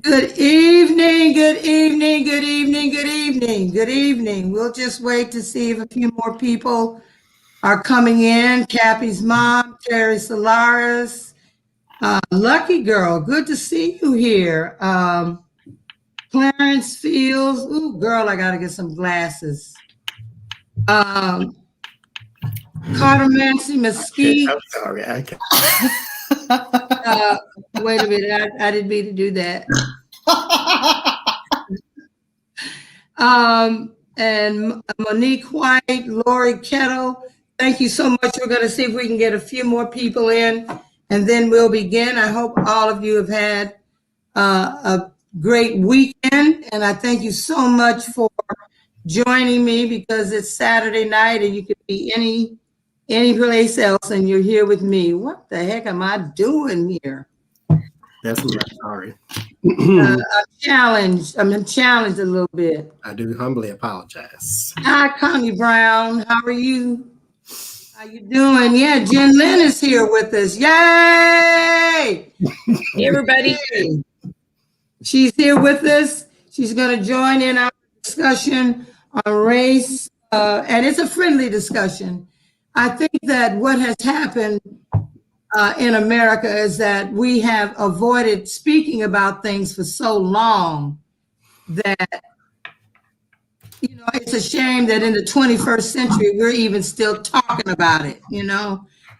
Good evening, good evening, good evening, good evening, good evening. We'll just wait to see if a few more people are coming in. Cappy's mom, Terry Solaris, Lucky Girl, good to see you here. Clarence Fields, ooh, girl, I gotta get some glasses. Um, Carter Mancy Okay, Mesquite, I'm sorry. I can't. uh, wait a minute, I didn't mean to do that. And Monique White, Lori Kettle. Thank you so much. We're going to see if we can get a few more people in, and then we'll begin. I hope all of you have had a great weekend, and I thank you so much for joining me because it's Saturday night, and you could be any place else, and you're here with me. What the heck am I doing here? That's me. I'm sorry. I'm challenged. I'm challenged a little bit. I do humbly apologize. Hi, Connie Brown. How are you? How you doing? Yeah, Jenn Lynn is here with us. Yay! Hey, everybody. She's here with us. She's going to join in our discussion on race, and it's a friendly discussion. I think that what has happened in America is that we have avoided speaking about things for so long that it's a shame that in the 21st century, we're even still talking about it.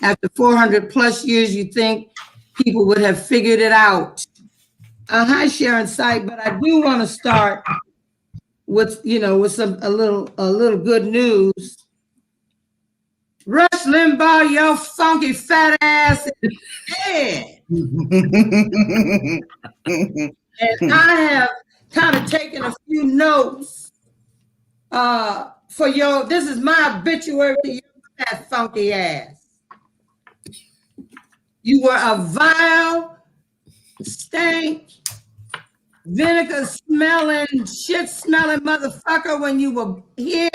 After 400 plus years, you think people would have figured it out. Hi, Sharon Sight, but I do want to start with, with a little good news. Rush Limbaugh, your funky fat ass is dead. And I have kind of taken a few notes this is my obituary to your fat funky ass. You were a vile, stank, vinegar smelling, shit smelling motherfucker when you were here.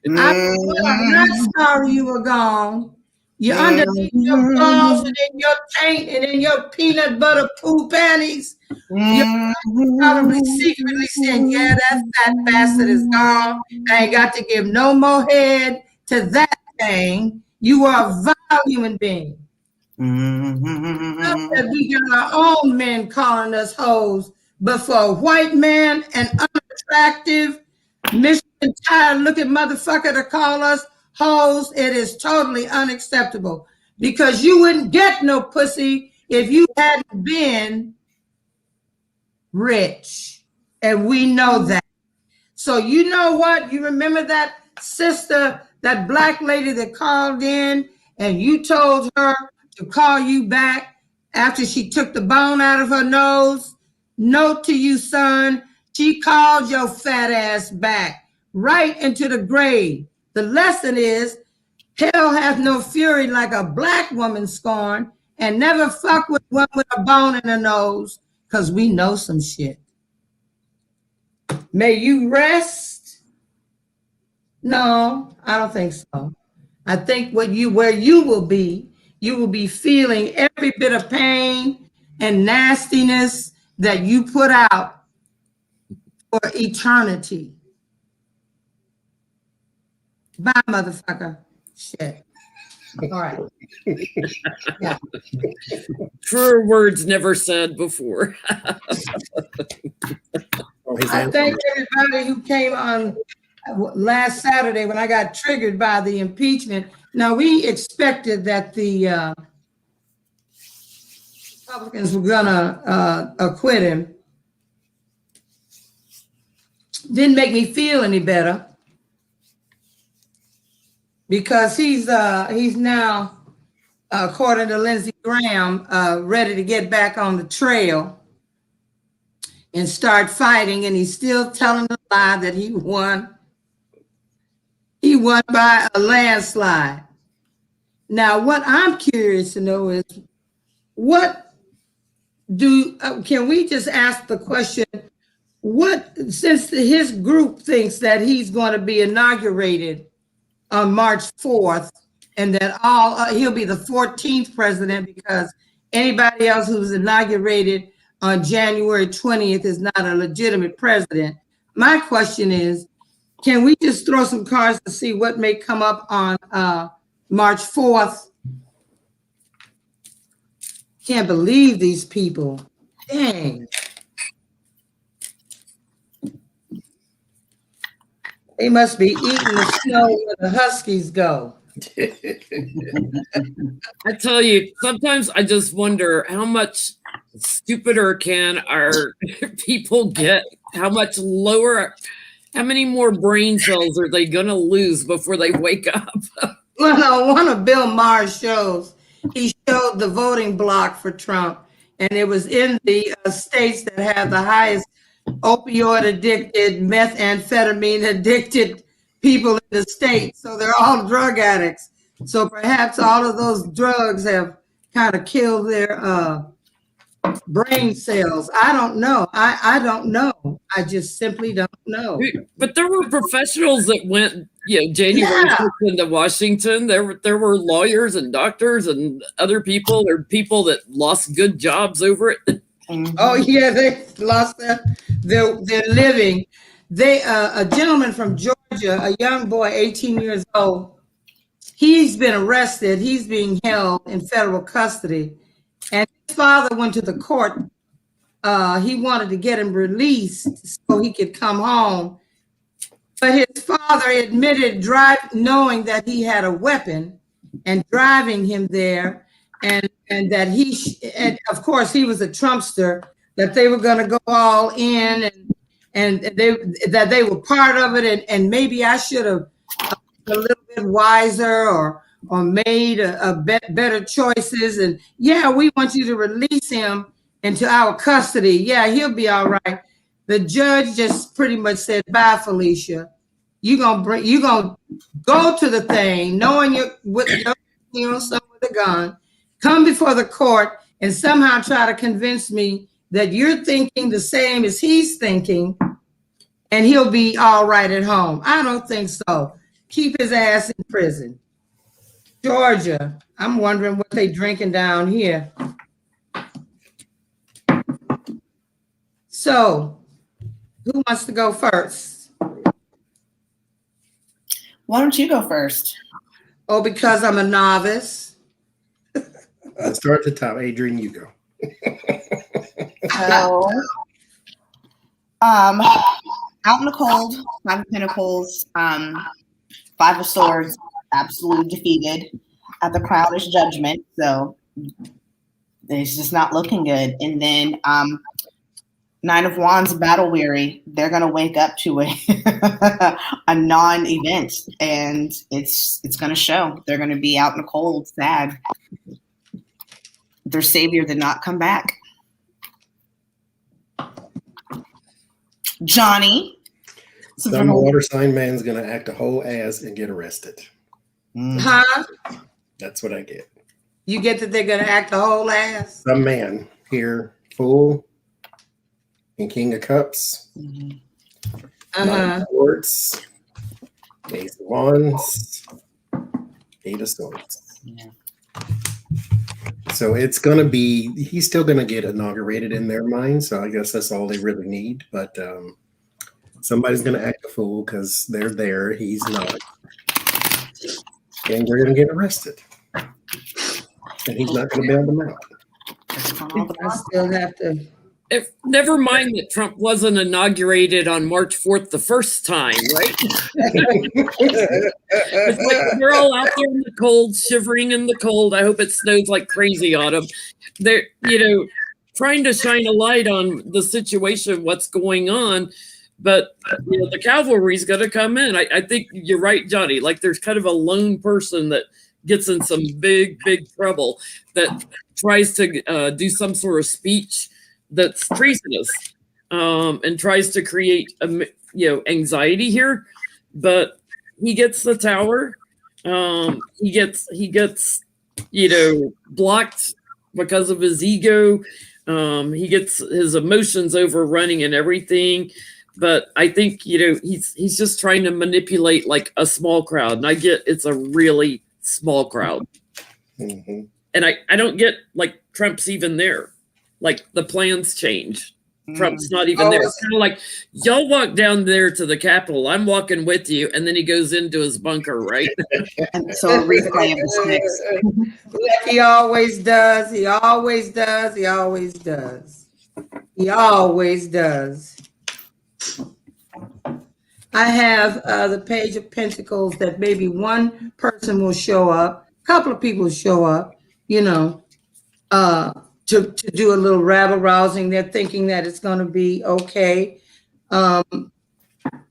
I'm not sorry you were gone. You're underneath your balls and in your taint and in your peanut butter poo panties. You're probably secretly saying, yeah, that fat bastard is gone. I ain't got to give no more head to that thing. You are a vile human being. That we got our own men calling us hoes, but for a white man, an unattractive, Michelin tire looking motherfucker to call us hoes, it is totally unacceptable. Because you wouldn't get no pussy if you hadn't been rich. And we know that. So you know what? You remember that sister, that black lady that called in and you told her to call you back after she took the bone out of her nose? Note to you, son, she called your fat ass back right into the grave. The lesson is, hell hath no fury like a black woman scorn, and never fuck with one with a bone in her nose, because we know some shit. May you rest? No, I don't think so. I think where you will be feeling every bit of pain and nastiness that you put out for eternity. Bye, motherfucker. Shit. All right. Yeah. Truer words never said before. I thank everybody who came on last Saturday when I got triggered by the impeachment. Now, we expected that the Republicans were going to acquit him. Didn't make me feel any better because he's now, according to Lindsey Graham, ready to get back on the trail and start fighting, and he's still telling the lie that he won. He won by a landslide. Now, what I'm curious to know is, can we just ask the question, since his group thinks that he's going to be inaugurated on March 4th, and that he'll be the 14th president because anybody else who's inaugurated on January 20th is not a legitimate president. My question is, can we just throw some cards to see what may come up on March 4th? Can't believe these people. Dang. They must be eating the snow where the Huskies go. I tell you, sometimes I just wonder how much stupider can our people get? How much lower, how many more brain cells are they going to lose before they wake up? Well, on one of Bill Maher's shows, he showed the voting block for Trump, and it was in the states that have the highest opioid addicted, methamphetamine addicted people in the state. So they're all drug addicts. So perhaps all of those drugs have kind of killed their brain cells. I don't know. I don't know. I just simply don't know. But there were professionals that went, January 6th into Washington. There were lawyers and doctors and other people. There were people that lost good jobs over it. Oh yeah, they lost their living. A gentleman from Georgia, a young boy, 18 years old, he's been arrested. He's being held in federal custody, and his father went to the court. He wanted to get him released so he could come home, but his father admitted knowing that he had a weapon and driving him there. And that and of course he was a Trumpster, that they were going to go all in and that they were part of it. And maybe I should have been a little bit wiser or made better choices. And yeah, we want you to release him into our custody. Yeah, he'll be all right. The judge just pretty much said, bye, Felicia. You gonna go to the thing knowing you're with someone with a gun. Come before the court and somehow try to convince me that you're thinking the same as he's thinking, and he'll be all right at home. I don't think so. Keep his ass in prison. Georgia, I'm wondering what they drinking down here. So, who wants to go first? Why don't you go first? Oh, because I'm a novice. Let's start at the top. Adrian, you go. So, out in the cold, 5 of Pentacles, 5 of Swords, absolutely defeated at the Crown is Judgment. So it's just not looking good. And then 9 of Wands, battle weary. They're gonna wake up to a non-event, and it's gonna show. They're gonna be out in the cold, sad. Their savior did not come back. Johnny. Some water sign man's going to act a whole ass and get arrested. Huh? That's what I get. You get that they're going to act a whole ass? Some man here, Fool and King of Cups. Nine of Swords. Ace of Wands. 8 of Swords. Yeah. So it's going to be, he's still going to get inaugurated in their mind. So I guess that's all they really need. But somebody's going to act a fool because they're there. He's not. And they're going to get arrested. And he's not going to bail them out. I still have to. Never mind that Trump wasn't inaugurated on March 4th the first time, right? It's like we're all out there in the cold, shivering in the cold. I hope it snows like crazy on them. They're, trying to shine a light on the situation, what's going on. But the cavalry's going to come in. I think you're right, Johnny. Like there's kind of a lone person that gets in some big, big trouble that tries to do some sort of speech that's treasonous, and tries to create anxiety here, but he gets the tower. He gets blocked because of his ego. He gets his emotions overrunning and everything. But I think he's just trying to manipulate like a small crowd, and I get it's a really small crowd, and I don't get like Trump's even there. Like the plans change. Trump's not even there. It's kind of like, y'all walk down there to the Capitol. I'm walking with you. And then he goes into his bunker, right? And so a replay of the sticks. Like he always does. He always does. He always does. He always does. I have the Page of Pentacles that maybe one person will show up, a couple of people will show up, you know, to do a little rabble rousing. They're thinking that it's going to be okay. That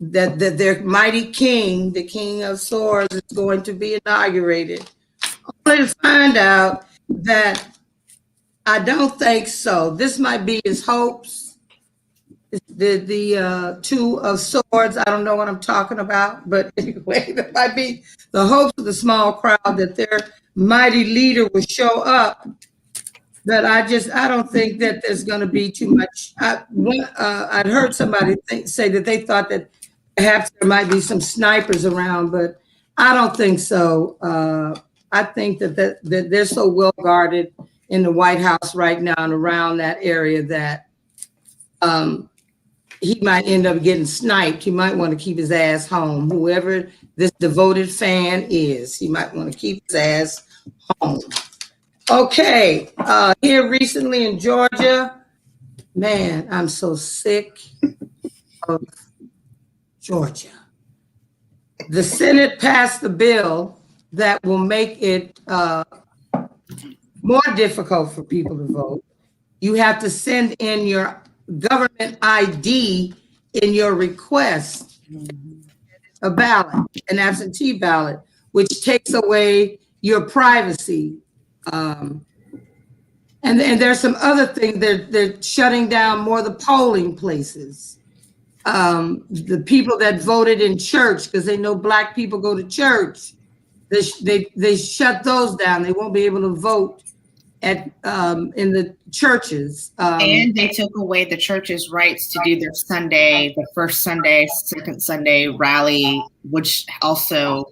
their mighty king, the King of Swords, is going to be inaugurated. Only to find out that I don't think so. This might be his hopes. The Two of Swords. I don't know what I'm talking about, but anyway, that might be the hopes of the small crowd that their mighty leader will show up. But I don't think that there's going to be too much. I'd heard somebody say that they thought that perhaps there might be some snipers around, but I don't think so. I think that they're so well guarded in the White House right now and around that area that he might end up getting sniped. He might want to keep his ass home. Whoever this devoted fan is, he might want to keep his ass home. Okay, here recently in Georgia, man, I'm so sick of Georgia. The Senate passed the bill that will make it more difficult for people to vote. You have to send in your government ID in your request, a ballot, an absentee ballot, which takes away your privacy. And there's some other things. They're shutting down more of the polling places. The people that voted in church, because they know Black people go to church, they shut those down. They won't be able to vote at in the churches. And they took away the church's rights to do their Sunday, the first Sunday, second Sunday rally, which also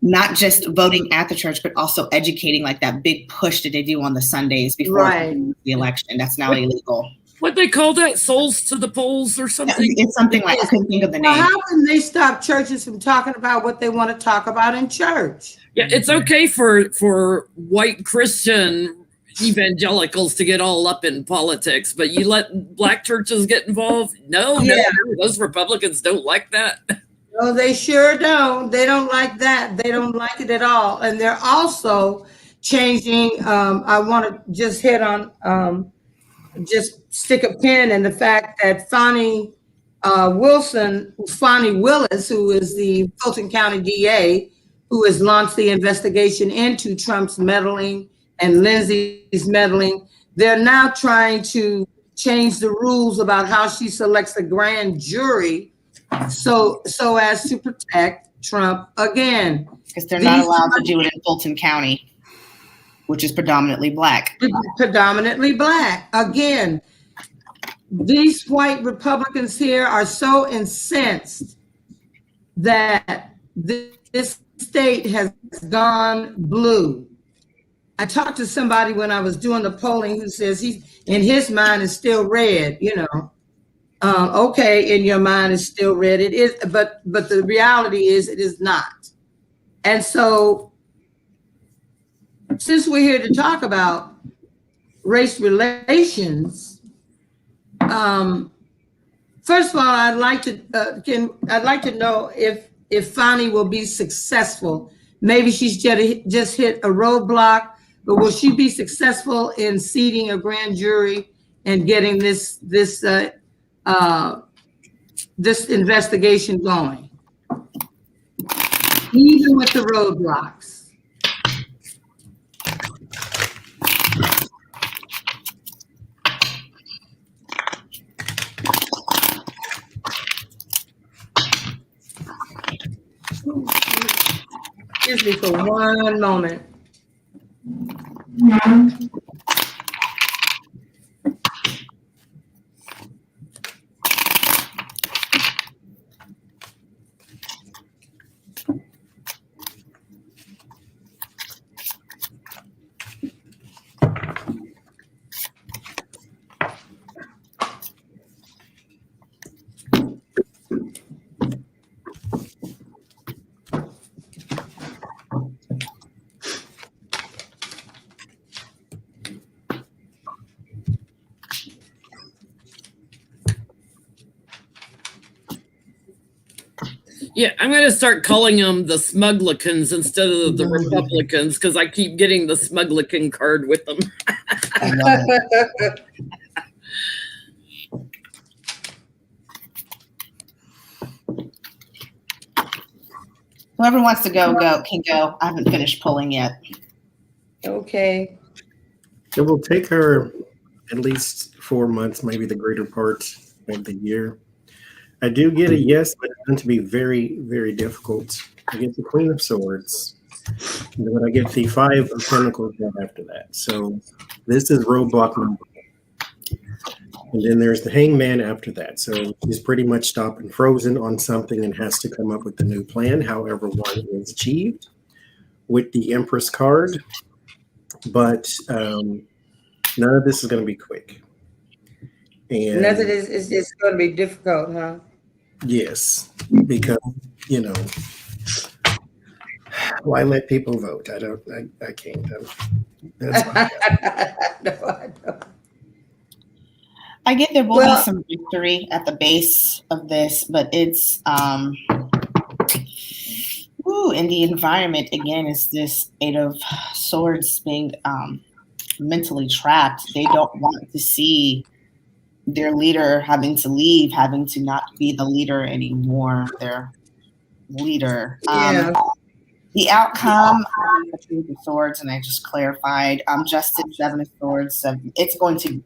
not just voting at the church, but also educating, like that big push that they do on the Sundays before the election. That's now illegal. What they call that, souls to the polls or something? It's something like, I couldn't think of the name. How can they stop churches from talking about what they want to talk about in church? Yeah, it's okay for white Christian evangelicals to get all up in politics, but you let Black churches get involved? No, those Republicans don't like that. No, they sure don't. They don't like that. They don't like it at all. And they're also changing. I want to just hit on, just stick a pin in the fact that Fani Willis, who is the Fulton County DA, who has launched the investigation into Trump's meddling and Lindsay's meddling, they're now trying to change the rules about how she selects a grand jury so as to protect Trump again. Because they're not allowed to do it in Fulton County, which is predominantly Black. Predominantly Black. Again, these white Republicans here are so incensed that this state has gone blue. I talked to somebody when I was doing the polling who says he's in his mind is still red, you know. Okay, in your mind is still red. It is, but the reality is it is not. And so since we're here to talk about race relations, first of all, I'd like to know if Fani will be successful. Maybe she's just hit a roadblock, but will she be successful in seating a grand jury and getting this investigation going, even with the roadblocks? Excuse me for one moment. Yeah, I'm going to start calling them the Smuglicans instead of the Republicans because I keep getting the Smuglican card with them. I love it. Whoever wants to go can go. I haven't finished pulling yet. Okay. It will take her at least 4 months, maybe the greater part of the year. I do get a yes, but it's going to be very, very difficult. I get the Queen of Swords, and then I get the Five of Pentacles right after that. So this is roadblock number 1. And then there's the Hangman after that. So she's pretty much stopped and frozen on something and has to come up with a new plan. However, one is achieved with the Empress card. But none of this is going to be quick. And Nothing is it's going to be difficult, huh? yes, because, why let people vote? I can't. That's my No, I don't. I get there will be some victory at the base of this, but it's in the environment again is this Eight of Swords being mentally trapped. They don't want to see their leader having to leave, having to not be the leader anymore. Their leader. Yeah. The outcome of the Swords, and I just clarified, Justice, Seven of Swords. It's going to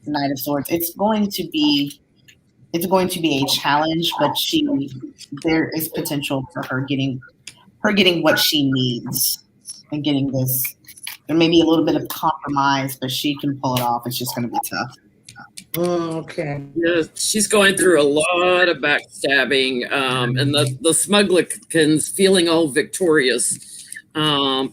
Knight of Swords. It's going to be a challenge, but there is potential for her getting what she needs and getting this. There may be a little bit of compromise, but she can pull it off. It's just going to be tough. Okay. Yeah, she's going through a lot of backstabbing, and the Smuglicans feeling all victorious.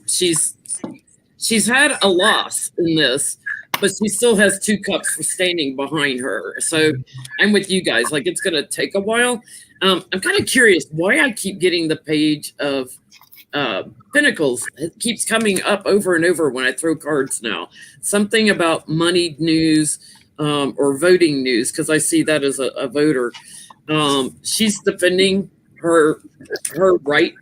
She's had a loss in this, but she still has 2 cups for standing behind her. So I'm with you guys. Like, it's going to take a while. I'm kind of curious why I keep getting the Page of Pentacles. It keeps coming up over and over when I throw cards now. Something about moneyed news. Or voting news, because I see that as a voter. She's defending her right,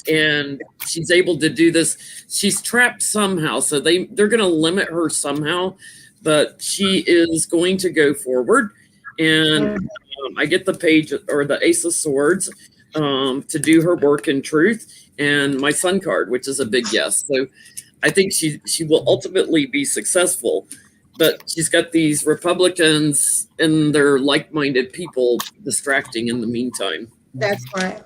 and she's able to do this. She's trapped somehow, so they're going to limit her somehow, but she is going to go forward. And I get the Page or the Ace of Swords to do her work in truth, and my Sun card, which is a big yes. So I think she will ultimately be successful. But she's got these Republicans and their like-minded people distracting in the meantime. That's right.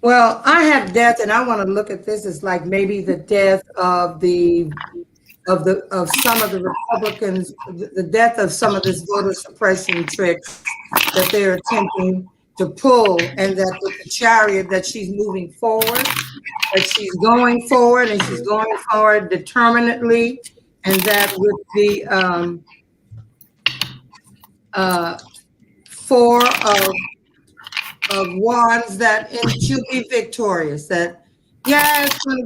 Well, I have death, and I want to look at this as like maybe the death of some of the Republicans, the death of some of this voter suppression tricks that they're attempting to pull, and that with the Chariot that she's moving forward, that she's going forward, and she's going forward determinedly. And that with the 4 of Wands, that she'll be victorious. That it's going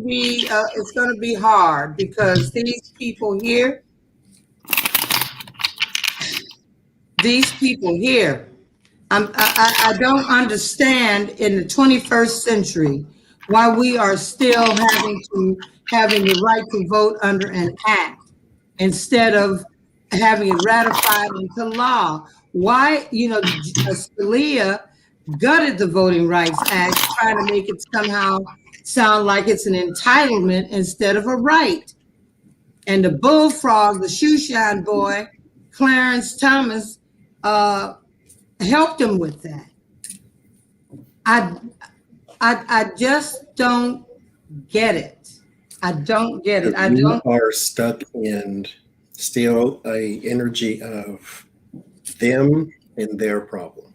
to be hard because these people here, I don't understand in the 21st century why we are still having the right to vote under an act instead of having it ratified into law. Why, Scalia gutted the Voting Rights Act, trying to make it somehow sound like it's an entitlement instead of a right. And the bullfrog, the shoeshine boy, Clarence Thomas, helped him with that. I just don't get it. I don't get it. You are stuck in still a energy of them and their problem.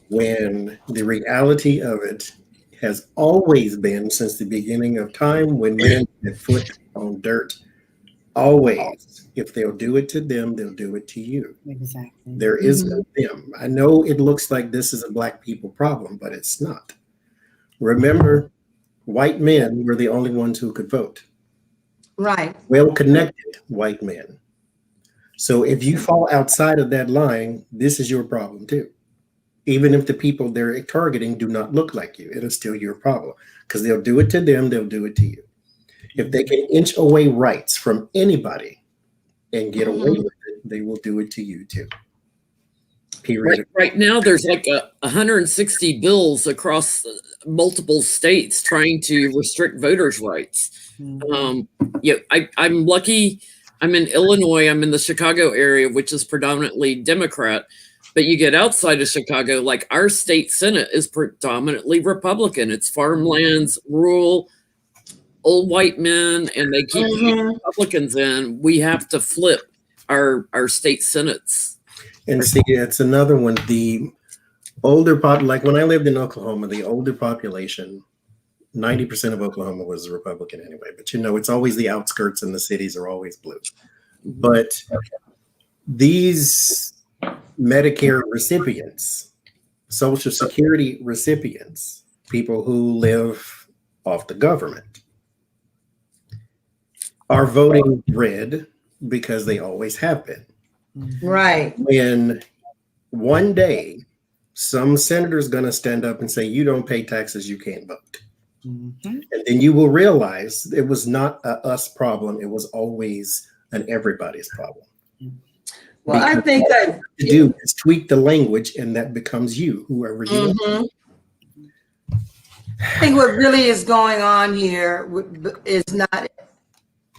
When the reality of it has always been since the beginning of time, when men had foot on dirt, always, if they'll do it to them, they'll do it to you. Exactly. There is no them. I know it looks like this is a Black people problem, but it's not. Remember, white men were the only ones who could vote. Right. Well-connected white men. So if you fall outside of that line, this is your problem too. Even if the people they're targeting do not look like you, it is still your problem because they'll do it to them, they'll do it to you. If they can inch away rights from anybody and get away with it, they will do it to you too. Period. Right now, there's like 160 bills across multiple states trying to restrict voters' rights. Yeah, I'm lucky. I'm in Illinois. I'm in the Chicago area, which is predominantly Democrat. But you get outside of Chicago, like our state Senate is predominantly Republican. It's farmlands, rural, old white men, and they keep Republicans in. We have to flip our state Senates. And see, it's another one. The older like when I lived in Oklahoma, the older population, 90% of Oklahoma was Republican anyway. But it's always the outskirts and the cities are always blue. But these Medicare recipients, Social Security recipients, people who live off the government, are voting red because they always have been. Right. When one day some senator's going to stand up and say, you don't pay taxes, you can't vote. And then you will realize it was not a us problem. It was always an everybody's problem. Well, I think that to do is tweak the language and that becomes you, whoever you are. I think what really is going on here is not.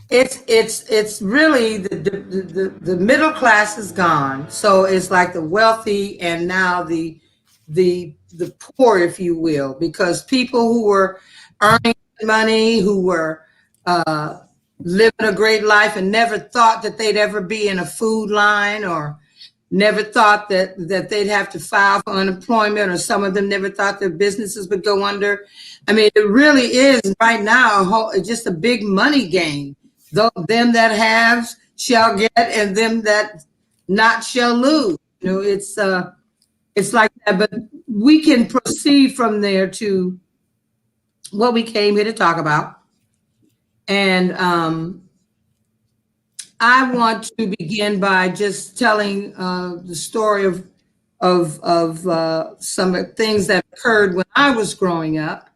It's really the middle class is gone. So it's like the wealthy and now the poor, if you will, because people who were earning money, who were living a great life and never thought that they'd ever be in a food line or never thought that they'd have to file for unemployment, or some of them never thought their businesses would go under. I mean, it really is right now just a big money game. Them that have shall get, and them that not shall lose. It's like that. But we can proceed from there to what we came here to talk about. And I want to begin by just telling the story of some things that occurred when I was growing up.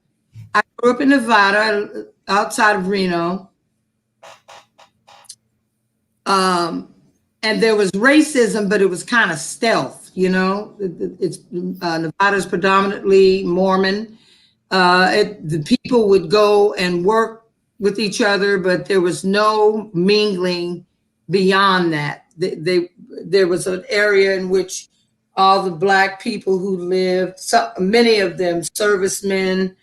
I grew up in Nevada, outside of Reno. And there was racism, but it was kind of stealth, It's Nevada's predominantly Mormon. The people would go and work with each other, but there was no mingling beyond that. There was an area in which all the Black people who lived, many of them servicemen.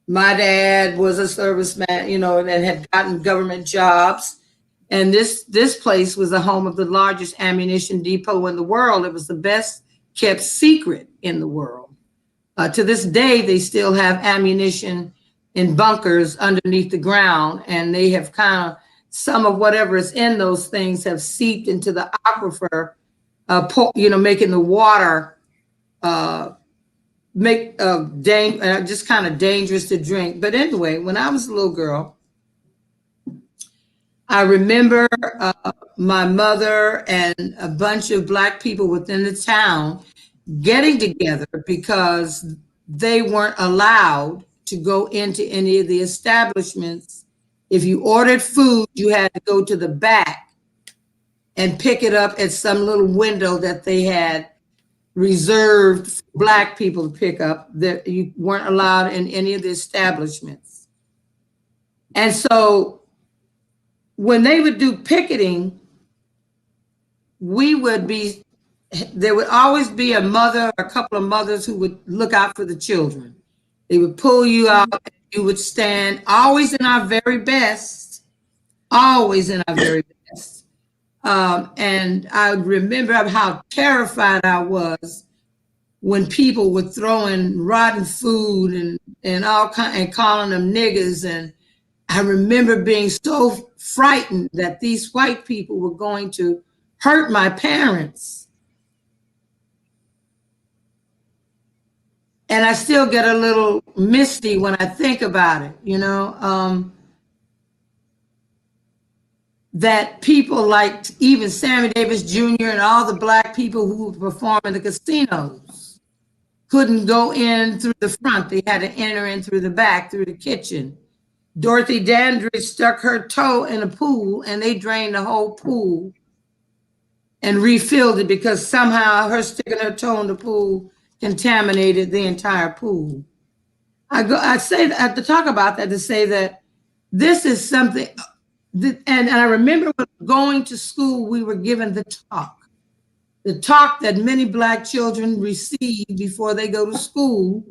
My dad was a serviceman, and had gotten government jobs. And this place was the home of the largest ammunition depot in the world. It was the best kept secret in the world. To this day, they still have ammunition in bunkers underneath the ground, and they have some of whatever is in those things have seeped into the aquifer, making the water just kind of dangerous to drink. But anyway, when I was a little girl, I remember my mother and a bunch of Black people within the town getting together because they weren't allowed to go into any of the establishments. If you ordered food, you had to go to the back and pick it up at some little window that they had reserved for Black people to pick up, that you weren't allowed in any of the establishments. And so when they would do picketing, there would always be a mother or a couple of mothers who would look out for the children. They would pull you out, and you would stand, always in our very best, always in our very best. And I remember how terrified I was when people were throwing rotten food and all kind and calling them niggas. And I remember being so frightened that these white people were going to hurt my parents. And I still get a little misty when I think about it, that people like even Sammy Davis Jr. and all the black people who would perform in the casinos couldn't go in through the front. They had to enter in through the back, through the kitchen. Dorothy Dandridge stuck her toe in a pool and they drained the whole pool and refilled it because somehow her sticking her toe in the pool contaminated the entire pool. I say that to talk about that, to say that this is something, and I remember when going to school, we were given the talk that many black children receive before they go to school.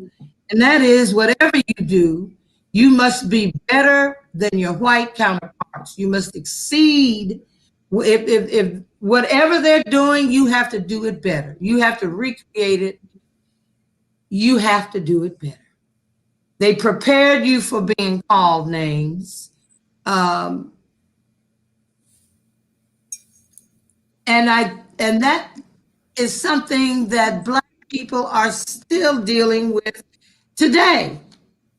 And that is, whatever you do, you must be better than your white counterparts. You must exceed. If whatever they're doing, you have to do it better. You have to recreate it. You have to do it better. They prepared you for being called names. And that is something that black people are still dealing with today.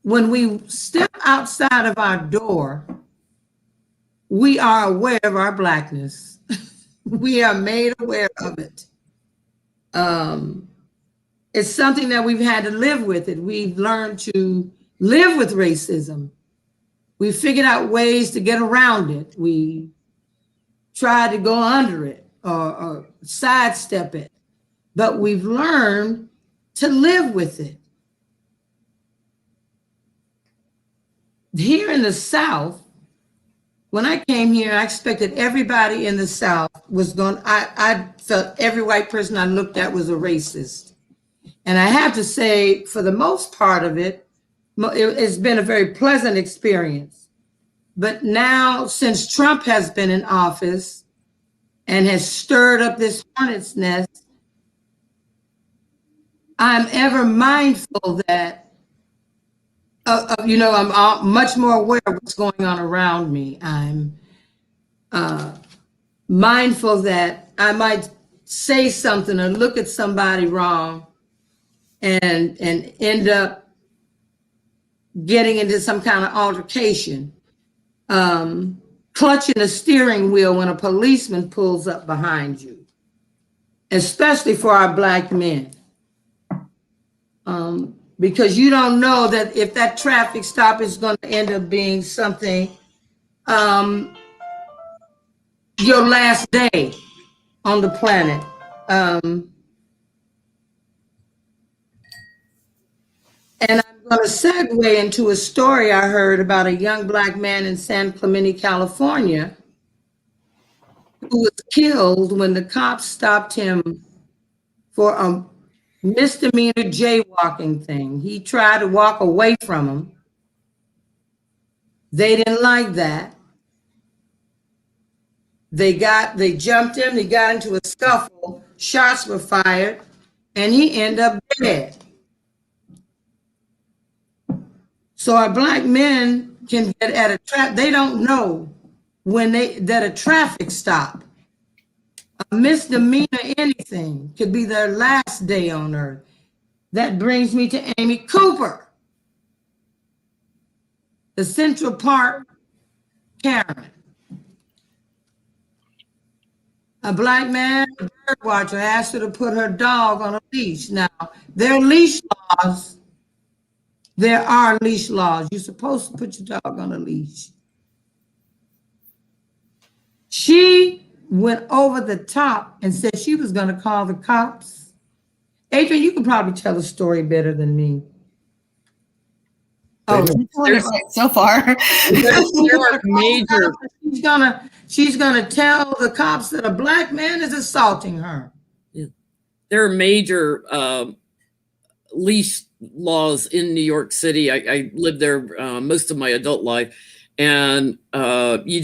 When we step outside of our door, we are aware of our blackness. We are made aware of it. It's something that we've had to live with it. We've learned to live with racism. We figured out ways to get around it. We tried to go under it or sidestep it, but we've learned to live with it. Here in the South, when I came here, I expected everybody in the South was going, I felt every white person I looked at was a racist. And I have to say, for the most part of it, it's been a very pleasant experience. But now, since Trump has been in office and has stirred up this hornet's nest, I'm ever mindful that, I'm much more aware of what's going on around me. I'm mindful that I might say something or look at somebody wrong and end up getting into some kind of altercation, clutching the steering wheel when a policeman pulls up behind you, especially for our black men. Because you don't know that if that traffic stop is going to end up being something, your last day on the planet. And I'm going to segue into a story I heard about a young black man in San Clemente, California, who was killed when the cops stopped him for a misdemeanor jaywalking thing. He tried to walk away from them. They didn't like that. They jumped him, he got into a scuffle, shots were fired, and he ended up dead. So our black men can get at a trap. They don't know that a traffic stop, a misdemeanor, anything could be their last day on earth. That brings me to Amy Cooper, the Central Park Karen. A black man, a bird watcher, asked her to put her dog on a leash. Now, there are leash laws. There are leash laws. You're supposed to put your dog on a leash. She went over the top and said she was going to call the cops. Adrian, you can probably tell the story better than me. Oh, so far. There are major. She's gonna tell the cops that a black man is assaulting her. Yeah. There are major leash laws in New York City. I lived there most of my adult life, and you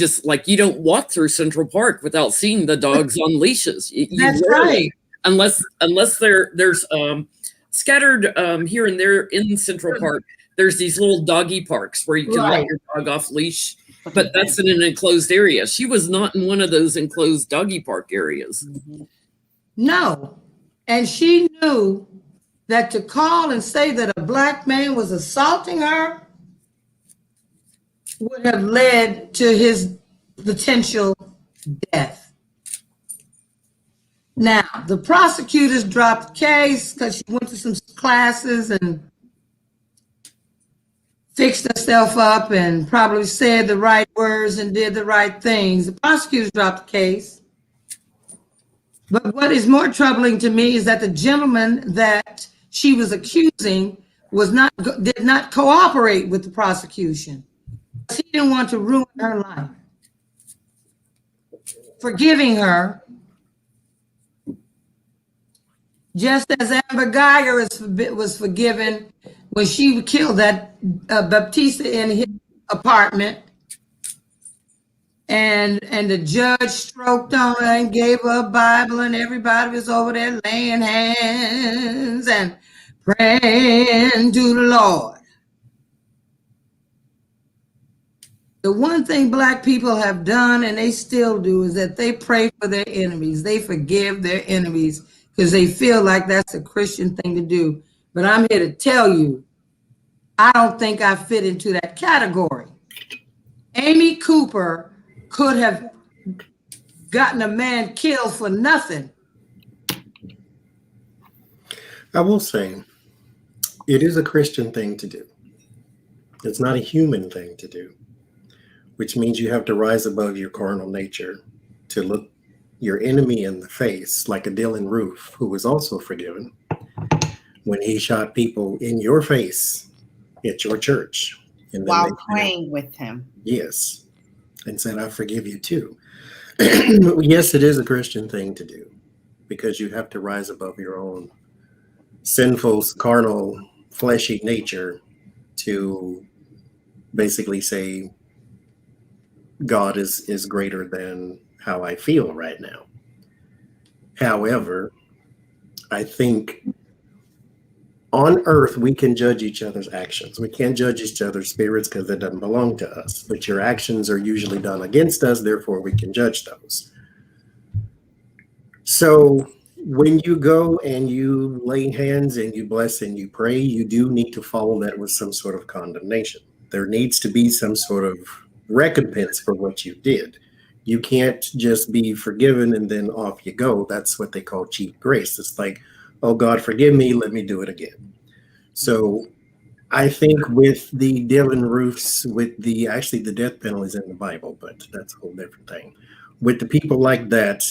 don't walk through Central Park without seeing the dogs on leashes. That's right. Unless there's scattered here and there in Central Park. There's these little doggy parks where you can let your dog off leash, but that's in an enclosed area. She was not in one of those enclosed doggy park areas. No. And she knew that to call and say that a black man was assaulting her would have led to his potential death. Now, the prosecutors dropped the case because she went to some classes and fixed herself up and probably said the right words and did the right things. The prosecutors dropped the case. But what is more troubling to me is that the gentleman that she was accusing did not cooperate with the prosecution. He didn't want to ruin her life. Forgiving her, just as Amber Geiger was forgiven when she killed that Baptista in his apartment, and the judge stroked on her and gave her a Bible, and everybody was over there laying hands and praying to the Lord. The one thing Black people have done, and they still do, is that they pray for their enemies. They forgive their enemies because they feel like that's a Christian thing to do. But I'm here to tell you, I don't think I fit into that category. Amy Cooper could have gotten a man killed for nothing. I will say, it is a Christian thing to do. It's not a human thing to do, which means you have to rise above your carnal nature to look your enemy in the face, like a Dylan Roof, who was also forgiven when he shot people in your face at your church. And while praying with him. Yes. And said, I forgive you too. Yes, it is a Christian thing to do because you have to rise above your own sinful, carnal, fleshy nature to basically say, God is greater than how I feel right now. However, I think on earth, we can judge each other's actions. We can't judge each other's spirits because it doesn't belong to us. But your actions are usually done against us, therefore we can judge those. So when you go and you lay hands and you bless and you pray, you do need to follow that with some sort of condemnation. There needs to be some sort of recompense for what you did. You can't just be forgiven and then off you go. That's what they call cheap grace. It's like, oh, God, forgive me. Let me do it again. So I think with the Dylan Roofs, with the death penalty is in the Bible, but that's a whole different thing. With the people like that,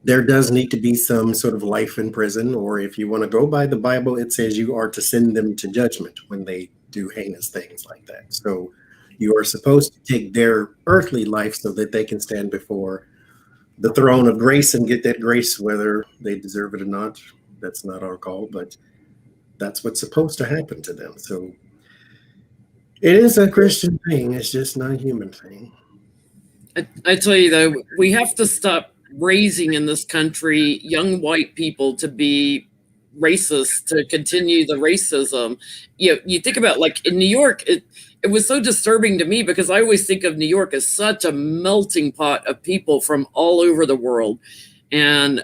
there does need to be some sort of life in prison, or if you want to go by the Bible, it says you are to send them to judgment when they do heinous things like that. So you are supposed to take their earthly life so that they can stand before the throne of grace and get that grace, whether they deserve it or not. That's not our call, but that's what's supposed to happen to them. So it is a Christian thing. It's just not a human thing. I tell you, though, we have to stop raising in this country young white people to be racist, to continue the racism. You think about, like, in New York, it was so disturbing to me because I always think of New York as such a melting pot of people from all over the world, and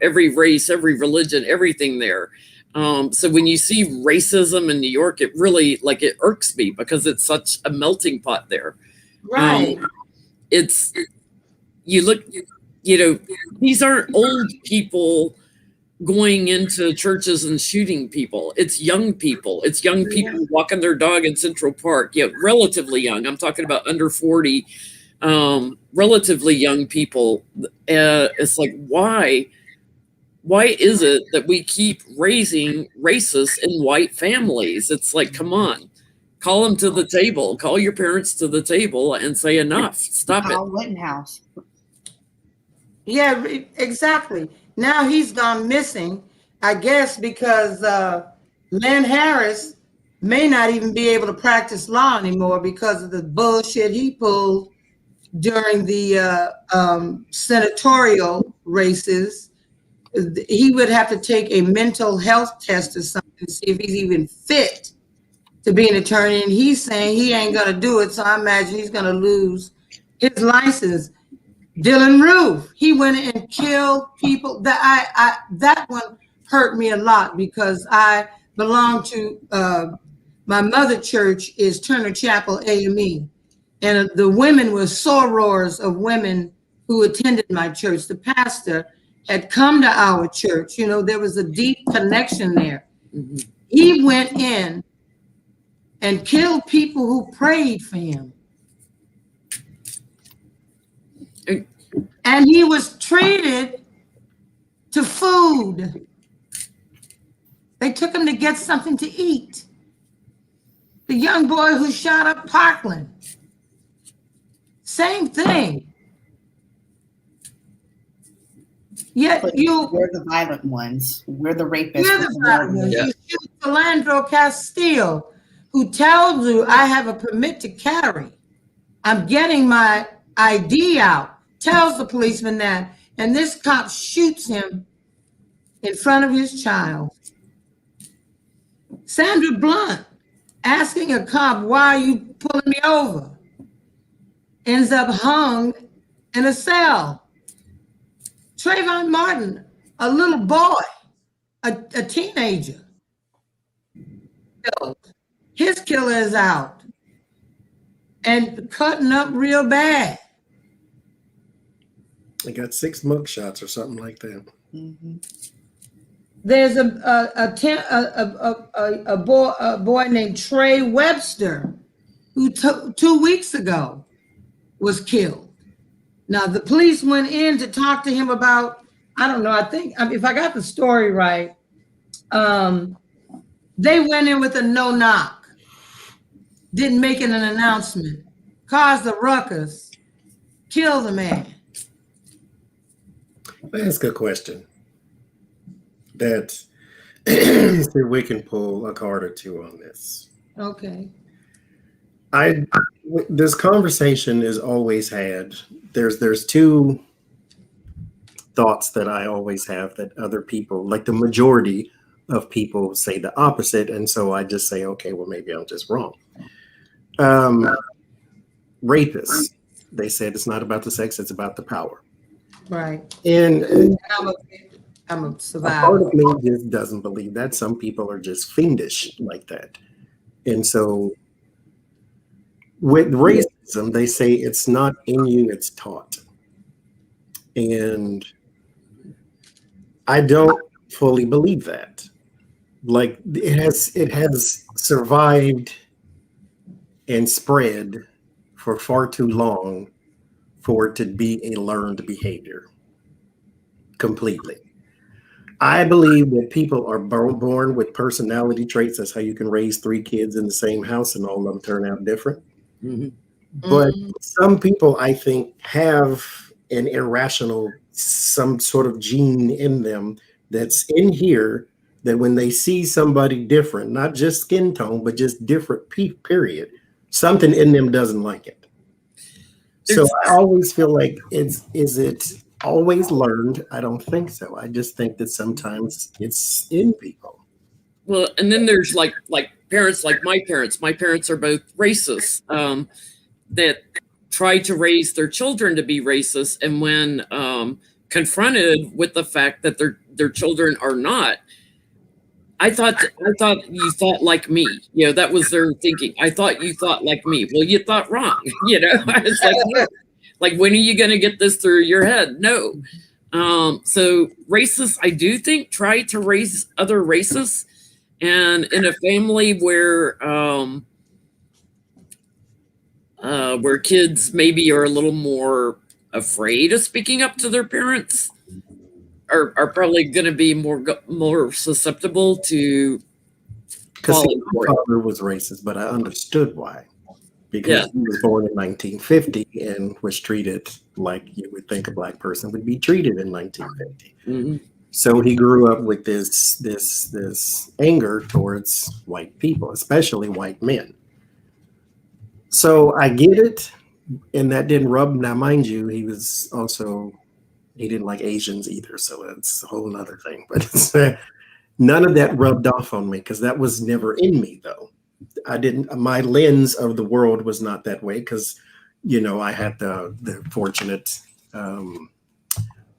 every race, every religion, everything there. So when you see racism in New York, it really, like, it irks me because it's such a melting pot there. Right. You look, these aren't old people going into churches and shooting people. It's young people. It's young people walking their dog in Central Park. Relatively young. I'm talking about under 40, relatively young people. It's like, why is it that we keep raising racists in white families? It's like, come on, call them to the table. Call your parents to the table and say enough. Stop it. Rittenhouse. Yeah, exactly. Now he's gone missing, I guess, because Lynn Harris may not even be able to practice law anymore because of the bullshit he pulled during the senatorial races. He would have to take a mental health test or something to see if he's even fit to be an attorney. And he's saying he ain't going to do it. So I imagine he's going to lose his license. Dylan Roof, he went and killed people. That one hurt me a lot because I belong to my mother church is Turner Chapel AME, And the women were sorors of women who attended my church. The pastor had come to our church. You know, there was a deep connection there. Mm-hmm. He went in and killed people who prayed for him. And he was treated to food. They took him to get something to eat. The young boy who shot up Parkland, same thing. Yet But we're the violent ones. We're the rapists. You're the violent ones. Yeah. You shoot Philandro Castile, who tells you, I have a permit to carry. I'm getting my ID out. Tells the policeman that. And this cop shoots him in front of his child. Sandra Blunt asking a cop, why are you pulling me over? Ends up hung in a cell. Trayvon Martin, a little boy, a teenager, killed. His killer is out and cutting up real bad. I got 6 mugshots or something like that. Mm-hmm. There's a boy named Trey Webster who 2 weeks ago was killed. Now the police went in to talk to him about, I don't know, I think if I got the story right, they went in with a no knock, didn't make it an announcement, caused a ruckus, killed the man. Let me ask a question that we can pull a card or two on this. Okay. This conversation is always had. There's 2 thoughts that I always have that other people, like the majority of people, say the opposite, and so I just say, okay, well maybe I'm just wrong. Rapists, they said it's not about the sex, it's about the power. Right. And I'm a a survivor. part of me just doesn't believe that. Some people are just fiendish like that. And so with racism, they say it's not in you, it's taught. And I don't fully believe that. Like it has survived and spread for far too long for it to be a learned behavior completely. I believe that people are born with personality traits. That's how you can raise 3 kids in the same house and all of them turn out different. Mm-hmm. But some people, I think, have an irrational, some sort of gene in them that's in here that when they see somebody different, not just skin tone, but just different, period, something in them doesn't like it. So I always feel like is it always learned? I don't think so. I just think that sometimes it's in people. Well, and then there's like parents like my parents. My parents are both racist that try to raise their children to be racist, and when confronted with the fact that their children are not, I thought you thought like me. You know, that was their thinking. I thought you thought like me. Well, you thought wrong. You know, I was like, no. Like, when are you going to get this through your head? No. So racists, I do think, try to raise other racists, and in a family where kids maybe are a little more afraid of speaking up to their parents, are probably going to be more susceptible to. Because my father was racist, but I understood why. Because he was born in 1950 and was treated like you would think a Black person would be treated in 1950. Mm-hmm. So he grew up with this anger towards white people, especially white men. So I get it, and that didn't rub. Now, mind you, he didn't like Asians either, so it's a whole nother thing. But none of that rubbed off on me because that was never in me, though. My lens of the world was not that way because, I had the fortunate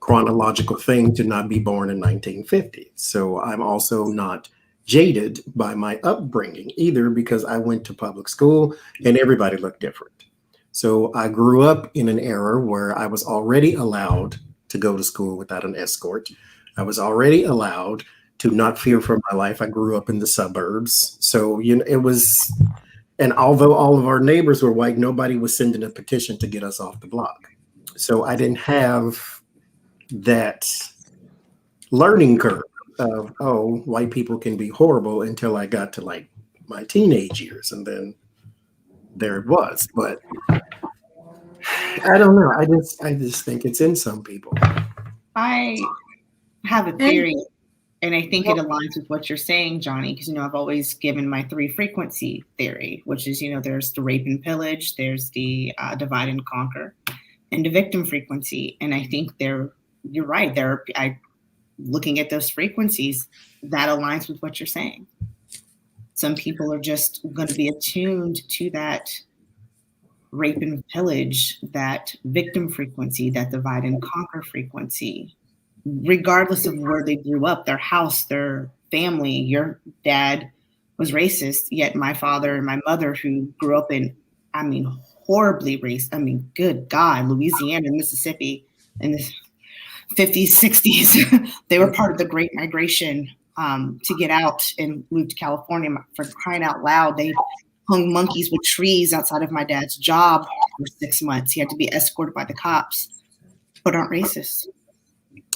chronological thing to not be born in 1950. So I'm also not jaded by my upbringing either because I went to public school and everybody looked different. So I grew up in an era where I was already allowed to go to school without an escort. I was already allowed to not fear for my life. I grew up in the suburbs. So, it was, and although all of our neighbors were white, nobody was sending a petition to get us off the block. So I didn't have that learning curve of, oh, white people can be horrible, until I got to like my teenage years. And then there it was. But I don't know. I just think it's in some people. I have a theory, and I think it aligns with what you're saying, Johnny, because, I've always given my 3 frequency theory, which is, there's the rape and pillage, there's the divide and conquer, and the victim frequency. And I think you're right. Looking at those frequencies, that aligns with what you're saying. Some people are just going to be attuned to that rape and pillage, that victim frequency, that divide and conquer frequency, regardless of where they grew up, their house, their family. Your dad was racist, yet my father and my mother, who grew up in, horribly racist. Good God, Louisiana, Mississippi in the 50s, 60s, they were part of the Great Migration to get out and move to California. For crying out loud, they hung monkeys with trees outside of my dad's job for 6 months. He had to be escorted by the cops, but aren't racist.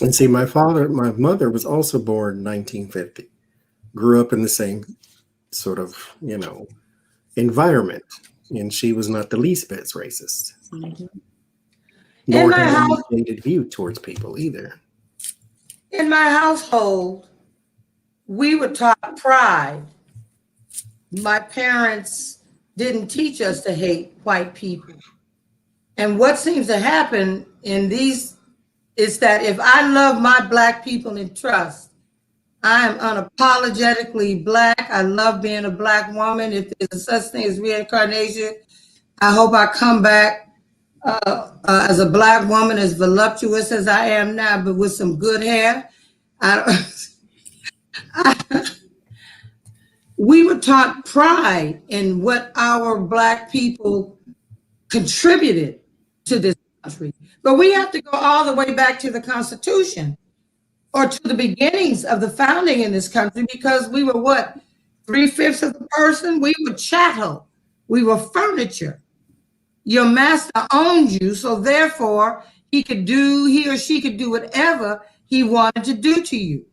And see, my mother was also born in 1950, grew up in the same sort of, environment. And she was not the least bit racist. Mm-hmm. Nor had a negative view towards people either. In my household, we were taught pride. My parents didn't teach us to hate white people. And what seems to happen in these is that if I love my Black people in trust, I am unapologetically Black. I love being a Black woman. If there's a such thing as reincarnation, I hope I come back as a Black woman, as voluptuous as I am now, but with some good hair. We were taught pride in what our Black people contributed to this country. But we have to go all the way back to the Constitution, or to the beginnings of the founding in this country, because we were what, 3/5 of the person? We were chattel. We were furniture. Your master owned you, so therefore he or she could do whatever he wanted to do to you.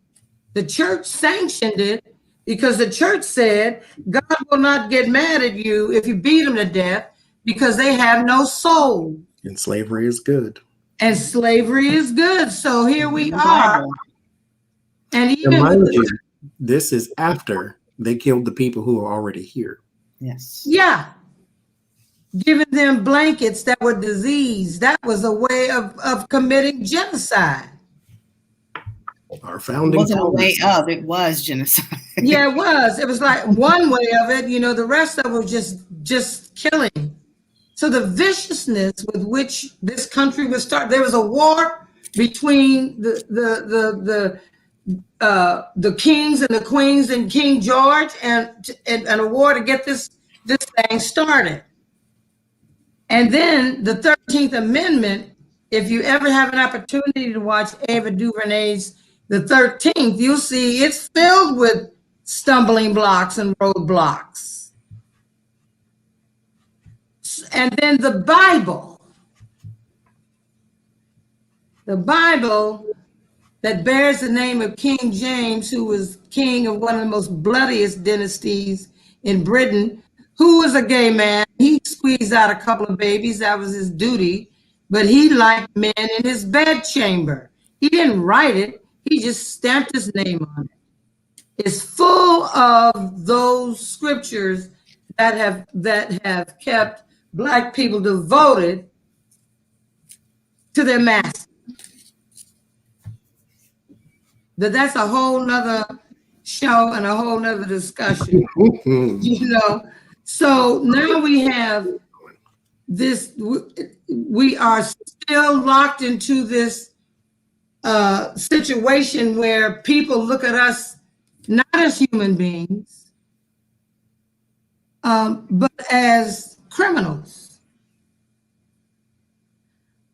The church sanctioned it because the church said God will not get mad at you if you beat them to death, because they have no soul. And slavery is good. And slavery is good. So here we are. And even mind you, this is after they killed the people who are already here. Yes. Yeah. Giving them blankets that were diseased. That was a way of committing genocide. Our founding. It wasn't a way of, it was genocide. Yeah, it was. It was like one way of it. The rest of it was just killing. So the viciousness with which this country was started, there was a war between the kings and the queens and King George, and a war to get this thing started. And then the 13th Amendment, if you ever have an opportunity to watch Ava DuVernay's The 13th, you'll see it's filled with stumbling blocks and roadblocks. And then the Bible that bears the name of King James, who was king of one of the most bloodiest dynasties in Britain, who was a gay man. He squeezed out a couple of babies. That was his duty. But he liked men in his bedchamber. He didn't write it. He just stamped his name on it. It's full of those scriptures that have kept Black people devoted to their master. But that's a whole nother show and a whole nother discussion. So now we have this, we are still locked into this situation where people look at us not as human beings, but as criminals.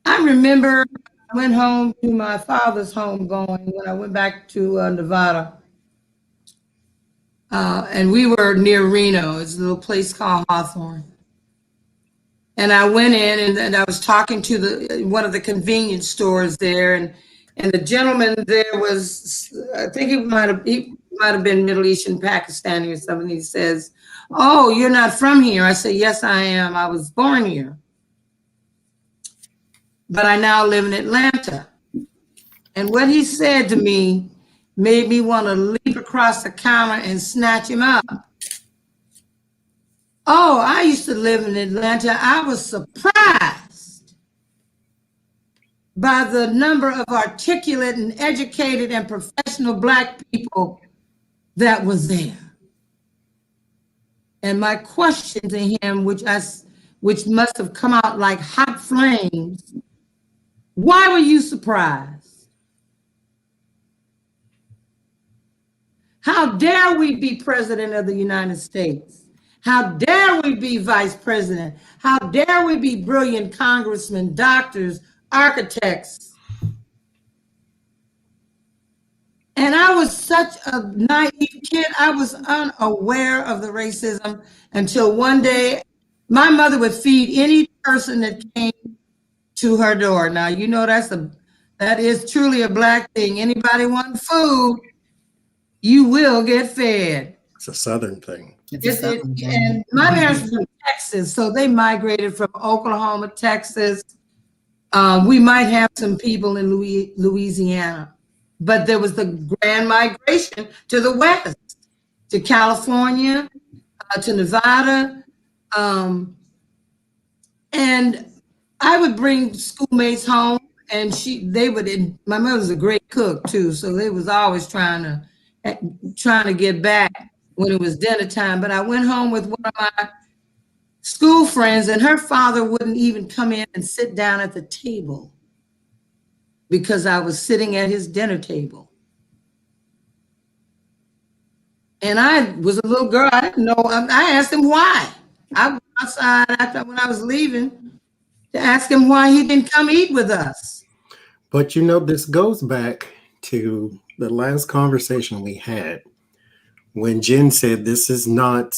I remember I went home to my father's home going when I went back to Nevada. And we were near Reno. It's a little place called Hawthorne. And I went in and I was talking to one of the convenience stores there, and the gentleman there was, I think he might have been Middle Eastern, Pakistani or something. He says, "Oh, you're not from here." I said, "Yes, I am. I was born here, but I now live in Atlanta." And what he said to me made me want to leap across the counter and snatch him up. Oh, I used to live in Atlanta. I was surprised by the number of articulate and educated and professional Black people that was there. And my question to him, which must have come out like hot flames, why were you surprised? How dare we be president of the United States? How dare we be vice president? How dare we be brilliant congressmen, doctors, architects? And I was such a naive kid. I was unaware of the racism until one day my mother would feed any person that came to her door. Now, you know, that is truly a Black thing. Anybody want food, you will get fed. It's a Southern thing. And my parents were from Texas, so they migrated from Oklahoma, Texas. We might have some people in Louisiana, but there was the grand migration to the West, to California, to Nevada. And I would bring schoolmates home, and my mother's a great cook too, so they was always trying to get back when it was dinner time. But I went home with one of my school friends, and her father wouldn't even come in and sit down at the table because I was sitting at his dinner table. And I was a little girl. I didn't know. I asked him why. I went outside when I was leaving to ask him why he didn't come eat with us. But you know, this goes back to the last conversation we had when Jenn said, this is not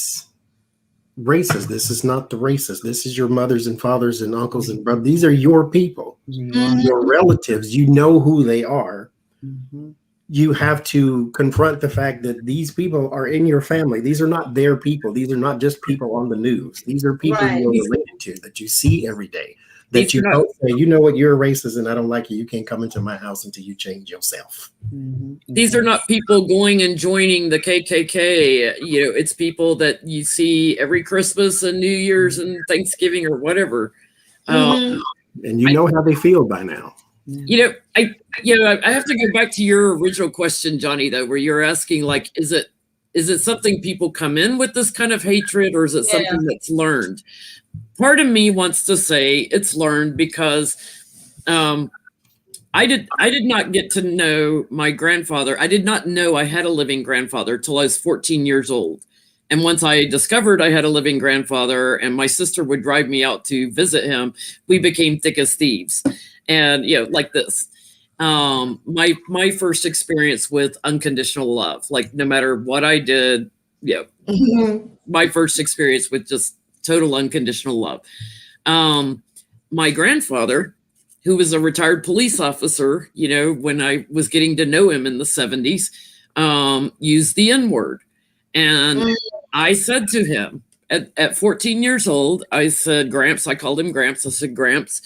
racist. This is not the racist. This is your mothers and fathers and uncles and brothers. These are your people, your relatives. You know who they are. Mm-hmm. You have to confront the fact that these people are in your family. These are not their people. These are not just people on the news. These are people you're related to that you see every day. That you don't say, you know what, you're a racist and I don't like you. You can't come into my house until you change yourself. Mm-hmm. These are not people going and joining the KKK. You know, it's people that you see every Christmas and New Year's and Thanksgiving or whatever. And you know how they feel by now. I have to go back to your original question, Johnny, though, where you're asking, like, is it something people come in with this kind of hatred, or is it something that's learned? Part of me wants to say it's learned because I did not get to know my grandfather. I did not know I had a living grandfather till I was 14 years old. And once I discovered I had a living grandfather and my sister would drive me out to visit him, we became thick as thieves. And, like this. My first experience with unconditional love, like no matter what I did, my first experience with just total unconditional love. My grandfather, who was a retired police officer, when I was getting to know him in the 70s, used the N-word. And I said to him at 14 years old, I said, Gramps, I called him Gramps. I said, Gramps,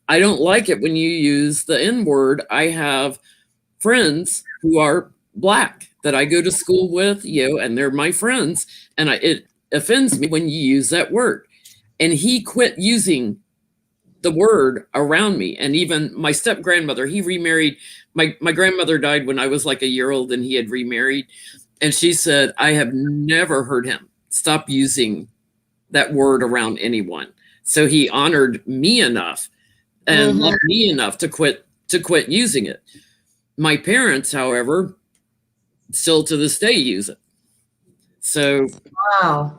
I don't like it when you use the N-word. I have friends who are Black that I go to school with, and they're my friends. And it offends me when you use that word. And he quit using the word around me. And even my step grandmother, he remarried. My grandmother died when I was like a year old and he had remarried. And she said, I have never heard him stop using that word around anyone. So he honored me enough and loved me enough to quit using it. My parents, however, still to this day use it. So, wow,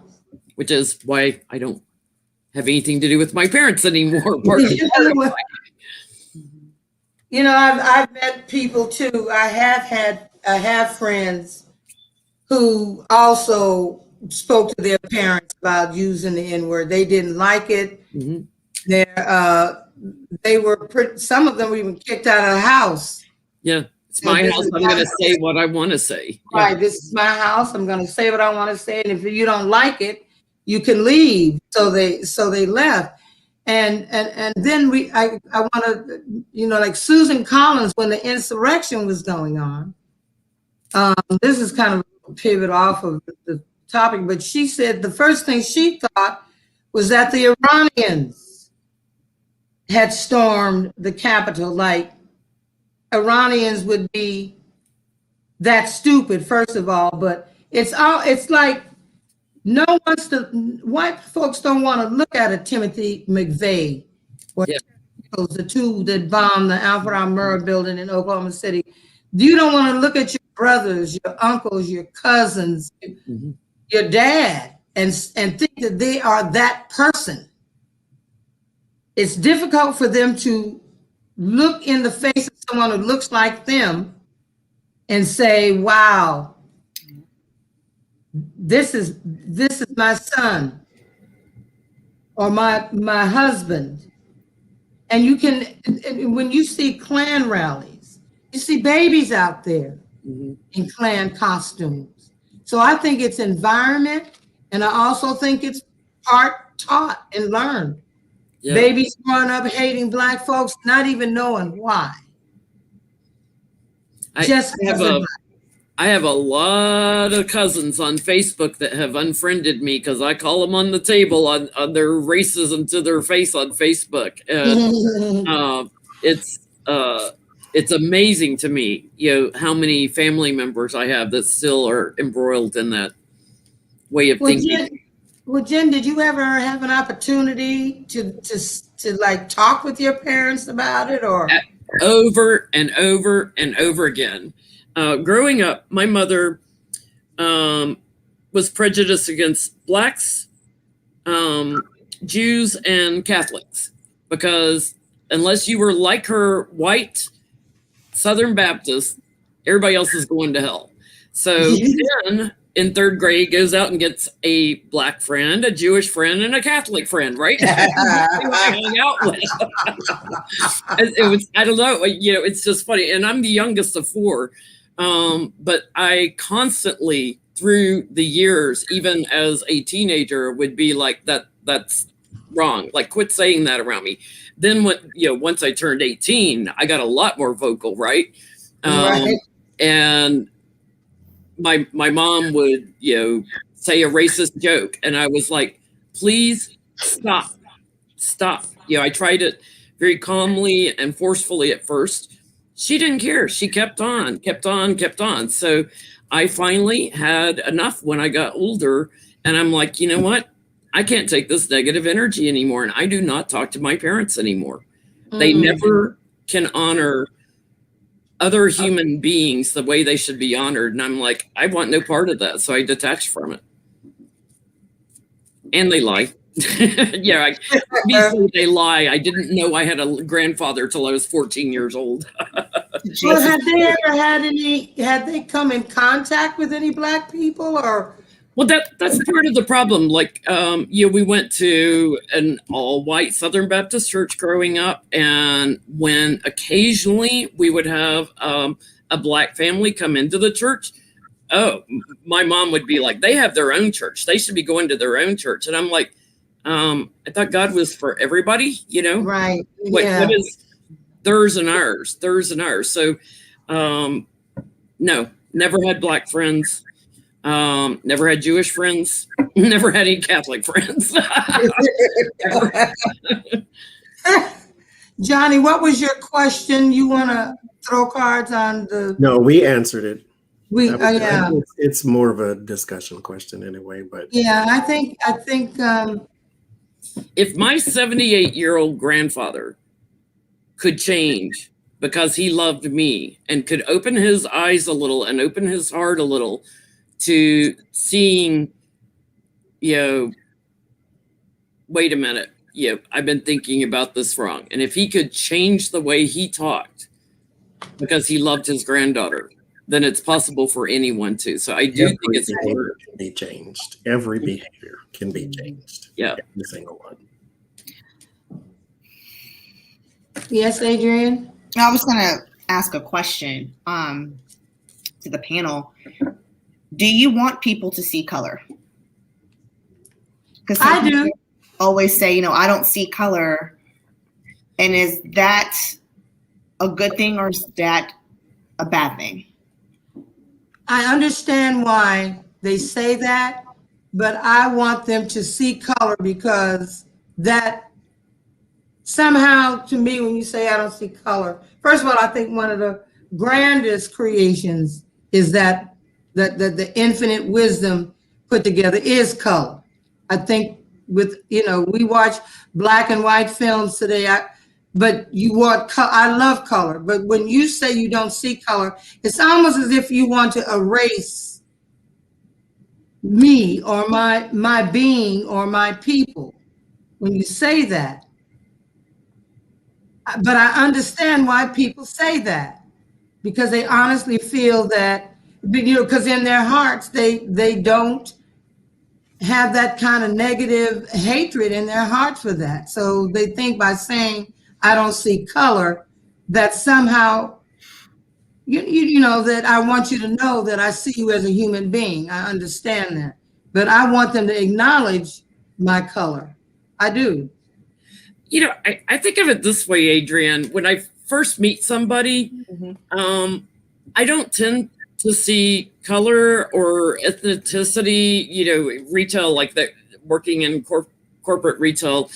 which is why I don't have anything to do with my parents anymore. You know, I've met people too. I have friends who also spoke to their parents about using the N word. They didn't like it. Mhm. They were some of them were even kicked out of the house. Yeah, it's So my this house. is I'm going to say what I want to say. Yeah. right. This is my house. I'm going to say what I want to say, and if you don't like it, you can leave. So they left. And then I want to, you know, like Susan Collins, when the insurrection was going on. This is kind of a pivot off of the topic, but she said the first thing she thought was that the Iranians had stormed the Capitol. Like Iranians would be that stupid, first of all, but it's like no one's to white folks don't want to look at a Timothy McVeigh or Yeah. the two that bombed the Alfred R. Murrah building in Oklahoma City. You don't want to look at your brothers, your uncles, your cousins, Mhm. your dad, and think that they are that person. It's difficult for them to look in the face of someone who looks like them and say, wow, this is my son or my husband. And you can, when you see Klan rallies, you see babies out there Mhm. in Klan costumes. So I think it's environment, and I also think it's part taught and learned. Yeah. Babies growing up hating Black folks, not even knowing why. Just I have a lot of cousins on Facebook that have unfriended me because I call them on the table on their racism to their face on Facebook. And it's amazing to me, you know, how many family members I have that still are embroiled in that way of thinking. Jen, did you ever have an opportunity to like talk with your parents about it, or Over and over and over again? Growing up, my mother was prejudiced against Blacks, Jews, and Catholics because unless you were like her, white Southern Baptist, everybody else is going to hell. So then in third grade goes out and gets a Black friend, a Jewish friend, and a Catholic friend, right? Who I hang out with. It was, I don't know, you know, it's just funny. And I'm the youngest of four. But I constantly through the years, even as a teenager, would be like, that's wrong. Like, quit saying that around me. Then once I turned 18, I got a lot more vocal, right? Right. And my mom would, say a racist joke. And I was like, please stop. I tried it very calmly and forcefully at first. She didn't care. She kept on. So I finally had enough when I got older. And I'm like, you know what? I can't take this negative energy anymore. And I do not talk to my parents anymore. They never can honor other human beings the way they should be honored. And I'm like, I want no part of that. So I detached from it. And they lie. Obviously they lie. I didn't know I had a grandfather till I was 14 years old. Well, had they ever had they come in contact with any Black people, or? Well, that's part of the problem. Like, we went to an all-white Southern Baptist church growing up, and when occasionally we would have a Black family come into the church, my mom would be like, they have their own church. They should be going to their own church. And I'm like, I thought God was for everybody, Right. What is theirs and ours? So, no, never had Black friends. Never had Jewish friends. Never had any Catholic friends. Johnny, what was your question? You want to throw cards on the? No, we answered it. Yeah. It's more of a discussion question anyway, but yeah, I think if my 78-year-old grandfather could change because he loved me and could open his eyes a little and open his heart a little to seeing, wait a minute, I've been thinking about this wrong. And if he could change the way he talked because he loved his granddaughter, then it's possible for anyone to. So I do Every think it's behavior important. can be changed. Every behavior can be changed. Yeah. Every single one. Yes, Adrian? I was going to ask a question to the panel. Do you want people to see color? Because I do. always say, I don't see color. And is that a good thing or is that a bad thing? I understand why they say that, but I want them to see color because that somehow, to me, when you say I don't see color, first of all, I think one of the grandest creations is that the infinite wisdom put together is color. I think with, we watch black and white films today, but you want color. I love color, but when you say you don't see color, it's almost as if you want to erase me or my being or my people when you say that. But I understand why people say that, because they honestly feel that, because in their hearts they don't have that kind of negative hatred in their heart for that. So they think by saying I don't see color, that somehow that I want you to know that I see you as a human being. I understand that, but I want them to acknowledge my color. I do. I think of it this way, Adrian. When I first meet somebody, I don't tend to see color or ethnicity, retail, like that, working in corporate retail,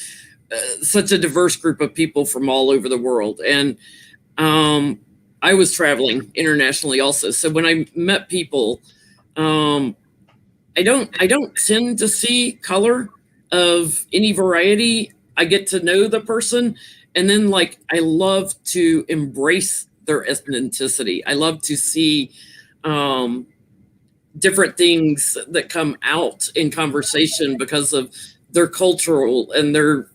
such a diverse group of people from all over the world. And I was traveling internationally also. So when I met people, I don't tend to see color of any variety. I get to know the person, and then I love to embrace their ethnicity. I love to see different things that come out in conversation because of their cultural and their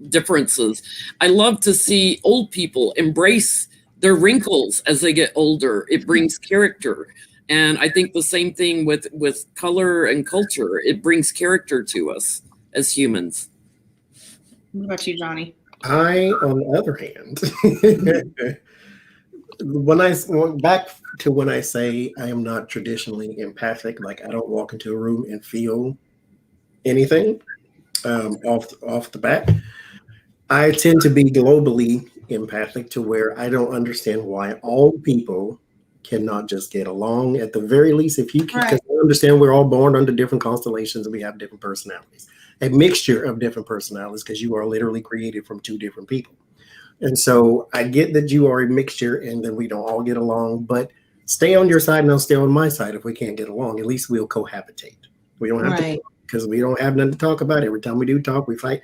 differences. I love to see old people embrace their wrinkles as they get older. It brings character. And I think the same thing with color and culture. It brings character to us as humans. What about you, Johnny? On the other hand, back to when I say I am not traditionally empathic, like I don't walk into a room and feel anything off the bat. I tend to be globally empathic to where I don't understand why all people cannot just get along. At the very least, if you can, because I understand we're all born under different constellations and we have different personalities, a mixture of different personalities, because you are literally created from two different people. And so I get that you are a mixture and then we don't all get along, but stay on your side and I'll stay on my side. If we can't get along, at least we'll cohabitate. We don't have to, because we don't have nothing to talk about. Every time we do talk, we fight.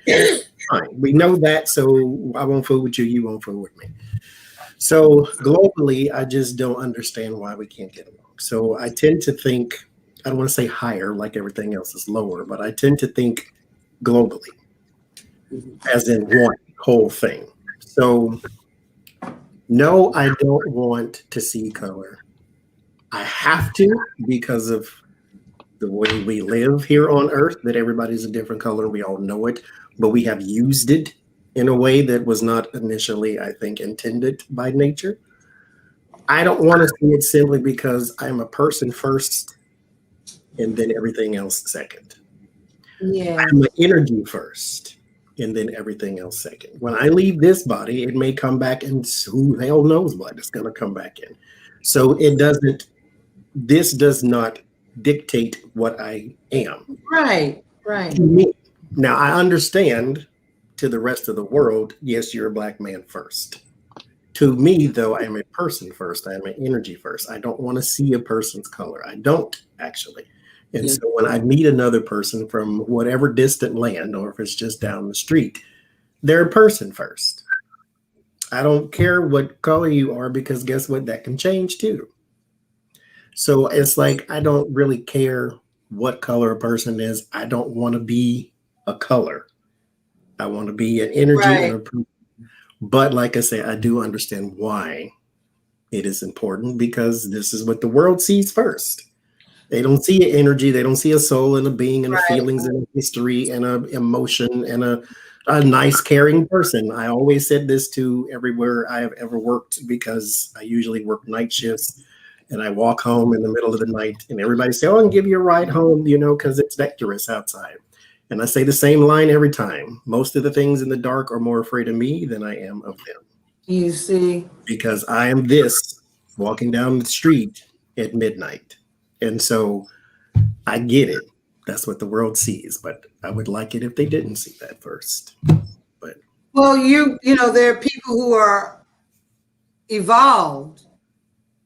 Fine. We know that, so I won't fool with you, you won't fool with me. So globally, I just don't understand why we can't get along. So I tend to think, I don't want to say higher, like everything else is lower, but I tend to think globally, as in one whole thing. So no, I don't want to see color. I have to, because of the way we live here on Earth, that everybody's a different color. We all know it, but we have used it in a way that was not initially, I think, intended by nature. I don't want to see it simply because I'm a person first and then everything else second. Yeah. I'm an energy first and then everything else second. When I leave this body, it may come back and who the hell knows what it's going to come back in. So this does not dictate what I am. Right. To me. Now, I understand to the rest of the world, yes, you're a black man first. To me, though, I am a person first. I am an energy first. I don't want to see a person's color. I don't, actually. And so when I meet another person from whatever distant land, or if it's just down the street, they're a person first. I don't care what color you are, because guess what? That can change too. So it's like, I don't really care what color a person is. I don't want to be a color. I want to be an energy and a person. But like I say, I do understand why It is important because this is what the world sees first. They don't see an energy, they don't see a soul and a being and a feelings and a history and a emotion and a nice, caring person. I always said this to everywhere I have ever worked because I usually work night shifts and I walk home in the middle of the night and everybody say, "Oh, I can give you a ride home, because it's dangerous outside." And I say the same line every time. Most of the things in the dark are more afraid of me than I am of them. You see, Because I am this walking down the street at midnight. And so I get it. That's what the world sees, but I would like it if they didn't see that first. But well, there are people who are evolved.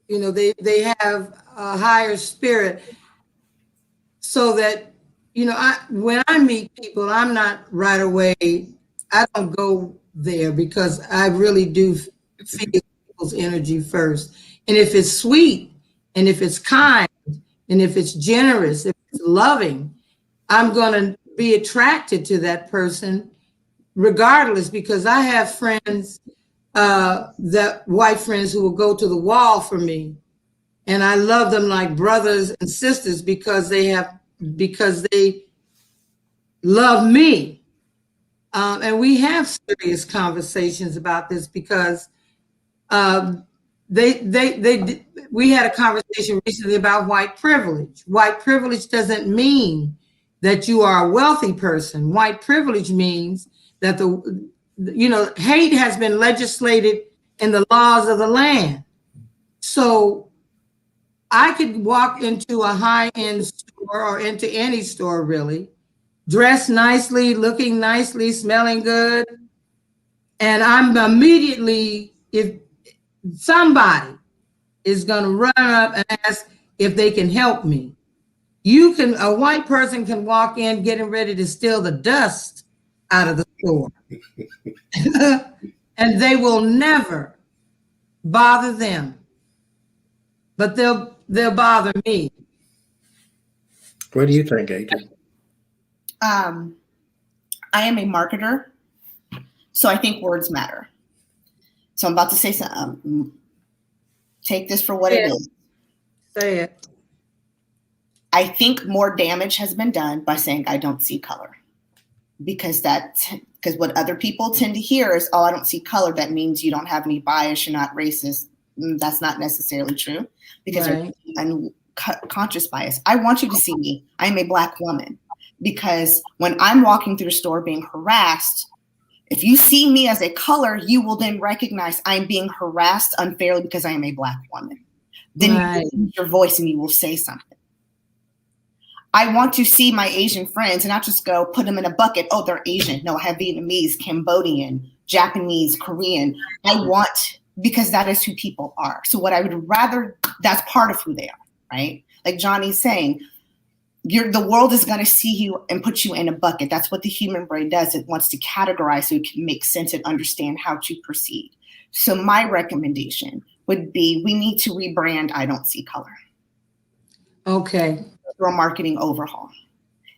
They have a higher spirit, so that when I meet people, I'm not right away. I don't go there because I really do feel people's energy first. And if it's sweet, and if it's kind, and if it's generous, if it's loving, I'm going to be attracted to that person regardless, because I have friends, white friends, who will go to the wall for me. And I love them like brothers and sisters because they love me. And we have serious conversations about this because we had a conversation recently about white privilege. White privilege doesn't mean that you are a wealthy person. White privilege means that hate has been legislated in the laws of the land. So I could walk into a high-end store or into any store really, dressed nicely, looking nicely, smelling good, and I'm immediately, if somebody is going to run up and ask if they can help me. A white person can walk in getting ready to steal the dust out of the store. And they will never bother them, but they'll bother me. what do you think, Adrian? I am a marketer, so I think words matter. So I'm about to say something. Take this for what it is. Say it. I think more damage has been done by saying I don't see color, because what other people tend to hear is, "Oh, I don't see color. That means you don't have any bias. You're not racist." That's not necessarily true, because there's unconscious bias. I want you to see me. I'm a Black woman, because when I'm walking through a store being harassed, if you see me as a color, you will then recognize I'm being harassed unfairly because I am a Black woman. Then you will use your voice and you will say something. I want to see my Asian friends and not just go put them in a bucket. "Oh, they're Asian." No, I have Vietnamese, Cambodian, Japanese, Korean. Because that is who people are. So what I would rather, that's part of who they are, right? Like Johnny's saying, the world is going to see you and put you in a bucket. That's what the human brain does. It wants to categorize so it can make sense and understand how to proceed. So my recommendation would be, we need to rebrand I Don't See Color. Okay. Through a marketing overhaul.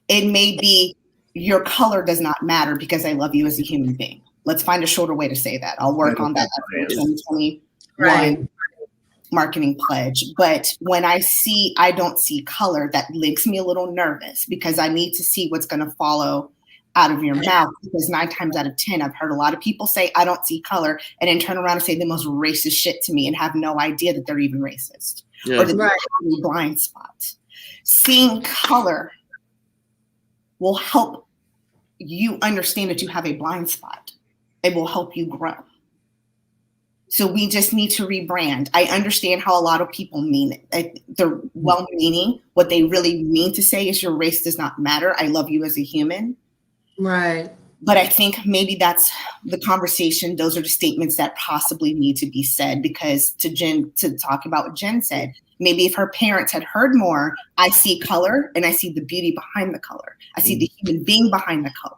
It may be, your color does not matter because I love you as a human being. Let's find a shorter way to say that. I'll work on that for 2021 marketing pledge. But when I see I don't see color, that makes me a little nervous because I need to see what's going to follow out of your mouth. Because 9 times out of 10, I've heard a lot of people say I don't see color and then turn around and say the most racist shit to me and have no idea that they're even racist or that they have a blind spot. Seeing color will help you understand that you have a blind spot. It will help you grow. So we just need to rebrand. I understand how a lot of people mean it. They're well-meaning. What they really mean to say is your race does not matter. I love you as a human. Right. But I think maybe that's the conversation. Those are the statements that possibly need to be said, because to talk about what Jen said, maybe if her parents had heard more, I see color and I see the beauty behind the color. I see the human being behind the color.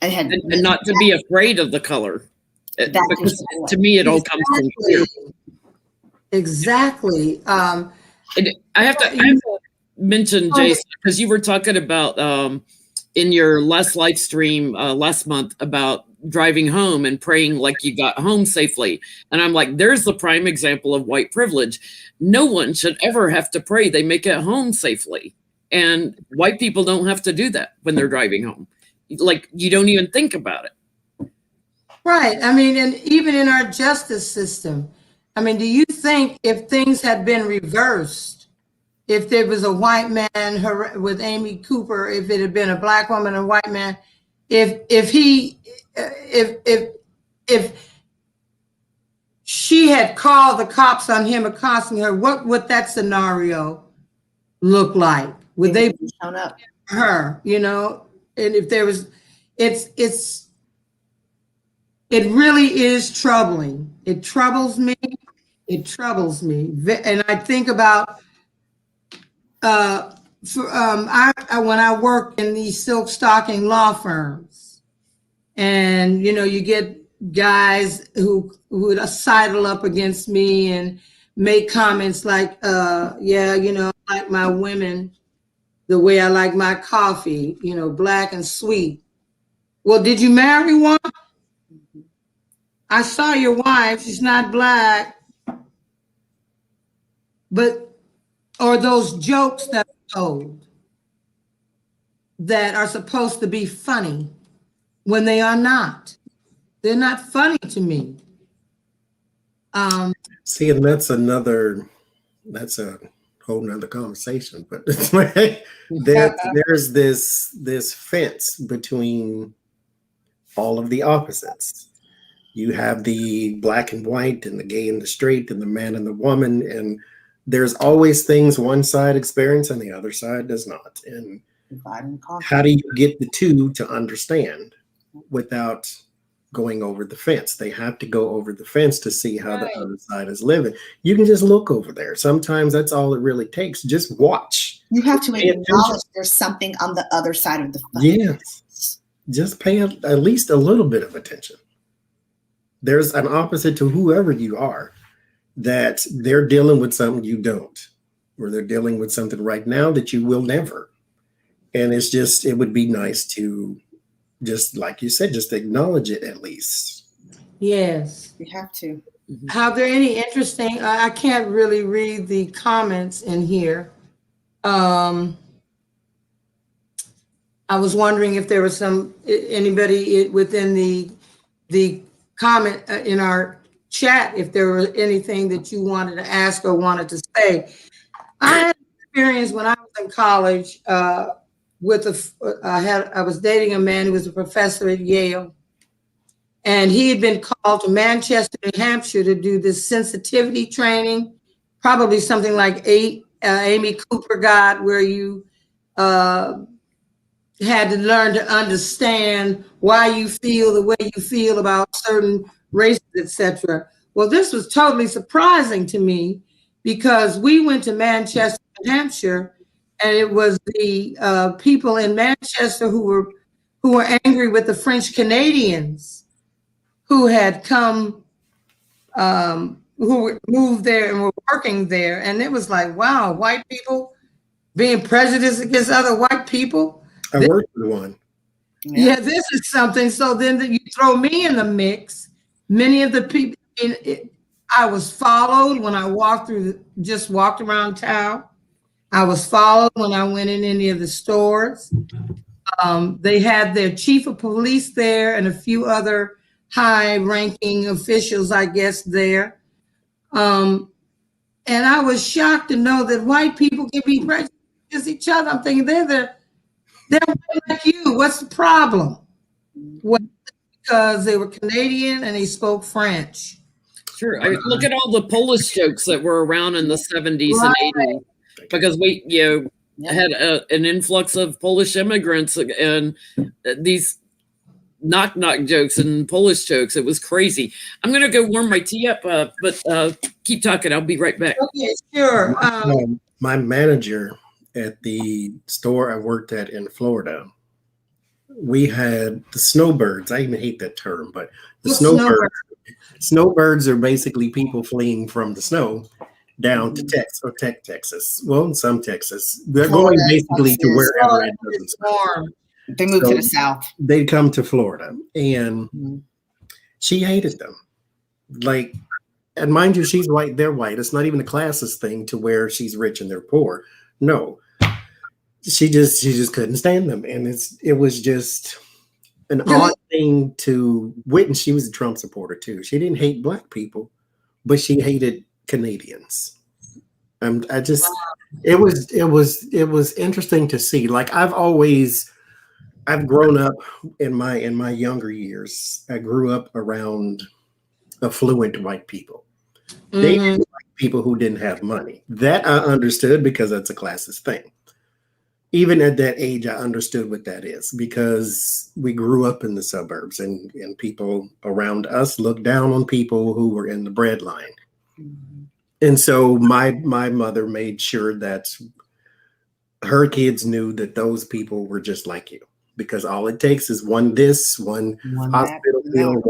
And not to be afraid of the color. Because to me, it all comes from fear. Exactly. I have to mention, Jason, because you were talking about in your last live stream last month about driving home and praying like you got home safely. And I'm like, there's the prime example of white privilege. No one should ever have to pray they make it home safely. And white people don't have to do that when they're driving home. Like, you don't even think about it. Right. I mean, and even in our justice system, I mean, do you think if things had been reversed, if there was a white man with Amy Cooper, if it had been a black woman and a white man, if she had called the cops on him accosting her, what would that scenario look like? Would they be shown up? Her, you know? And if there was, it really is troubling. It troubles me. It troubles me. And I think about when I work in these silk stocking law firms, and you know, you get guys who would sidle up against me and make comments like, yeah, you know, I like my women the way I like my coffee, you know, black and sweet. Well, did you marry one? I saw your wife, she's not black. But, or those jokes that are told that are supposed to be funny when they are not. They're not funny to me. See, and that's a whole nother conversation, but it's like there's this fence between all of the opposites. You have the black and white and the gay and the straight and the man and the woman, and there's always things one side experience and the other side does not. And how do you get the two to understand without going over the fence? They have to go over the fence to see how the other side is living. You can just look over there. Sometimes that's all it really takes. Just watch. You have to acknowledge there's something on the other side of the fence. Yes. Just pay at least a little bit of attention. There's an opposite to whoever you are, that they're dealing with something you don't, or they're dealing with something right now that you will never. And it's just, it would be nice to just, like you said, just acknowledge it at least. Yes. You have to. Are there any interesting, I can't really read the comments in here. I was wondering if there was anybody within the comment in our chat, if there was anything that you wanted to ask or wanted to say. I had experience when I was in college I was dating a man who was a professor at Yale, and he had been called to Manchester, New Hampshire to do this sensitivity training, probably something like Amy Cooper got, where you had to learn to understand why you feel the way you feel about certain races, etc. Well, this was totally surprising to me, because we went to Manchester, New Hampshire, and it was the people in Manchester who were angry with the French Canadians who had come, who moved there and were working there. And it was like, wow, white people being prejudiced against other white people. I worked with one. Yeah, this is something. So then you throw me in the mix. Many of the people, I was followed when I walked around town. I was followed when I went in any of the stores. They had their chief of police there and a few other high-ranking officials, I guess, there. And I was shocked to know that white people can be prejudiced against each other. I'm thinking they're like you. What's the problem? Well, because they were Canadian and they spoke French. Sure. I mean, look at all the Polish jokes that were around in the 70s and 80s, because we, had an influx of Polish immigrants and these knock jokes and Polish jokes. It was crazy. I'm going to go warm my tea up, but keep talking. I'll be right back. Okay, sure. My manager at the store I worked at in Florida, we had the snowbirds. I even hate that term, but the snowbirds are basically people fleeing from the snow down to Texas. Well, in some Texas. They're going basically to wherever it doesn't snow. They moved to the South. They'd come to Florida, and she hated them. Like, and mind you, she's white, they're white. It's not even a classist thing to where she's rich and they're poor. No, she just couldn't stand them, and it was just an odd thing to witness. She was a Trump supporter too. She didn't hate black people, but she hated Canadians. It was interesting to see. Like, I've grown up in my younger years. I grew up around affluent white people. They didn't like people who didn't have money. That I understood because that's a classist thing. Even at that age, I understood what that is because we grew up in the suburbs, and people around us looked down on people who were in the breadline. And so my mother made sure that her kids knew that those people were just like you, because all it takes is one hospital bill,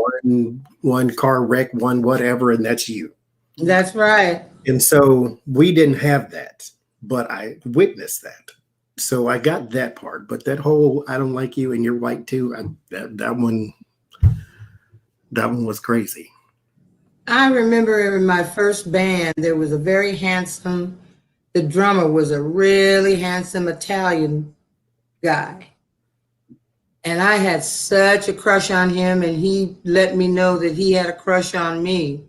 one car wreck, one whatever, and that's you. That's right. And so we didn't have that, but I witnessed that. So I got that part, but that whole "I don't like you and you're white too," that one was crazy. I remember in my first band, there was a very handsome, the drummer was a really handsome Italian guy. And I had such a crush on him, and he let me know that he had a crush on me.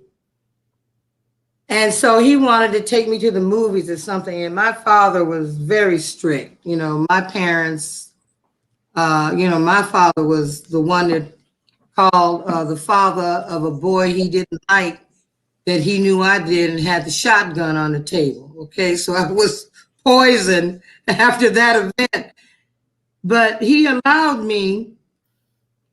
And so he wanted to take me to the movies or something. And my father was very strict. You know, my parents, my father was the one that called the father of a boy he didn't like that he knew I did and had the shotgun on the table. Okay, so I was poisoned after that event. But he allowed me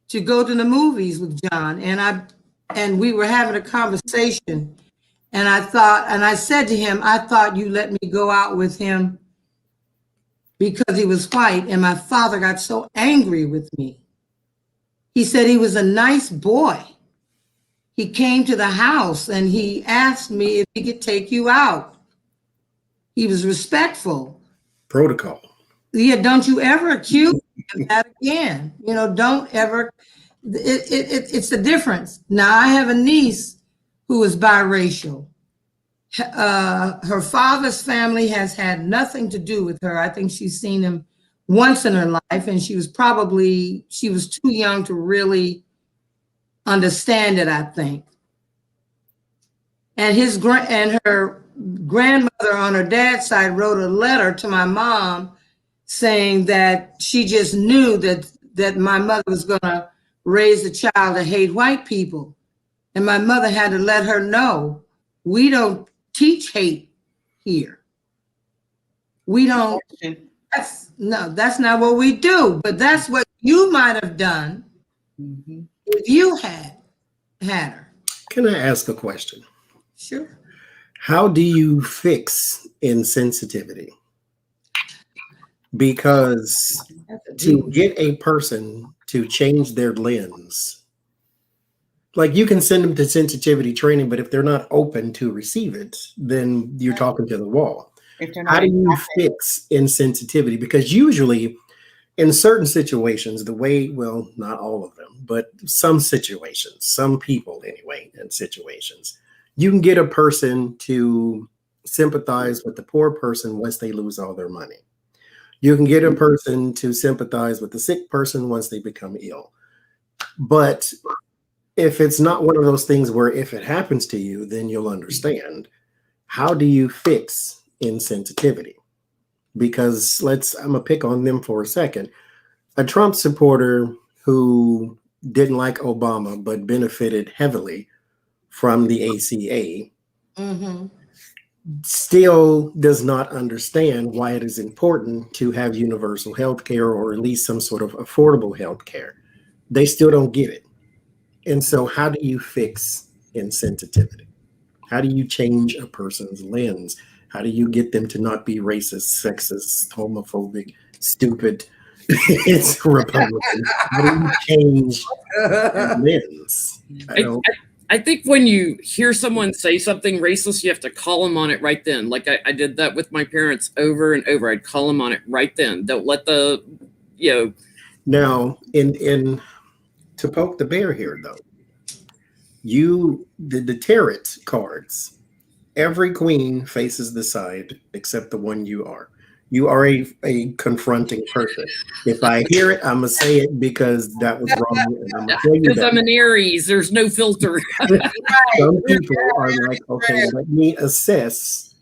to go to the movies with John, and we were having a conversation. And I said to him, I thought you let me go out with him because he was white. And my father got so angry with me. He said he was a nice boy. He came to the house and he asked me if he could take you out. He was respectful. Protocol. Yeah, don't you ever accuse me of that again. You know, don't ever. It's the difference. Now, I have a niece who is biracial. Her father's family has had nothing to do with her. I think she's seen him once in her life, and she was too young to really understand it, I think. And her grandmother on her dad's side wrote a letter to my mom saying that she just knew that my mother was going to raise a child to hate white people. And my mother had to let her know, we don't teach hate here. We don't. That's not what we do. But that's what you might have done if you had her. Can I ask a question? Sure. How do you fix insensitivity? Because to get a person to change their lens, like, you can send them to sensitivity training, but if they're not open to receive it, then you're talking to the wall. How do you fix insensitivity? Because usually in certain situations, well, not all of them, but some situations, some people anyway, in situations, you can get a person to sympathize with the poor person once they lose all their money. You can get a person to sympathize with the sick person once they become ill. But if it's not one of those things where if it happens to you, then you'll understand, how do you fix insensitivity? Because I'm going to pick on them for a second. A Trump supporter who didn't like Obama but benefited heavily from the ACA still does not understand why it is important to have universal health care, or at least some sort of affordable health care. They still don't get it. And so how do you fix insensitivity? How do you change a person's lens? How do you get them to not be racist, sexist, homophobic, stupid? It's Republican. How do you change that lens? I think when you hear someone say something racist, you have to call them on it right then. Like I did that with my parents over and over. I'd call them on it right then. Don't let the Now, in to poke the bear here, though, the tarot cards, every queen faces the side except the one you are. You are a confronting person. If I hear it, I'm gonna say it because that was wrong, and I'm gonna tell you Because I'm that. an Aries, there's no filter. Some people are like, okay, let me assess,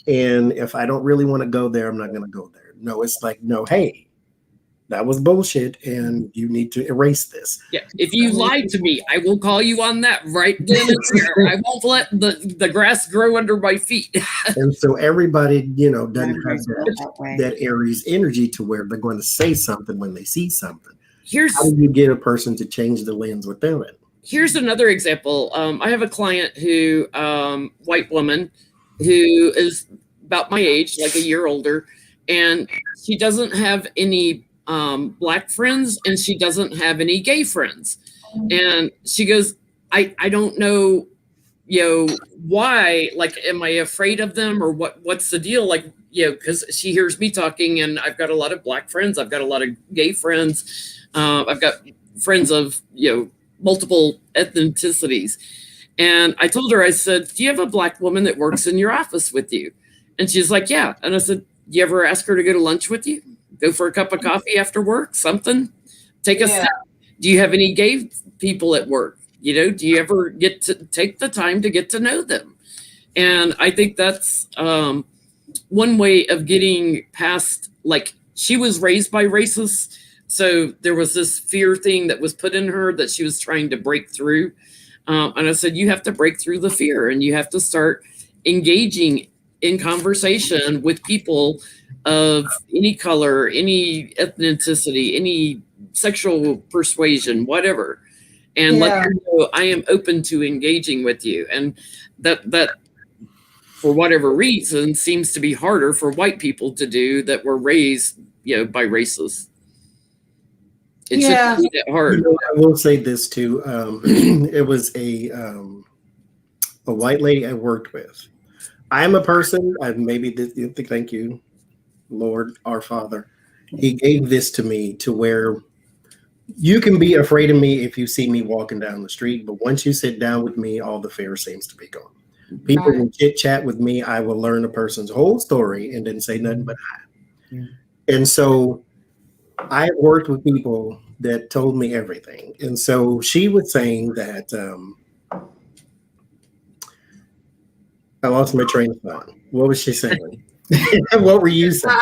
and if I don't really want to go there, I'm not gonna go there. No, it's like, no, hey, that was bullshit, and you need to erase this. Yeah, if you lied to me, I will call you on that right then and there. I won't let the grass grow under my feet. And so everybody, doesn't have That way. that Aries energy to where they're going to say something when they see something. Here's How do you get a person to change the lens within it? here's another example. I have a client who, white woman, who is about my age, like a year older, and she doesn't have any black friends, and she doesn't have any gay friends. And she goes, I don't know, why, like, am I afraid of them, or what's the deal? Like, because she hears me talking, and I've got a lot of black friends, I've got a lot of gay friends, I've got friends of, multiple ethnicities. And I told her, I said, do you have a black woman that works in your office with you? And she's like, yeah. And I said, do you ever ask her to go to lunch with you? Go for a cup of coffee after work, something? Take a sip. Do you have any gay people at work? Do you ever get to take the time to get to know them? And I think that's one way of getting past, like, she was raised by racists. So there was this fear thing that was put in her that she was trying to break through. And I said, you have to break through the fear, and you have to start engaging in conversation with people of any color, any ethnicity, any sexual persuasion, whatever. And let them know I am open to engaging with you. And that for whatever reason seems to be harder for white people to do that were raised, by racists. It shouldn't be that hard. I will say this too. It was a white lady I worked with. I'm a person, thank you, Lord, our Father. He gave this to me to where you can be afraid of me if you see me walking down the street, but once you sit down with me, all the fear seems to be gone. People will chit chat with me. I will learn a person's whole story and then say nothing but hi. Yeah. And so I worked with people that told me everything. And so she was saying that I lost my train of thought. What was she saying? What were you saying?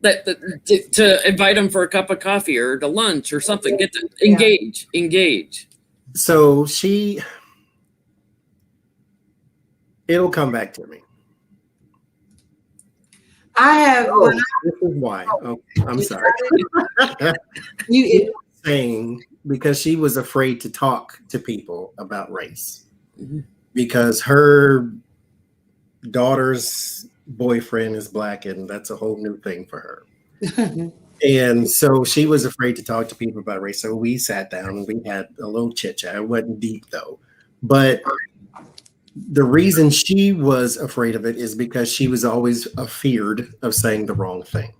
To invite them for a cup of coffee or to lunch or something. Get to engage. So it'll come back to me. I have. This is why. Okay, I'm sorry. Saying because she was afraid to talk to people about race, because her daughter's boyfriend is black, and that's a whole new thing for her. And so she was afraid to talk to people about race. So we sat down and we had a little chit chat. It wasn't deep though, but the reason she was afraid of it is because she was always afeared of saying the wrong thing.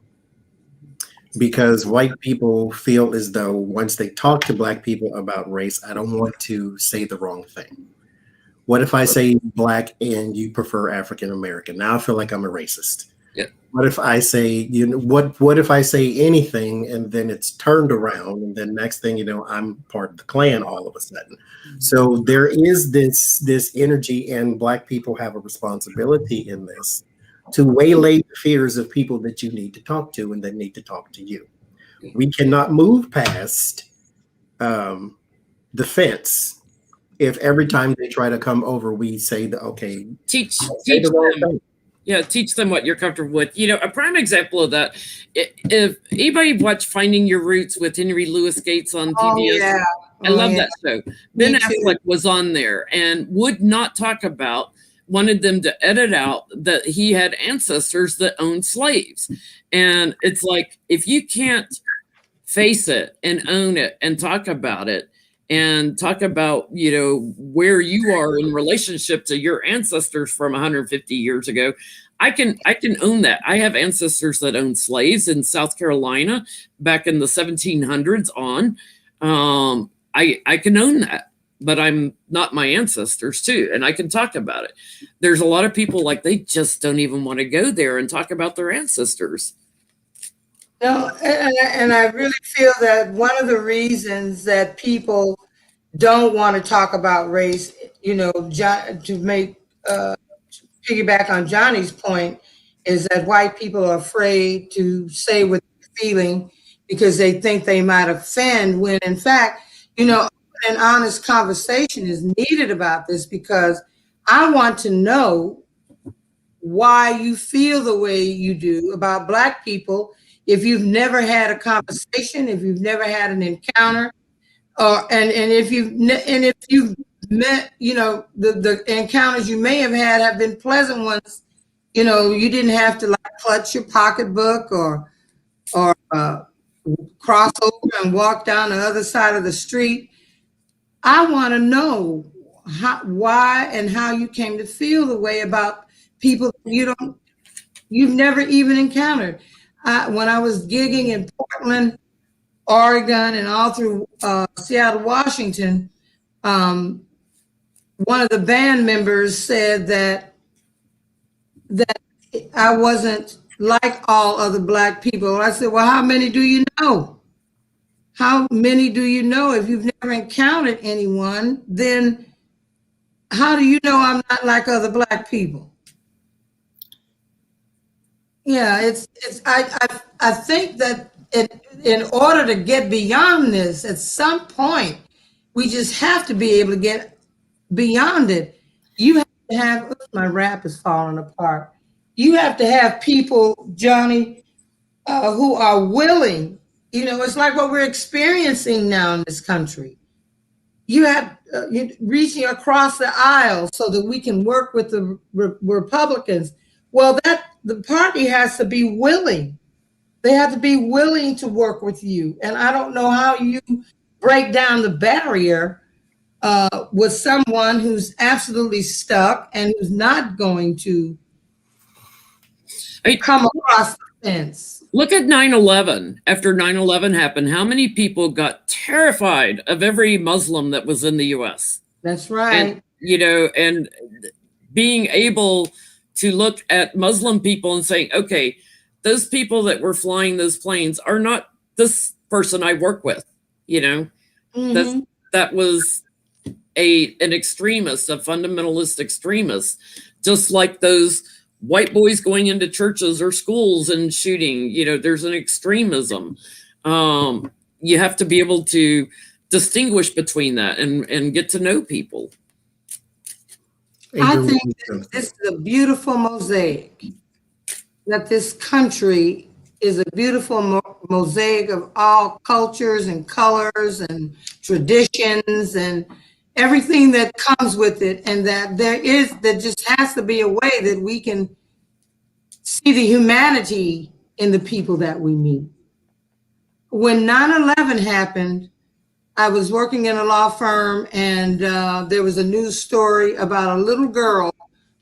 Because white people feel as though once they talk to black people about race, I don't want to say the wrong thing. What if I say black and you prefer African American? Now I feel like I'm a racist. Yeah. What if I say, what if I say anything and then it's turned around and then next thing you know, I'm part of the Klan all of a sudden. So there is this energy, and black people have a responsibility in this to waylay the fears of people that you need to talk to and that need to talk to you. We cannot move past the fence if every time they try to come over, we say teach them. Yeah, teach them what you're comfortable with. A prime example of that, if anybody watched Finding Your Roots with Henry Louis Gates on PBS, I love that show. Ben Affleck was on there and would not talk about, wanted them to edit out that he had ancestors that owned slaves. And it's like, if you can't face it and own it and talk about it, and talk about, where you are in relationship to your ancestors from 150 years ago, I can own that. I have ancestors that owned slaves in South Carolina back in the 1700s on. I can own that, but I'm not my ancestors too, and I can talk about it. There's a lot of people like they just don't even want to go there and talk about their ancestors. No, and I really feel that one of the reasons that people don't want to talk about race, to make piggyback on Johnny's point, is that white people are afraid to say what they're feeling because they think they might offend, when in fact, an honest conversation is needed about this, because I want to know why you feel the way you do about Black people. If you've never had a conversation, if you've never had an encounter, and if you've met, the encounters you may have been pleasant ones. You didn't have to like clutch your pocketbook or cross over and walk down the other side of the street. I want to know why and how you came to feel the way about people you've never even encountered. When I was gigging in Portland, Oregon, and all through Seattle, Washington, one of the band members said that I wasn't like all other Black people. I said, well, how many do you know? How many do you know? If you've never encountered anyone, then how do you know I'm not like other Black people? Yeah, I think that in order to get beyond this, at some point, we just have to be able to get beyond it. You have to have, oops, my wrap is falling apart. You have to have people, Johnny, who are willing. It's like what we're experiencing now in this country. You have reaching across the aisle so that we can work with the Republicans. Well, the party has to be willing. They have to be willing to work with you. And I don't know how you break down the barrier with someone who's absolutely stuck and who's not going to come across the fence. Look at 9/11. After 9/11 happened, how many people got terrified of every Muslim that was in the U.S.? That's right. And being able to look at Muslim people and saying, okay, those people that were flying those planes are not this person I work with. Mm-hmm. That was an extremist, a fundamentalist extremist, just like those white boys going into churches or schools and shooting. There's an extremism. You have to be able to distinguish between that and get to know people. I think that this is a beautiful mosaic, that this country is a beautiful mosaic of all cultures and colors and traditions and everything that comes with it, and that there just has to be a way that we can see the humanity in the people that we meet. When 9/11 happened, I was working in a law firm, and there was a news story about a little girl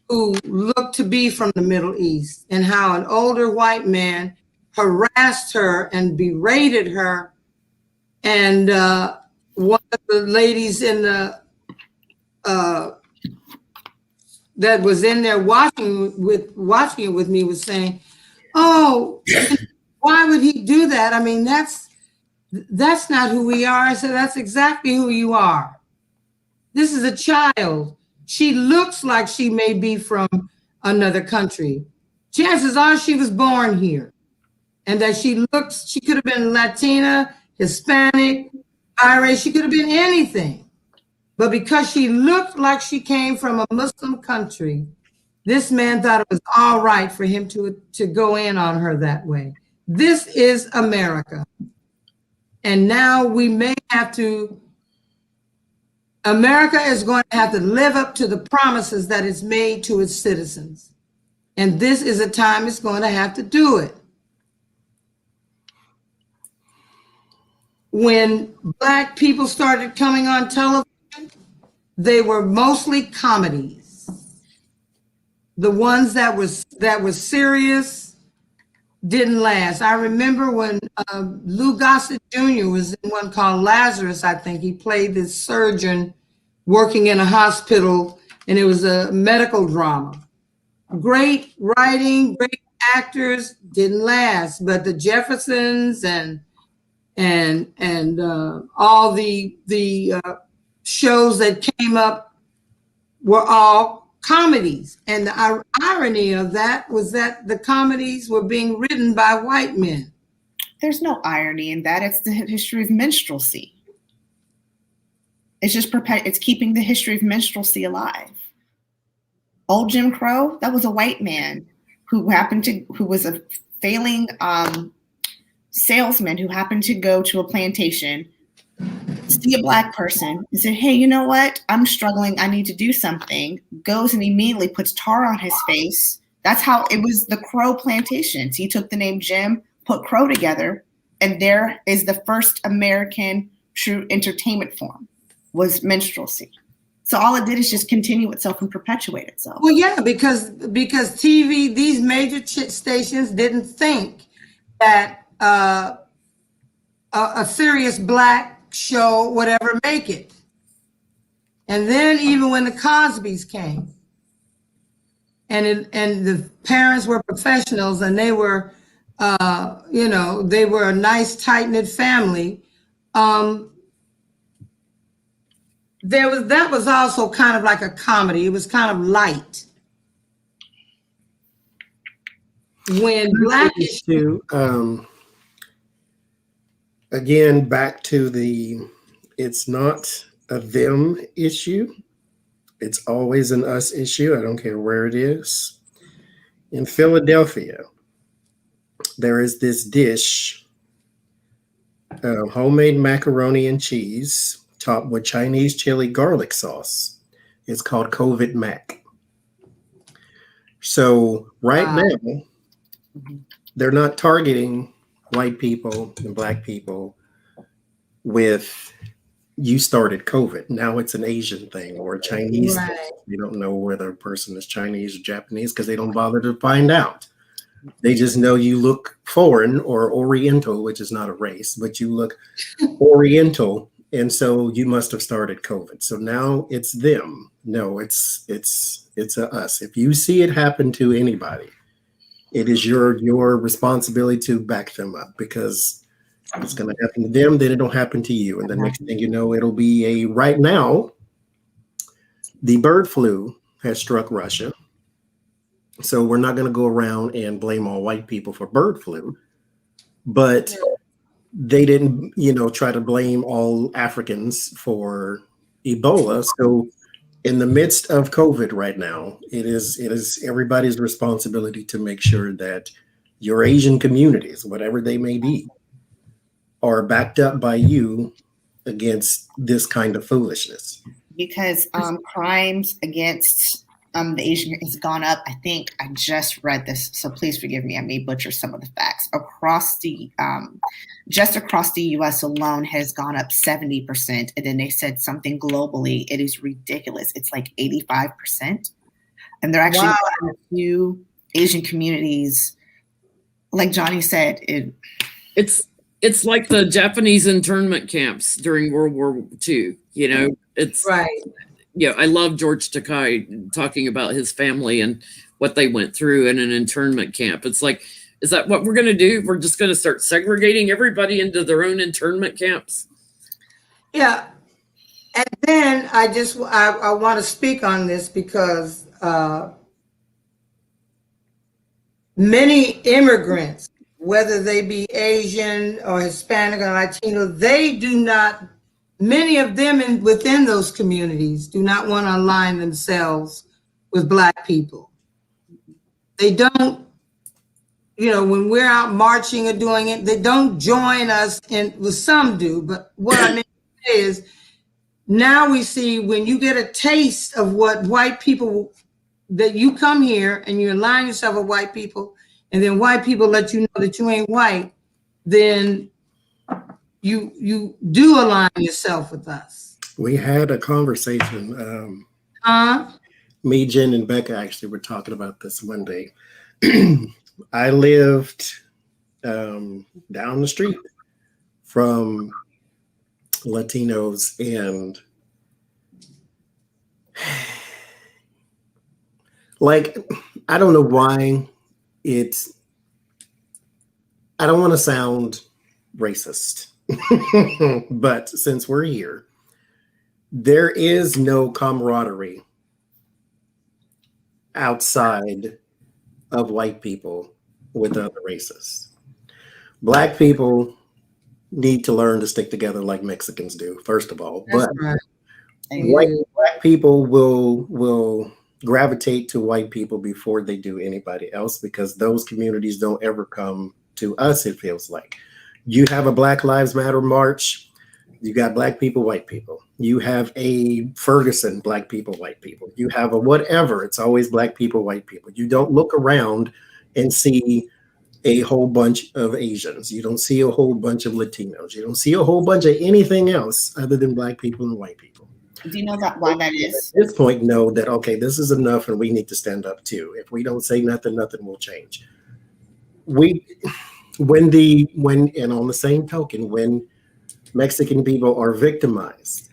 who looked to be from the Middle East, and how an older white man harassed her and berated her. And one of the ladies in the that was in there watching it with me was saying, "Oh, why would he do that? I mean, that's not who we are." I said, "That's exactly who you are. This is a child. She looks like she may be from another country. Chances are she was born here, and that she could have been Latina, Hispanic, Irish, she could have been anything. But because she looked like she came from a Muslim country, this man thought it was all right for him to go in on her that way. This is America. And now America is going to have to live up to the promises that it's made to its citizens. And this is a time it's going to have to do it. When Black people started coming on television, they were mostly comedies. the ones that was serious didn't last. I remember when Lou Gossett Jr. was in one called Lazarus, I think. He played this surgeon working in a hospital, and it was a medical drama. Great writing, great actors, didn't last. But the Jeffersons and all the shows that came up were all comedies. And the irony of that was that the comedies were being written by white men. There's no irony in that. It's the history of minstrelsy. It's just it's keeping the history of minstrelsy alive. Old Jim Crow, that was a white man who was a failing salesman who happened to go to a plantation, see a black person, and said, hey, you know what? I'm struggling. I need to do something. Goes and immediately puts tar on his face. That's how it was the Crow plantations. He took the name Jim, put Crow together, and there is the first American true entertainment form, was minstrelsy. So all it did is just continue itself and perpetuate itself. Well, yeah, because TV, these major stations didn't think that a serious black show would ever make it. And then even when the Cosbys came, and the parents were professionals, and they were, they were a nice tight-knit family. That was also kind of like a comedy. It was kind of light. When black issue, again, back to it's not a them issue. It's always an us issue. I don't care where it is. In Philadelphia, there is this dish, homemade macaroni and cheese, topped with Chinese chili garlic sauce. It's called COVID Mac. So now, they're not targeting white people and black people with you started COVID. Now it's an Asian thing or a Chinese thing. You don't know whether a person is Chinese or Japanese because they don't bother to find out. They just know you look foreign or Oriental, which is not a race, but you look Oriental. And so you must have started COVID. So now it's them. No, it's a us. If you see it happen to anybody, it is your responsibility to back them up, because it's going to happen to them, then it'll happen to you. And the next thing you know, it'll be right now, the bird flu has struck Russia. So we're not going to go around and blame all white people for bird flu, but they didn't, try to blame all Africans for Ebola. So in the midst of COVID right now, it is everybody's responsibility to make sure that your Asian communities, whatever they may be, are backed up by you against this kind of foolishness. Because crimes against the Asian has gone up. I think I just read this, so please forgive me. I may butcher some of the facts. Just across the U.S. alone has gone up 70%. And then they said something globally. It is ridiculous. It's like 85%. And there are actually a few Asian communities, like Johnny said. It's like the Japanese internment camps during World War II. It's right. I love George Takei talking about his family and what they went through in an internment camp. It's like, is that what we're going to do? We're just going to start segregating everybody into their own internment camps? Yeah. And then I want to speak on this because many immigrants, whether they be Asian or Hispanic or Latino, many of them within those communities do not want to align themselves with black people. They don't, when we're out marching or doing it, they don't join us, well, some do, but what I mean is now we see when you get a taste of what white people, that you come here and you align yourself with white people, and then white people let you know that you ain't white, then you do align yourself with us. We had a conversation. Me, Jen, and Becca actually were talking about this one day. I lived down the street from Latinos, and like, I don't know why it's, I don't want to sound racist, but since we're here, there is no camaraderie outside of white people with other races. Black people need to learn to stick together like Mexicans do, first of all. That's But right. black people will gravitate to white people before they do anybody else, because those communities don't ever come to us, it feels like. You have a Black Lives Matter march, you got black people, white people. You have a Ferguson, black people, white people. You have a whatever, it's always black people, white people. You don't look around and see a whole bunch of Asians. You don't see a whole bunch of Latinos. You don't see a whole bunch of anything else other than black people and white people. Do you know why that is? At this point, know that, okay, this is enough and we need to stand up too. If we don't say nothing, nothing will change. And on the same token, when Mexican people are victimized,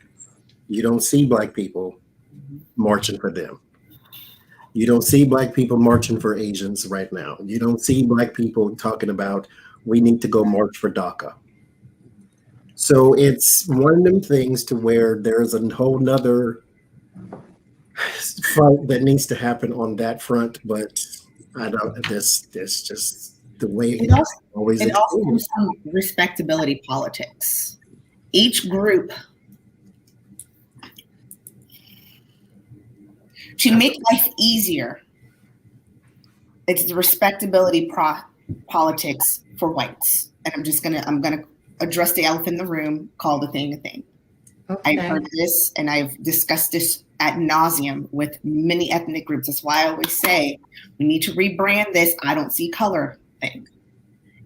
you don't see black people marching for them. You don't see black people marching for Asians right now. You don't see black people talking about, we need to go march for DACA. So it's one of them things to where there's a whole nother fight that needs to happen on that front. But I don't, this just the way It also comes from respectability politics. Each group, to make life easier, it's the respectability politics for whites. And I'm gonna address the elephant in the room, call the thing a thing. Okay. I've heard this and I've discussed this ad nauseum with many ethnic groups. That's why I always say we need to rebrand this I don't see color thing.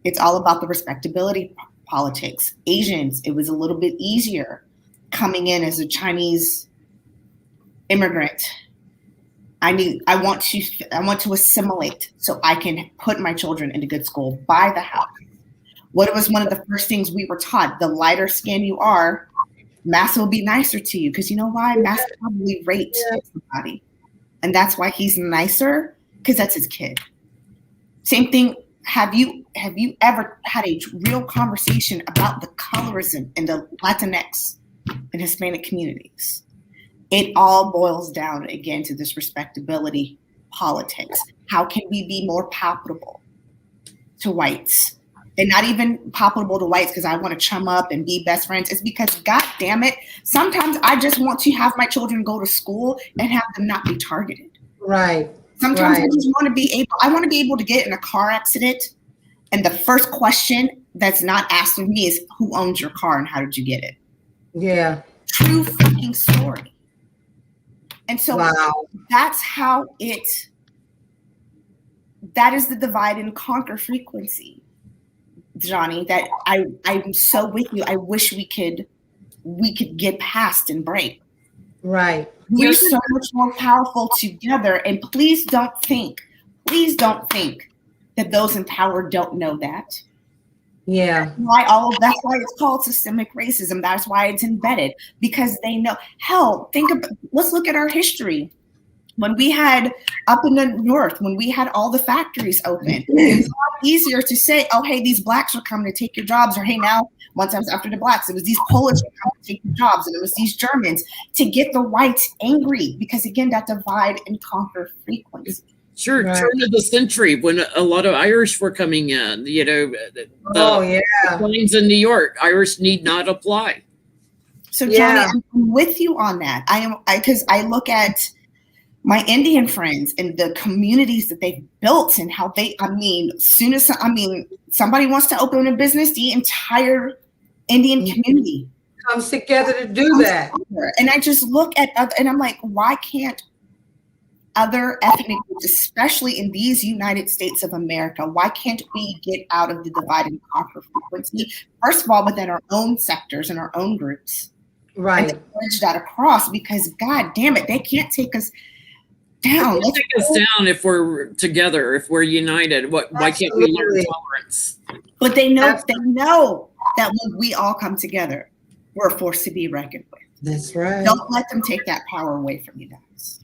It's all about the respectability politics. Asians, it was a little bit easier coming in as a Chinese immigrant. I want to assimilate so I can put my children into good school, buy the house. What was one of the first things we were taught? The lighter skin you are, Massa will be nicer to you, because you know why? Massa probably raped somebody, and that's why he's nicer, because that's his kid. Same thing. Have you ever had a real conversation about the colorism in the Latinx and Hispanic communities? It all boils down again to this respectability politics. How can we be more palatable to whites? And not even palatable to whites because I want to chum up and be best friends. It's because, God damn it, sometimes I just want to have my children go to school and have them not be targeted. Right. Sometimes I just want to be able to get in a car accident, and the first question that's not asked of me is, who owns your car and how did you get it? Yeah. True fucking story. And so that's how that is the divide and conquer frequency, Johnny, that I'm so with you. I wish we could get past and break. Right. We're so much more powerful together. And please don't think that those in power don't know that. Yeah. That's why it's called systemic racism. That's why it's embedded, because they know. Hell, let's look at our history. When we had up in the north, when we had all the factories open, it was a lot easier to say, oh, hey, these blacks are coming to take your jobs. Or hey, now, one time after the blacks, it was these Polish coming to take your jobs. And it was these Germans, to get the whites angry, because again, that divide and conquer frequency. Sure, right. Turn of the century when a lot of Irish were coming in, the lines in New York, Irish need not apply. So Johnny, I'm with you on that. Because I look at my Indian friends and the communities that they've built and how somebody wants to open a business, the entire Indian community comes together to do that. And I just look at and I'm like, why can't other ethnic groups, especially in these United States of America, why can't we get out of the divide and conquer frequency? First of all, within our own sectors and our own groups. Right. And bridge that across, because God damn it, they can't take us. down. It'll take us down if we're together, if we're united. Why can't we learn Absolutely. tolerance? But they know Absolutely. that when we all come together, we're a force to be reckoned with. That's right. Don't let them take that power away from you guys.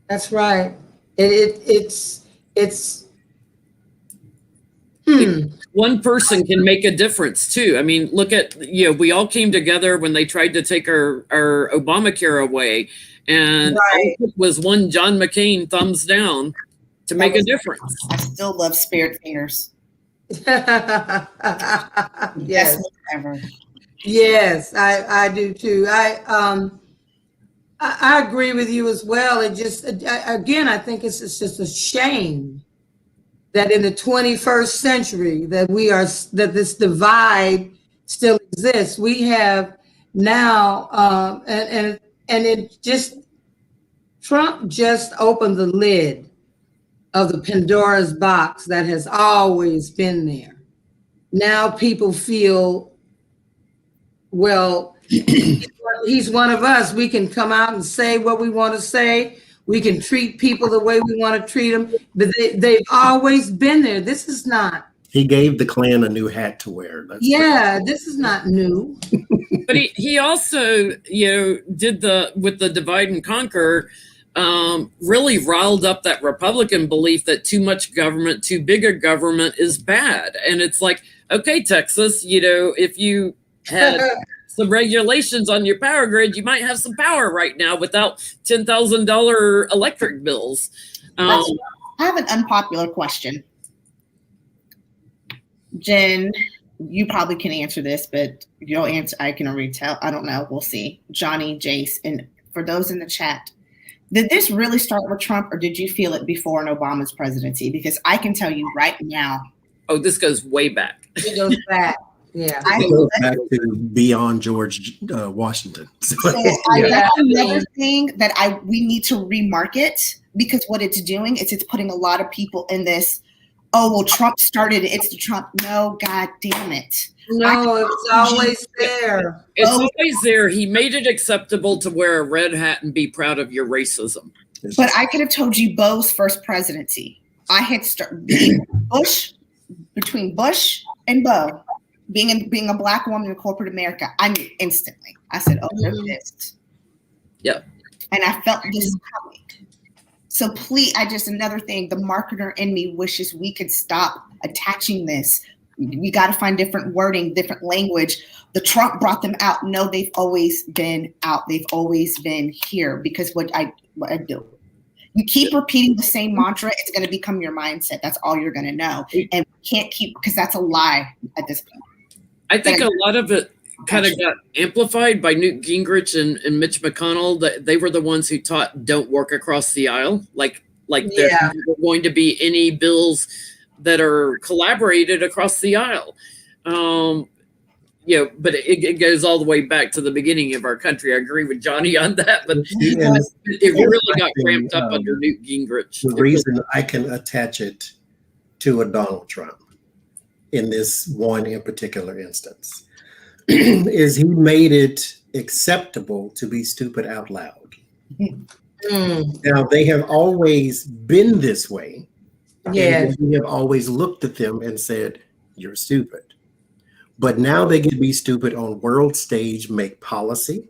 That's right. It's One person can make a difference too. I mean, look at, we all came together when they tried to take our Obamacare away, and all it took was one John McCain thumbs down to make a difference. I still love Spirit Fingers. yes. Best one ever. Yes, I do too. I agree with you as well. It just, again, I think it's just a shame that in the 21st century that this divide still exists. We have now, and it just, Trump just opened the lid of the Pandora's box that has always been there. Now people feel, well, he's one of us. We can come out and say what we want to say. We can treat people the way we want to treat them. But they've always been there. This is not. He gave the Klan a new hat to wear. This is not new. But he also, did with the divide and conquer, really riled up that Republican belief that too much government, too big a government is bad. And it's like, okay, Texas, if you had some regulations on your power grid, you might have some power right now without $10,000 electric bills. I have an unpopular question. Jen, you probably can answer this, but you'll answer. I can already tell. I don't know. We'll see. Johnny, Jace, and for those in the chat, did this really start with Trump, or did you feel it before in Obama's presidency? Because I can tell you right now. Oh, this goes way back. It goes back. Yeah. It goes back to beyond George Washington. That's another thing that we need to remarket, because what it's doing is it's putting a lot of people in this, oh, well, Trump started it. It's the Trump. No, God damn it. No, it's always there. It's always there. He made it acceptable to wear a red hat and be proud of your racism. But I could have told you Bo's first presidency. I had started between Bush and Bo, being a Black woman in corporate America. I knew instantly. I said, oh, they're pissed. Yep. And I felt this coming. So please, another thing, the marketer in me wishes we could stop attaching this. We got to find different wording, different language. The Trump brought them out. No, they've always been out. They've always been here, because what I do. You keep repeating the same mantra, it's going to become your mindset. That's all you're going to know. And we can't keep, because that's a lie at this point. I think a lot of it kind of got amplified by Newt Gingrich and Mitch McConnell. That they were the ones who taught don't work across the aisle. Like there's never going to be any bills that are collaborated across the aisle. But it goes all the way back to the beginning of our country. I agree with Johnny on that, but it really got ramped up under Newt Gingrich. The reason I can attach it to a Donald Trump in this one in particular instance is he made it acceptable to be stupid out loud. Now, they have always been this way. Yeah. We have always looked at them and said, you're stupid. But now they get to be stupid on world stage, make policy.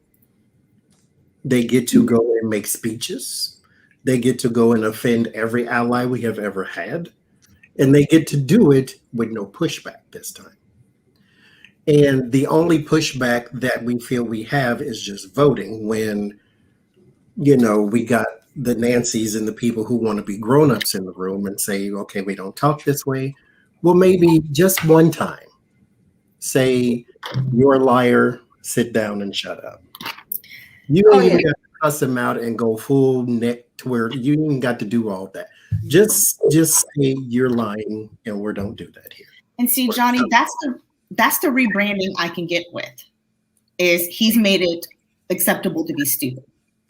They get to go and make speeches. They get to go and offend every ally we have ever had. And they get to do it with no pushback this time. And the only pushback that we feel we have is just voting when, we got the Nancys and the people who want to be grown-ups in the room and say, okay, we don't talk this way. Well, maybe just one time. Say, you're a liar, sit down and shut up. You ain't even got to cuss them out and go full neck to where you ain't got to do all that. Just say you're lying and we don't do that here. And see, Johnny, that's the rebranding I can get with, is he's made it acceptable to be stupid.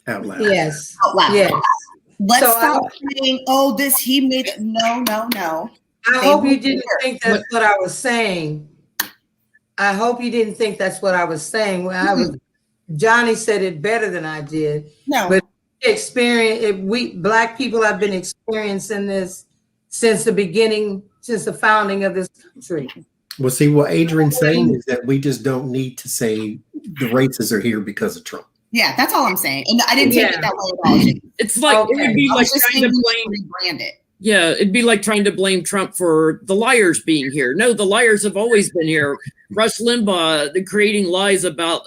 Out loud. Yes. Out loud. Yes. Let's stop saying, he made it. No. I hope you didn't think that's what I was saying. I hope you didn't think that's what I was saying. Johnny said it better than I did. No. But Black people have been experiencing this since the beginning, since the founding of this country. Well, see, what Adrian's saying is that we just don't need to say the racists are here because of Trump. Yeah, that's all I'm saying. And I didn't take it that way at all. Jake. It's like it would be like trying to rebrand it. Yeah, it'd be like trying to blame Trump for the liars being here. No, the liars have always been here. Rush Limbaugh creating lies about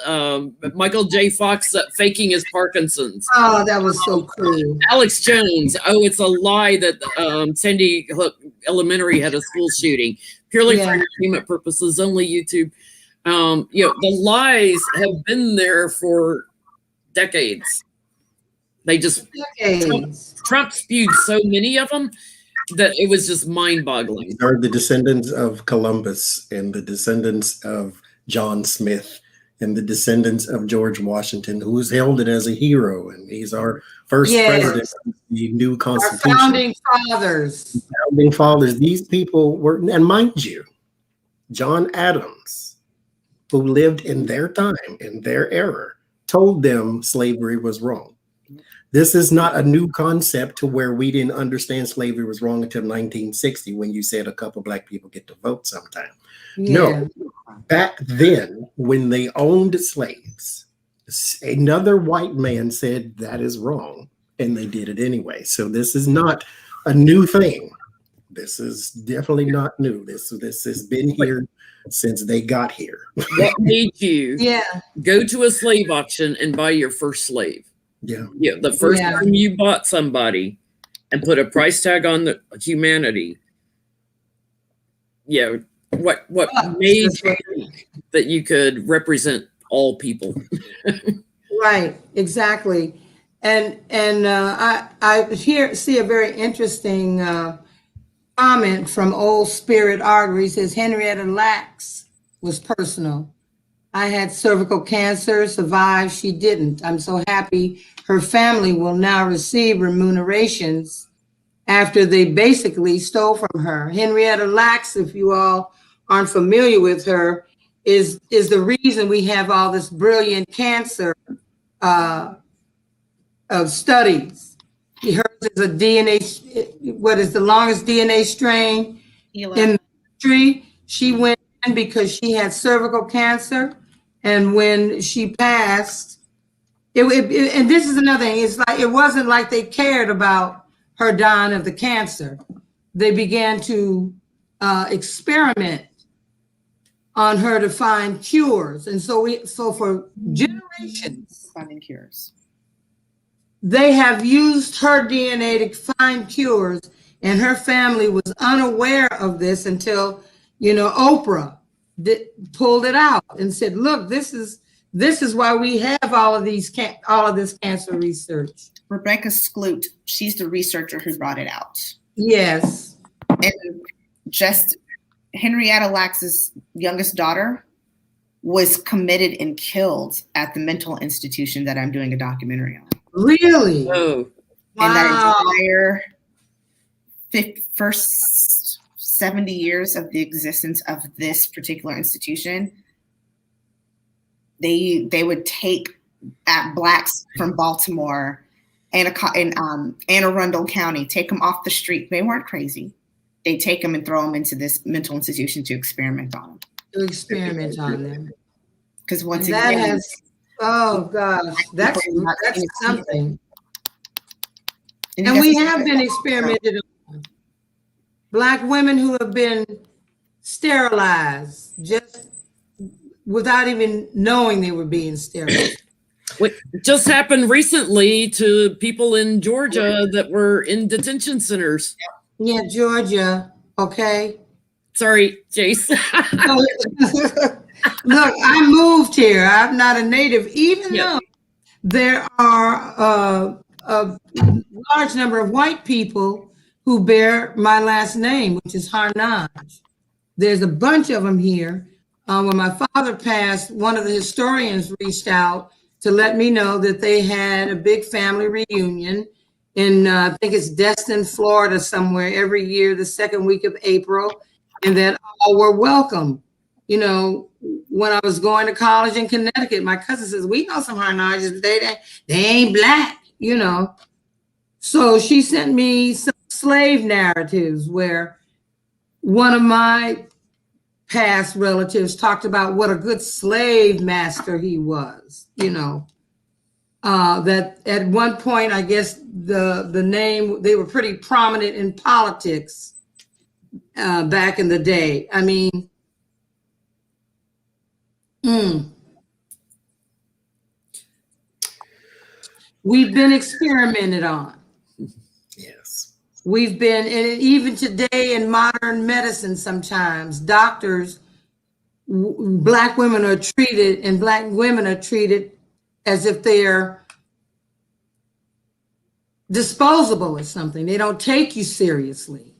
Michael J. Fox faking his Parkinson's. Oh, that was so cool. Alex Jones. Oh, it's a lie that Sandy Hook Elementary had a school shooting. Purely for entertainment purposes, only YouTube. The lies have been there for decades. They just Trump spewed so many of them that it was just mind-boggling. These are the descendants of Columbus and the descendants of John Smith and the descendants of George Washington, who's hailed as a hero, and he's our first president of the new Constitution. Our founding fathers. Founding fathers. These people were, and mind you, John Adams, who lived in their time, in their era, told them slavery was wrong. This is not a new concept to where we didn't understand slavery was wrong until 1960 when you said a couple black people get to vote sometime. Yeah. No, back then when they owned slaves, another white man said that is wrong and they did it anyway. So this is not a new thing. This is definitely not new. This has been here since they got here. What made you go to a slave auction and buy your first slave? Yeah. The first time you bought somebody and put a price tag on the humanity. Yeah. What made you that you could represent all people? Right. Exactly. And I see a very interesting comment from Old Spirit Artery. He says Henrietta Lacks was personal. I had cervical cancer, survived, she didn't. I'm so happy her family will now receive remunerations after they basically stole from her. Henrietta Lacks, if you all aren't familiar with her, is the reason we have all this brilliant cancer of studies. Hers is a DNA, what is the longest DNA strain in the country. She went in because she had cervical cancer. And when she passed, and this is another thing, it's like, it wasn't like they cared about her dying of the cancer. They began to experiment on her to find cures. And so for generations, finding cures, they have used her DNA to find cures, and her family was unaware of this until, Oprah pulled it out and said, look, this is why we have all of this cancer research. Rebecca Skloot, she's the researcher who brought it out. Yes. And just Henrietta Lacks's youngest daughter was committed and killed at the mental institution that I'm doing a documentary on. Really? Oh. And that entire first 70 years of the existence of this particular institution, they would take at blacks from Baltimore and Anne Arundel County, take them off the street. They weren't crazy. They take them and throw them into this mental institution to experiment on them. To experiment on them. Because once that again, has, oh gosh, that's something. And we have been experimented on. Black women who have been sterilized just without even knowing they were being sterilized. What just happened recently to people in Georgia that were in detention centers. Yeah, Georgia. Okay. Sorry, Jace. Look, I moved here. I'm not a native, even though there are a large number of white people who bear my last name, which is Harnage. There's a bunch of them here. When my father passed, one of the historians reached out to let me know that they had a big family reunion in, I think it's Destin, Florida, somewhere every year, the second week of April, and that all were welcome. When I was going to college in Connecticut, my cousin says, we know some Harnages, but they ain't black. you know. So she sent me some slave narratives where one of my past relatives talked about what a good slave master he was, you know. That at one point, I guess the name, they were pretty prominent in politics back in the day. I mean, we've been experimented on. Yes. We've been, and even today in modern medicine, sometimes doctors, Black women are treated, and Black women are treated as if they're disposable or something. They don't take you seriously.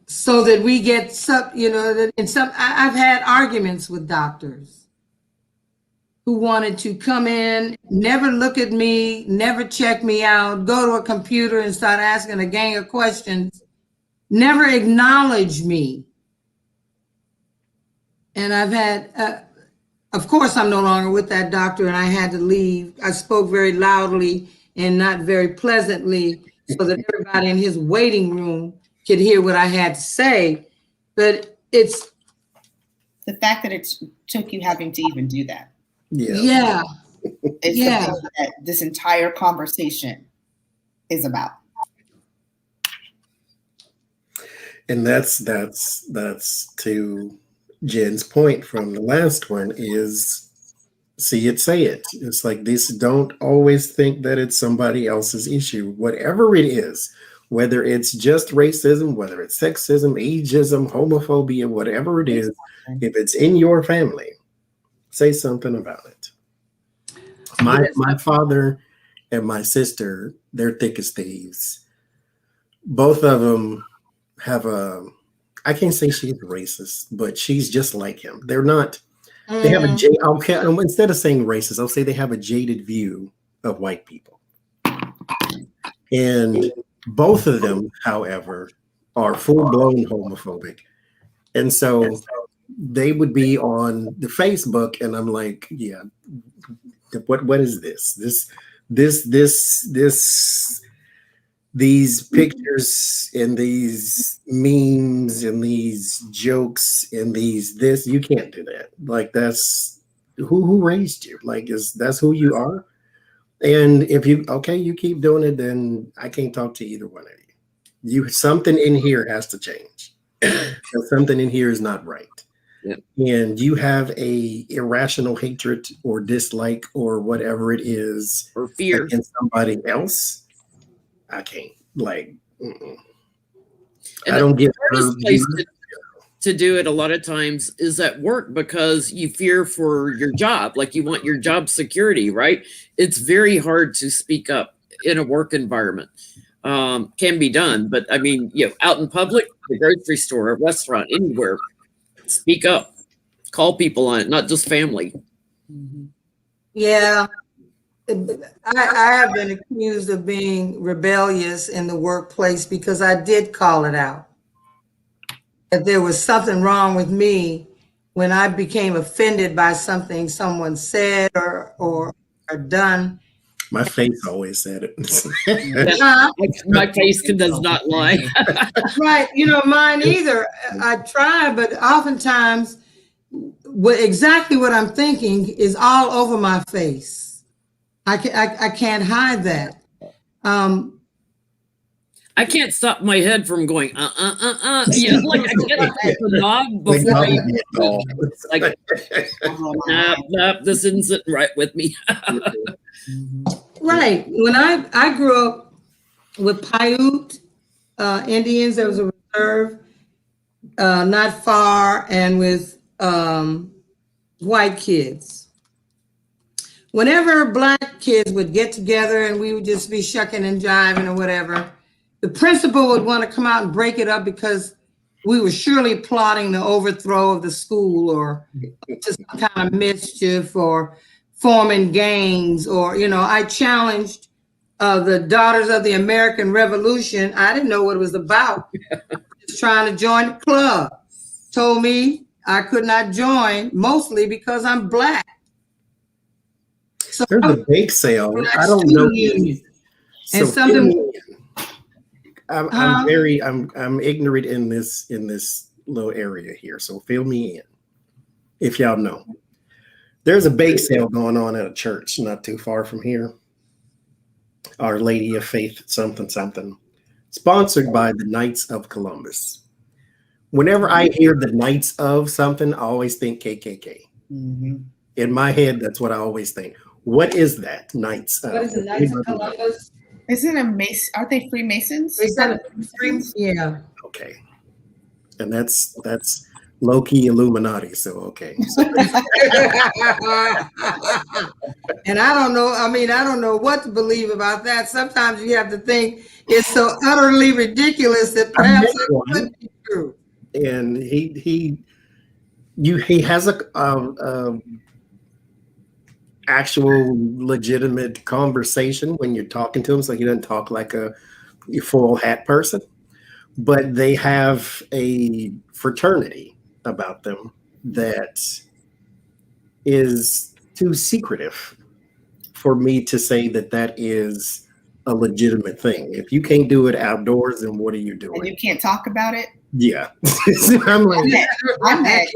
So that we get some, you know, and some, I've had arguments with doctors who wanted to come in, never look at me, never check me out, go to a computer and start asking a gang of questions, never acknowledge me. And I've had, of course, I'm no longer with that doctor and I had to leave. I spoke very loudly and not very pleasantly so that everybody in his waiting room could hear what I had to say. But it's the fact that it took you having to even do that. Yeah. It's Yeah. the thing that this entire conversation is about. And that's to Jen's point from the last one is see it, say it. It's like this, don't always think that it's somebody else's issue. Whatever it is, whether it's just racism, whether it's sexism, ageism, homophobia, whatever it is, if it's in your family, say something about it. My father and my sister, they're thick as thieves. Both of them have I can't say she's racist, but she's just like him. They're not, they have instead of saying racist, I'll say they have a jaded view of white people. And both of them, however, are full-blown homophobic. And so they would be on the Facebook and I'm like, yeah, what is this? These pictures and these memes and these jokes and this, you can't do that. Like that's who raised you? Like that's who you are? And if you keep doing it, then I can't talk to either one of you. Something in here has to change. Something in here is not right. Yeah. And you have a irrational hatred or dislike or whatever it is or fear against somebody else. I can't I don't get hardest place to do it a lot of times is at work because you fear for your job, like you want your job security, right? It's very hard to speak up in a work environment. Can be done, but I mean, out in public, the grocery store, a restaurant, anywhere, speak up, call people on it, not just family. Yeah. I have been accused of being rebellious in the workplace because I did call it out. That there was something wrong with me when I became offended by something someone said or done. My face always said it. My face does not lie. Right. Mine either. I try, but oftentimes exactly what I'm thinking is all over my face. I can't hide that. I can't stop my head from going, like I can't the nod before nope, this isn't sitting right with me. Right. When I grew up with Paiute Indians, there was a reserve not far, and with white kids. Whenever Black kids would get together and we would just be shucking and jiving or whatever, the principal would want to come out and break it up because we were surely plotting the overthrow of the school or just some kind of mischief or forming gangs or, I challenged the Daughters of the American Revolution. I didn't know what it was about. Just trying to join the club. Told me I could not join, mostly because I'm Black. So There's a bake sale. Black I don't know. Student Union. So And something- I'm ignorant in this little area here. So fill me in if y'all know. There's a bake sale going on at a church not too far from here. Our Lady of Faith, something, sponsored by the Knights of Columbus. Whenever I hear the Knights of something, I always think KKK. Mm-hmm. In my head, that's what I always think. What is that? Knights of? What is the Knights of Columbus? Isn't a Mason? Aren't they Freemasons? Is that yeah. Okay. And that's low key Illuminati. So okay. And I don't know. I mean, I don't know what to believe about that. Sometimes you have to think it's so utterly ridiculous that perhaps it could be true. And he has a actual legitimate conversation when you're talking to him. So he doesn't talk like a full hat person, but they have a fraternity about them that is too secretive for me to say that is a legitimate thing. If you can't do it outdoors, then what are you doing? And you can't talk about it? Yeah. I'm like, I met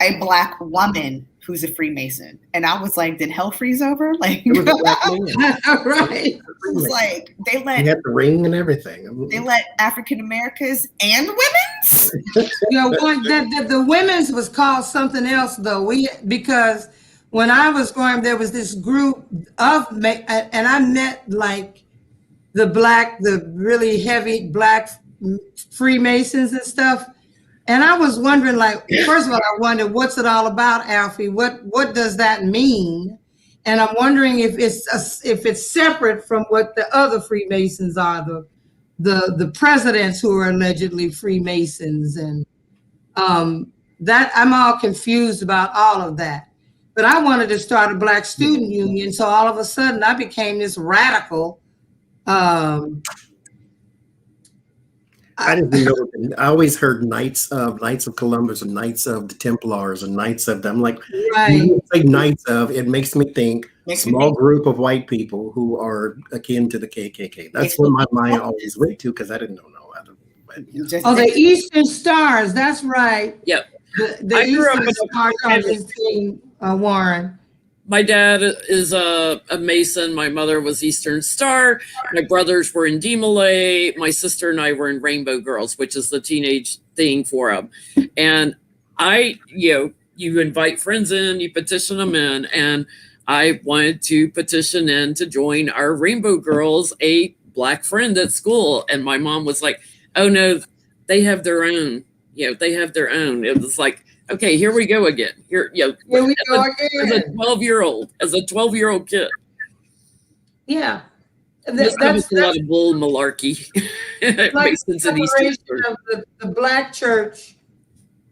a Black woman who's a Freemason. And I was like, did hell freeze over? Like, it was a black man. Right. it was like, they He let had the ring and everything. they let African Americans and women's? You know, the women's was called something else though. Because when I was going, there was this group of, and I met like the really heavy Black Freemasons and stuff. And I was wondering, like, first of all, I wondered, what's it all about, Alfie? What does that mean? And I'm wondering if it's separate from what the other Freemasons are, the presidents who are allegedly Freemasons, and that I'm all confused about all of that. But I wanted to start a Black Student Union, so all of a sudden I became this radical. I didn't know. I always heard Knights of Columbus, and Knights of the Templars, and Knights of them. I'm like, Right. when you say Knights of, it makes me think small group of white people who are akin to the KKK. That's what my mind always went to because I didn't know no other. Oh, the Eastern Stars. That's right. Yep. The I grew up Eastern in Stars are this team, Warren. My dad is a Mason. My mother was Eastern Star. My brothers were in DeMolay. My sister and I were in Rainbow Girls, which is the teenage thing for them. And you invite friends in, you petition them in. And I wanted to petition in to join our Rainbow Girls, a Black friend at school. And my mom was like, oh no, they have their own. They have their own. It was like, okay, here we go again. Here we go again. As a 12-year-old kid. Yeah. That's a lot of bull malarkey. Like the separation of the Black church.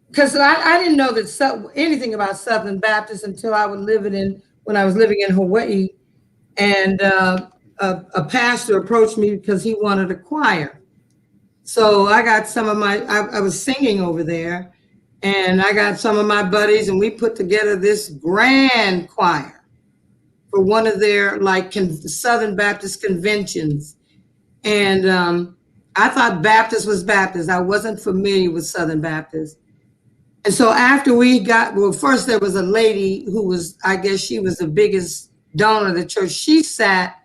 Because I didn't know that anything about Southern Baptist until when I was living in Hawaii. And a pastor approached me because he wanted a choir. So I got I was singing over there. And I got some of my buddies, and we put together this grand choir for one of their Southern Baptist conventions. And I thought Baptist was Baptist. I wasn't familiar with Southern Baptist. And so after first there was a lady who I guess she was the biggest donor of the church. She sat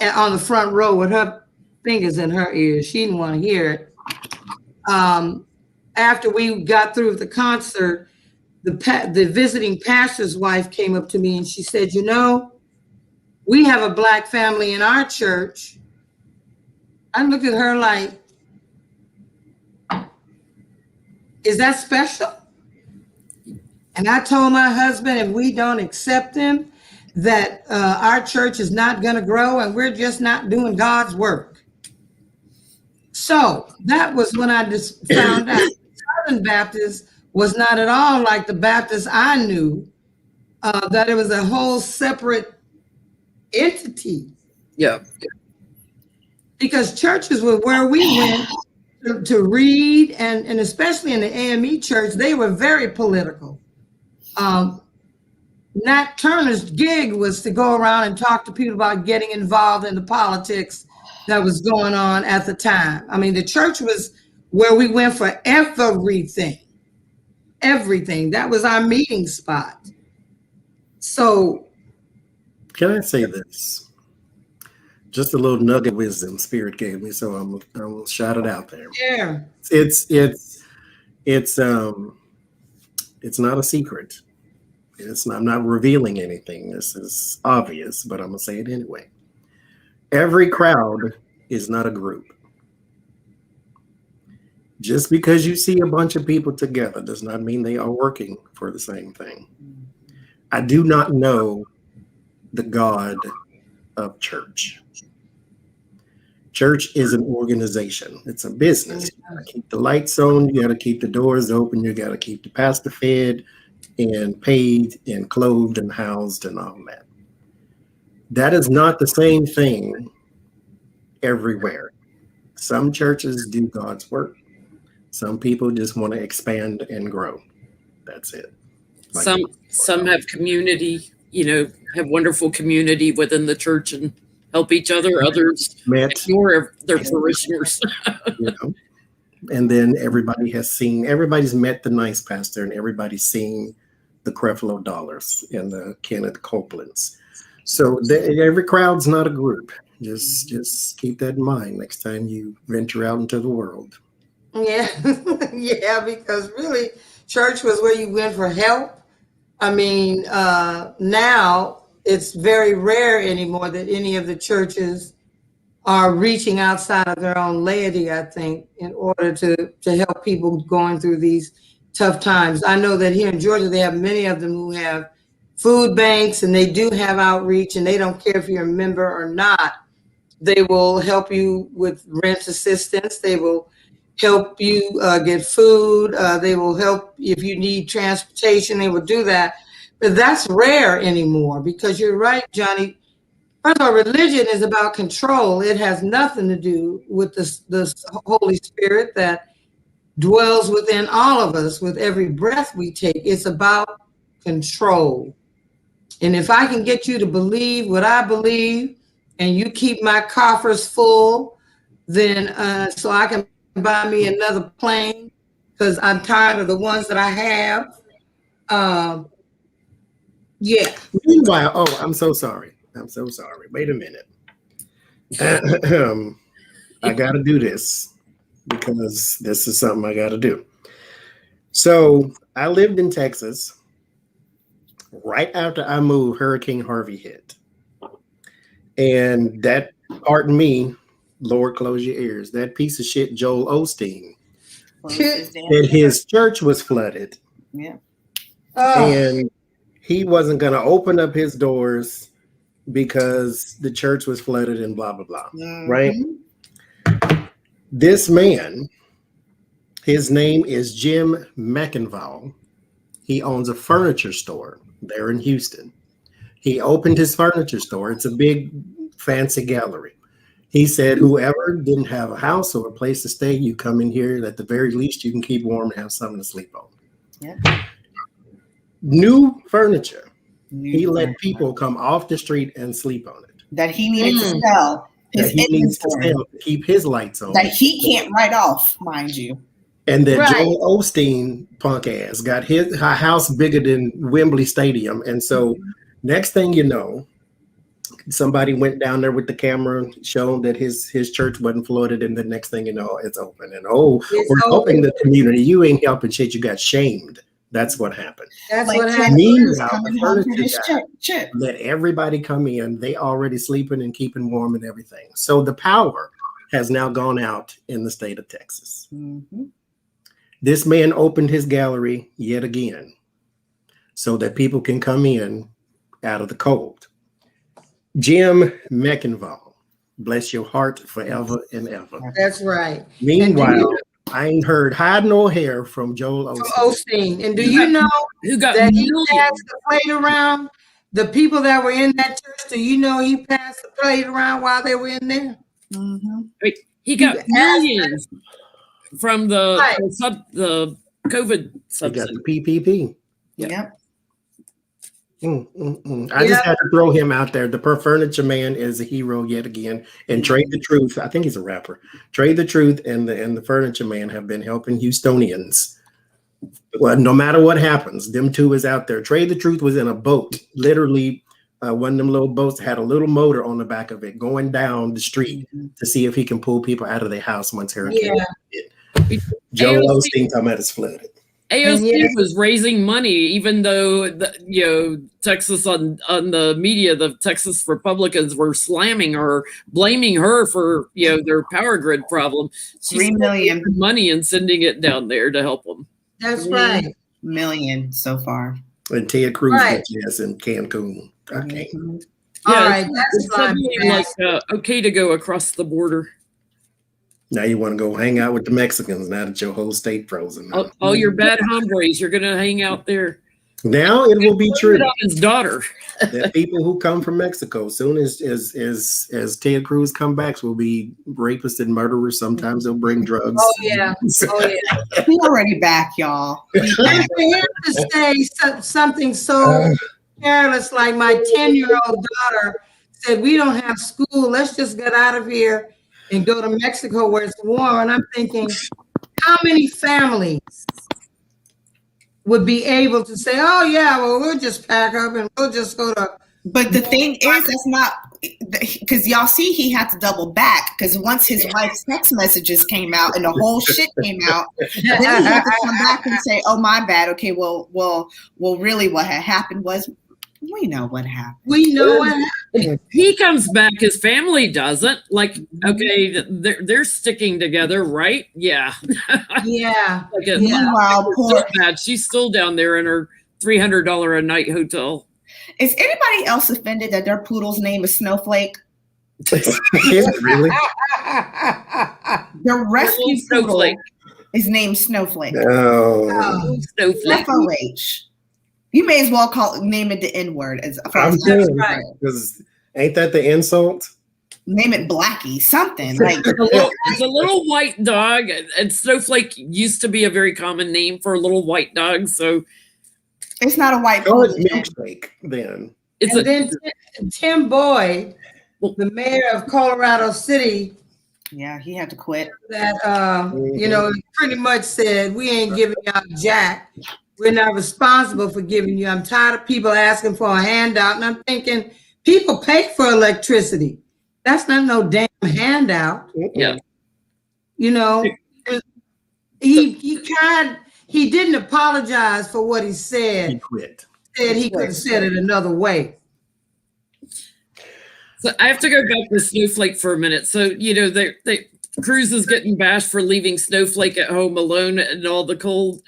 on the front row with her fingers in her ears. She didn't want to hear it. After we got through with the concert, the visiting pastor's wife came up to me and she said, we have a Black family in our church. I looked at her like, is that special? And I told my husband, if we don't accept him, that our church is not going to grow and we're just not doing God's work. So that was when I just found out Southern Baptist was not at all like the Baptist I knew, that it was a whole separate entity. Yeah. Because churches were where we went to read, and especially in the AME church, they were very political. Nat Turner's gig was to go around and talk to people about getting involved in the politics that was going on at the time. I mean, the church was where we went for everything. Everything. That was our meeting spot. So, can I say this? Just a little nugget of wisdom Spirit gave me, so I'm gonna shout it out there. yeah. It's not a secret. I'm not revealing anything. This is obvious, but I'm gonna say it anyway. Every crowd is not a group. Just because you see a bunch of people together does not mean they are working for the same thing. I do not know the God of church. Church is an organization. It's a business. You gotta keep the lights on. You got to keep the doors open. You got to keep the pastor fed and paid and clothed and housed and all that. That is not the same thing everywhere. Some churches do God's work. Some people just want to expand and grow. That's it. Some have community, have wonderful community within the church and help each other. Others ignore their parishioners. And then everybody's met the nice pastor, and everybody's seen the Creflo Dollars and the Kenneth Copelands. So every crowd's not a group. Just keep that in mind next time you venture out into the world. Yeah, yeah, because really, church was where you went for help. I mean, now it's very rare anymore that any of the churches are reaching outside of their own laity, I think, in order to help people going through these tough times. I know that here in Georgia, they have many of them who have food banks, and they do have outreach, and they don't care if you're a member or not. They will help you with rent assistance. They will help you get food. They will help if you need transportation. They will do that. But that's rare anymore, because you're right, Johnny. First of all, religion is about control. It has nothing to do with the Holy Spirit that dwells within all of us with every breath we take. It's about control. And if I can get you to believe what I believe, and you keep my coffers full, then so I can buy me another plane, because I'm tired of the ones that I have. Yeah. Meanwhile, I'm so sorry. Wait a minute. I got to do this because this is something I got to do. So I lived in Texas right after I moved. Hurricane Harvey hit, and that, pardon me, Lord, close your ears. That piece of shit, Joel Osteen, that his church was flooded. Yeah. And he wasn't going to open up his doors because the church was flooded and blah, blah, blah. Mm-hmm. Right? This man, his name is Jim McInvall. He owns a furniture store there in Houston. He opened his furniture store. It's a big, fancy gallery. He said, whoever didn't have a house or a place to stay, you come in here. At the very least, you can keep warm and have something to sleep on. Yeah. New furniture. He let people come off the street and sleep on it. That he needed to sell. That he needs to sell to keep his lights on. That he can't write off, mind you. And then Joel Osteen, punk ass, got his house bigger than Wembley Stadium. And so next thing you know, somebody went down there with the camera, showing that his church wasn't flooded, and the next thing you know, it's open. And we're helping the community. You ain't helping shit. You got shamed. That's what happened. That's what happened. Meanwhile, the furniture guy let everybody come in. They already sleeping and keeping warm and everything. So the power has now gone out in the state of Texas. Mm-hmm. This man opened his gallery yet again so that people can come in out of the cold. Jim McInvall, bless your heart forever and ever. That's right. Meanwhile, I ain't heard hide nor hair from Joel Osteen. And do you know that he passed the plate around? The people that were in that church, do you know he passed the plate around while they were in there? Mm-hmm. He got millions from the COVID subsidy. He got the PPP. Yep. I just had to throw him out there. The Per Furniture Man is a hero yet again. And Trade the Truth, I think he's a rapper. Trade the Truth and the Furniture Man have been helping Houstonians. Well, no matter what happens, them two is out there. Trade the Truth was in a boat, literally one of them little boats had a little motor on the back of it going down the street to see if he can pull people out of their house once hurricane hit. Joe Osteen talking about it's flooded. AOC was raising money, even though Texas on the media, the Texas Republicans were slamming her, blaming her for their power grid problem. She's $3 million money and sending it down there to help them. That's right. $3 million so far. And Ted Cruz yes in Cancun. Okay. All right, that's like okay to go across the border. Now you want to go hang out with the Mexicans now that your whole state frozen. All your bad hombres, you're going to hang out there. Now it will be true. His daughter. That people who come from Mexico, as soon as Ted Cruz come back, will be rapists and murderers. Sometimes they'll bring drugs. Oh yeah. He's already back, y'all. And for him to say something so careless, like my 10-year-old daughter said, "We don't have school. Let's just get out of here and go to Mexico where it's warm." And I'm thinking, how many families would be able to say, "Oh yeah, well, we'll just pack up and we'll just go to." But the thing is, that's not because y'all see he had to double back because once his wife's text messages came out and the whole shit came out, then he had to come back and say, "Oh my bad. Okay, well, really, what had happened was." We know what happened. We know what happened. He comes back. His family doesn't. Like, okay, they're sticking together, right? Yeah. Yeah. Meanwhile, so bad. She's still down there in her $300 a night hotel. Is anybody else offended that their poodle's name is Snowflake? Really? The rescue poodle is named Snowflake. No. Snowflake. FOH. You may as well name it the N-word. I'm saying, right. Because ain't that the insult? Name it Blackie, something like. It's a little white dog, and Snowflake used to be a very common name for a little white dog. So it's not a white. Oh, it's Milkshake then. Then Tim Boyd, the mayor of Colorado City. Yeah, he had to quit. That pretty much said, "We ain't giving y'all jack. We're not responsible for giving you." I'm tired of people asking for a handout. And I'm thinking, people pay for electricity. That's not no damn handout. Yeah. He didn't apologize for what he said. He quit. Said he could have said it another way. So I have to go back to Snowflake for a minute. So, Cruz is getting bashed for leaving Snowflake at home alone and all the cold.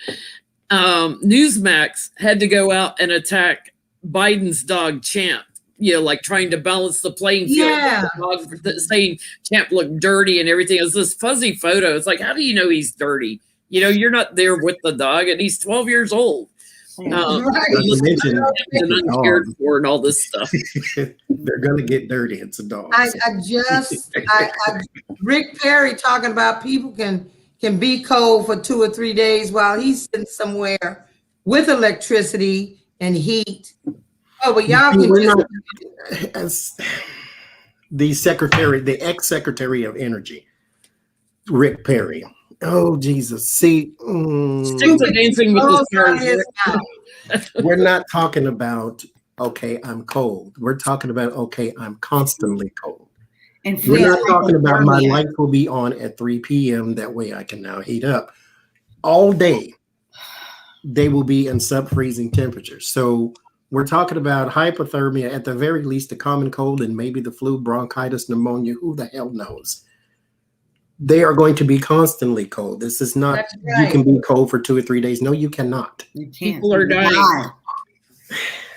Newsmax had to go out and attack Biden's dog Champ, like trying to balance the playing field. Yeah. The dog saying Champ looked dirty and everything. It's this fuzzy photo. It's like, how do you know he's dirty? You're not there with the dog and he's 12 years old. And uncared for and all this stuff. They're gonna get dirty. It's a dog. Rick Perry talking about people can be cold for 2 or 3 days while he's sitting somewhere with electricity and heat. Oh, but y'all can as the ex-secretary of energy, Rick Perry. Oh Jesus! See, dancing with the stars. We're not talking about okay, I'm cold. We're talking about okay, I'm constantly cold. And we're not talking about my lights will be on at 3 p.m. That way I can now heat up. All day, they will be in sub-freezing temperatures. So we're talking about hypothermia, at the very least, the common cold and maybe the flu, bronchitis, pneumonia, who the hell knows? They are going to be constantly cold. This is not, you can be cold for 2 or 3 days. No, you cannot. You can't. People are dying.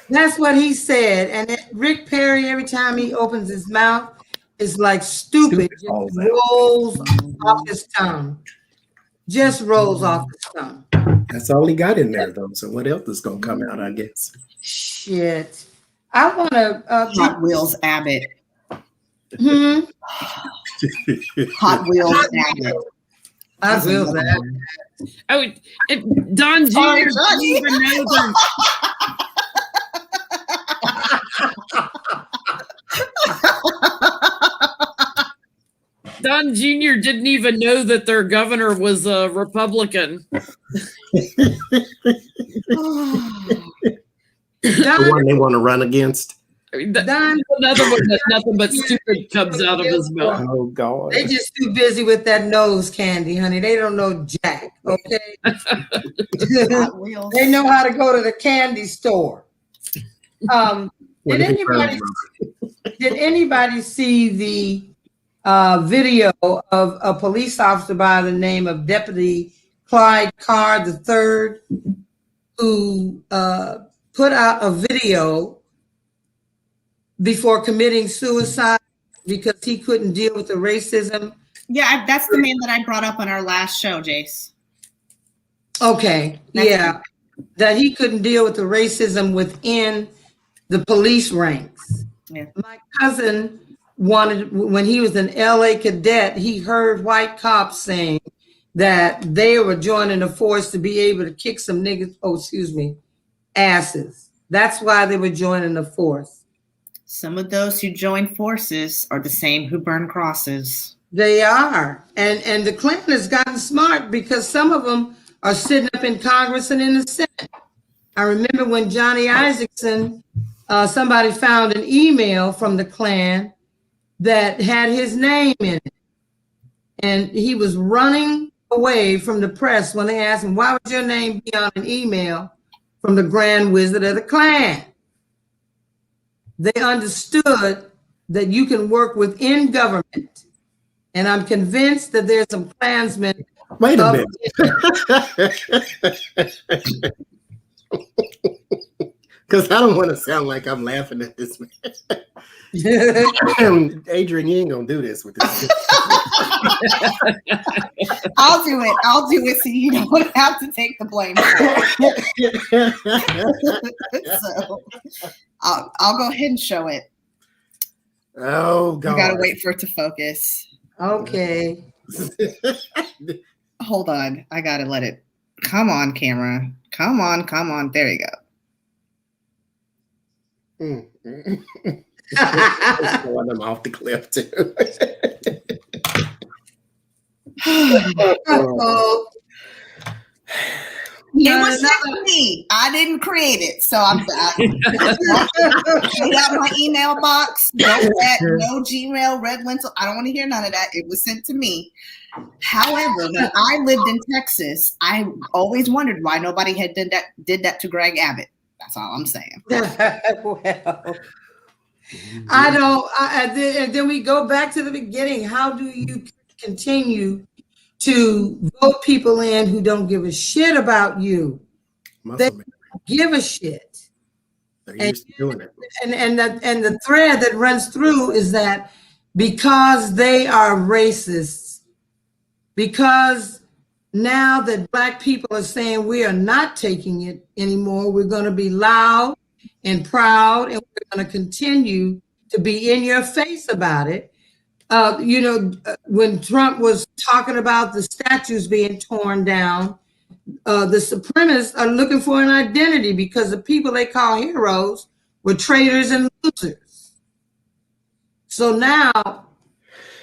That's what he said. And Rick Perry, every time he opens his mouth, is like stupid. Just rolls off his tongue. Just rolls off his tongue. That's all he got in there, though. So what else is going to come out, I guess? Shit. I want to... Hot Wheels Abbott. Hot Wheels Abbott. Hot Wheels Abbott. Oh, Don Jr. Don Jr. didn't even know that their governor was a Republican. The one they want to run against. Don, Another one that nothing but stupid comes out of his mouth. Oh God. they just too busy with that nose candy, honey. They don't know jack, okay? They know how to go to the candy store. Did anybody see the video of a police officer by the name of Deputy Clyde Carr III, who put out a video before committing suicide because he couldn't deal with the racism? Yeah, that's the man that I brought up on our last show, Jace. Okay, yeah, that he couldn't deal with the racism within the police ranks. Yeah. My cousin wanted, when he was an LA cadet, he heard white cops saying that they were joining the force to be able to kick some niggas, asses. That's why they were joining the force. Some of those who join forces are the same who burn crosses. They are. And the Klan has gotten smart because some of them are sitting up in Congress and in the Senate. I remember when Johnny Isaacson, somebody found an email from the Klan that had his name in it. And he was running away from the press when they asked him, why would your name be on an email from the Grand Wizard of the Klan? They understood that you can work within government. And I'm convinced that there's some Klansmen. Wait a minute. Because I don't want to sound like I'm laughing at this man. Adrian, you ain't going to do this with this. I'll do it. I'll do it so you don't have to take the blame. So I'll go ahead and show it. Oh, God. You got to wait for it to focus. Okay. Hold on. I got to let it. Come on, camera. Come on. Come on. There you go. Throwing them off the cliff, too. It was sent to me. I didn't create it, so I'm it out my email box. No Gmail, red lentil. I don't want to hear none of that. It was sent to me. However, when I lived in Texas, I always wondered why nobody had did that to Greg Abbott. That's all I'm saying. Well, I don't. And then we go back to the beginning. How do you continue to vote people in who don't give a shit about you? They don't give a shit. They're used to doing it. And the thread that runs through is that because they are racists, because now that Black people are saying we are not taking it anymore, we're going to be loud and proud, and we're going to continue to be in your face about it. When Trump was talking about the statues being torn down, the supremacists are looking for an identity because the people they call heroes were traitors and losers. So now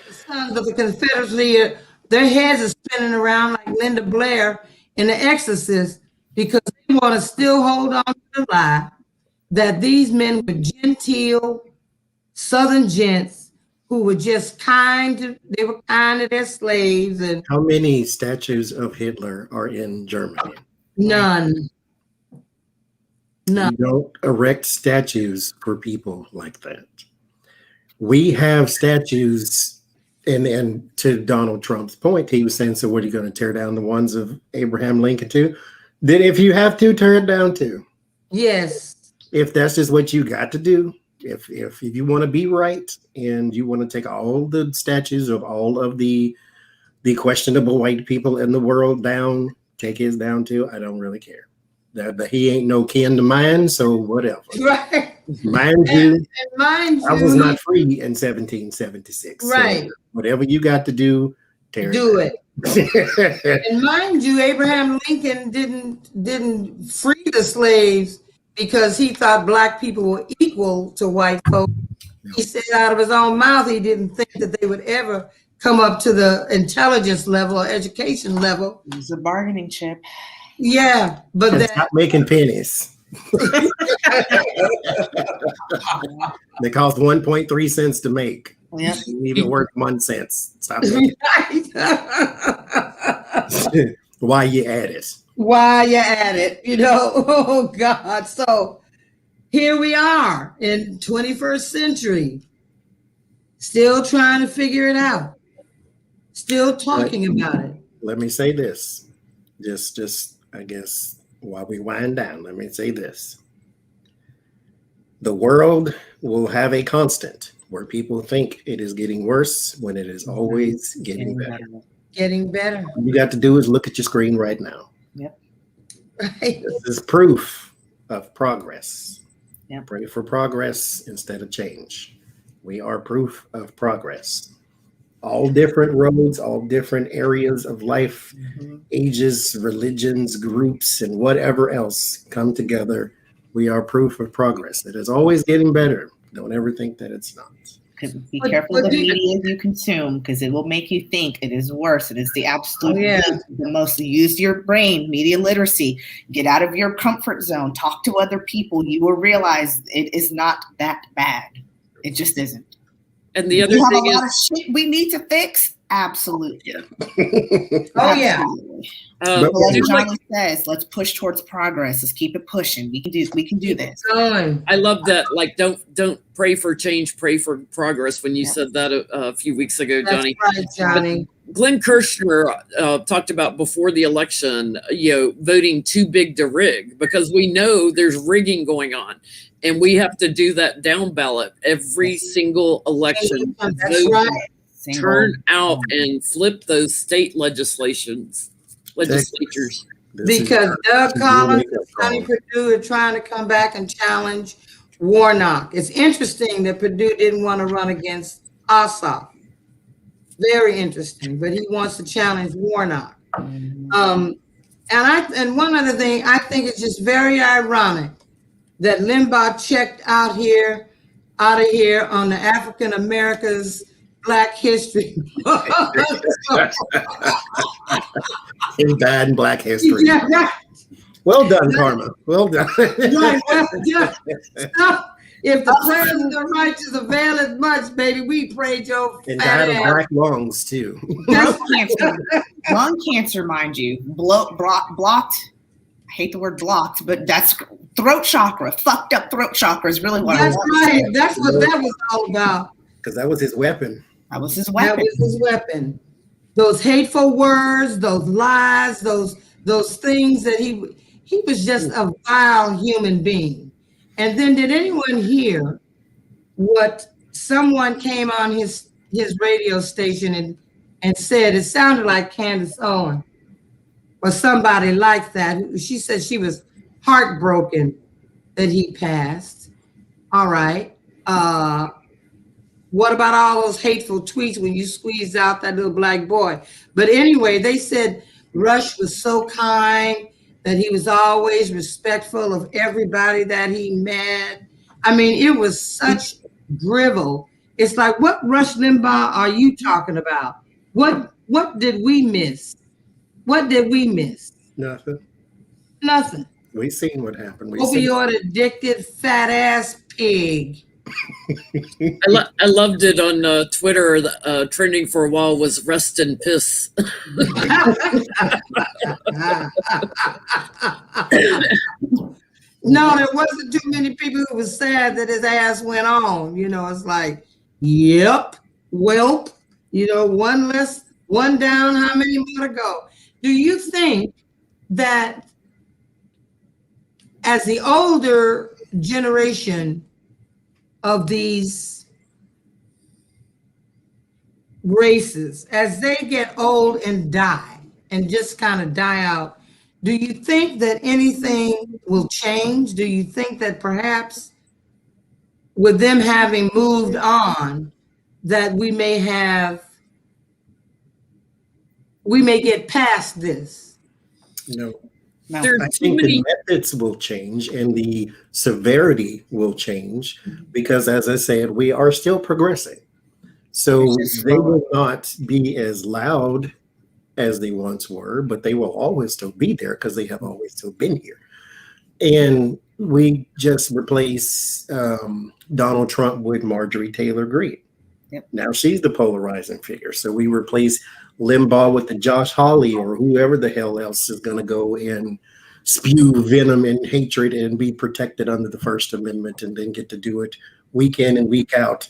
the sons of the Confederacy, their heads are spinning around like Linda Blair in The Exorcist because they want to still hold on to the lie that these men were genteel Southern gents who were just they were kind to their slaves. And how many statues of Hitler are in Germany? None. You don't erect statues for people like that. We have statues, and to Donald Trump's point, he was saying, so what are you going to tear down the ones of Abraham Lincoln too? Then if you have to, tear it down too. Yes. If that's just what you got to do, if you want to be right and you want to take all the statues of all of the questionable white people in the world down, take his down too. I don't really care. That he ain't no kin to mine, so whatever. Right. Mind you, I was you, not free in 1776. Right. So whatever you got to do, do it. And mind you, Abraham Lincoln didn't free the slaves because he thought Black people were equal to white folks. He said out of his own mouth he didn't think that they would ever come up to the intelligence level or education level. It's a bargaining chip. Yeah, but And then stop making pennies. They cost 1.3 cents to make. Yep. You even worth 1 cent. Stop making. Why you at it? while you're at it, oh God. So here we are in 21st century, still trying to figure it out, still talking about it. Let me say this. Just I guess while we wind down, let me say this. The world will have a constant where people think it is getting worse when it is always getting better. Getting better. All you got to do is look at your screen right now. Yep. Right. This is proof of progress. Yep. Pray for progress instead of change. We are proof of progress. All different roads, all different areas of life, ages, religions, groups, and whatever else come together. We are proof of progress. It is always getting better. Don't ever think that it's not. Be careful of the media you consume, because it will make you think it is worse. It is the absolute the most. Use your brain, media literacy. Get out of your comfort zone. Talk to other people. You will realize it is not that bad. It just isn't. And the other we have thing a lot is, of shit we need to fix. Absolutely. Oh yeah. Like Johnny says, let's push towards progress. Let's keep it pushing. We can do this. I love that. Like, don't pray for change, pray for progress. When you said that a few weeks ago, Johnny. That's right, Johnny. Glenn Kirshner talked about before the election, voting too big to rig, because we know there's rigging going on. And we have to do that down ballot every single election. That's right. Turn out and flip those state legislatures. Because Doug Collins and Sonny Perdue are trying to come back and challenge Warnock. It's interesting that Perdue didn't want to run against Ossoff. Very interesting, but he wants to challenge Warnock. And one other thing, I think it's just very ironic that Limbaugh checked out of here on the African Americans Black History. He died in Black History. Yeah, right. Well done, Karma. Well done. Right, well done. So, if the prayers of the righteous avail as much, baby, we prayed your And fat died of ass. black lungs too. Lung cancer, mind you, blocked. I hate the word blocked, but that's throat chakra. Fucked up throat chakra is really what I That's want. right. That's what that was all about. Because that was his weapon. That was his weapon. That was his weapon. Those hateful words, those lies, those things that he was just a vile human being. And then did anyone hear what someone came on his radio station and said? It sounded like Candace Owen or somebody like that. She said she was heartbroken that he passed. All right. What about all those hateful tweets when you squeezed out that little black boy? But anyway, they said Rush was so kind, that he was always respectful of everybody that he met. I mean, it was such drivel. It's like, what Rush Limbaugh are you talking about? What did we miss? What did we miss? Nothing. Nothing. We seen what happened. Opioid addicted fat ass pig. I loved it on Twitter. Trending for a while was rest and piss. No, there wasn't too many people who was sad that his ass went on. It's like, yep, welp. One down, how many more to go? Do you think that as the older generation of these races, as they get old and die and just kind of die out, do you think that anything will change? Do you think that perhaps with them having moved on, that we may get past this? No. No. There are I too think many. the methods will change and the severity will change because, as I said, we are still progressing. So It's just they slower. will not be as loud as they once were, but they will always still be there because they have always still been here. And we just replace Donald Trump with Marjorie Taylor Greene. Yep. Now she's the polarizing figure. So we replace Limbaugh with the Josh Hawley or whoever the hell else is going to go and spew venom and hatred and be protected under the First Amendment and then get to do it week in and week out.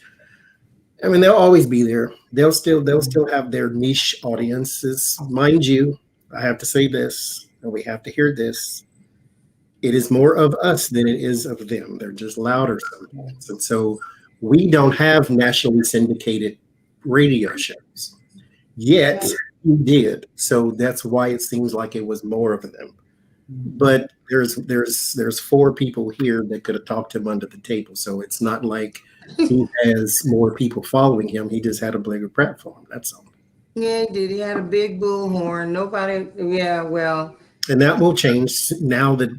I mean, they'll always be there. They'll still have their niche audiences. Mind you, I have to say this, and we have to hear this. It is more of us than it is of them. They're just louder sometimes. And so we don't have nationally syndicated radio shows. Yet we did. So that's why it seems like it was more of them. But there's 4 people here that could have talked him under the table. So it's not like he has more people following him. He just had a bigger platform. That's all. Yeah, he did. He had a big bullhorn. Nobody, yeah, well. And that will change now that,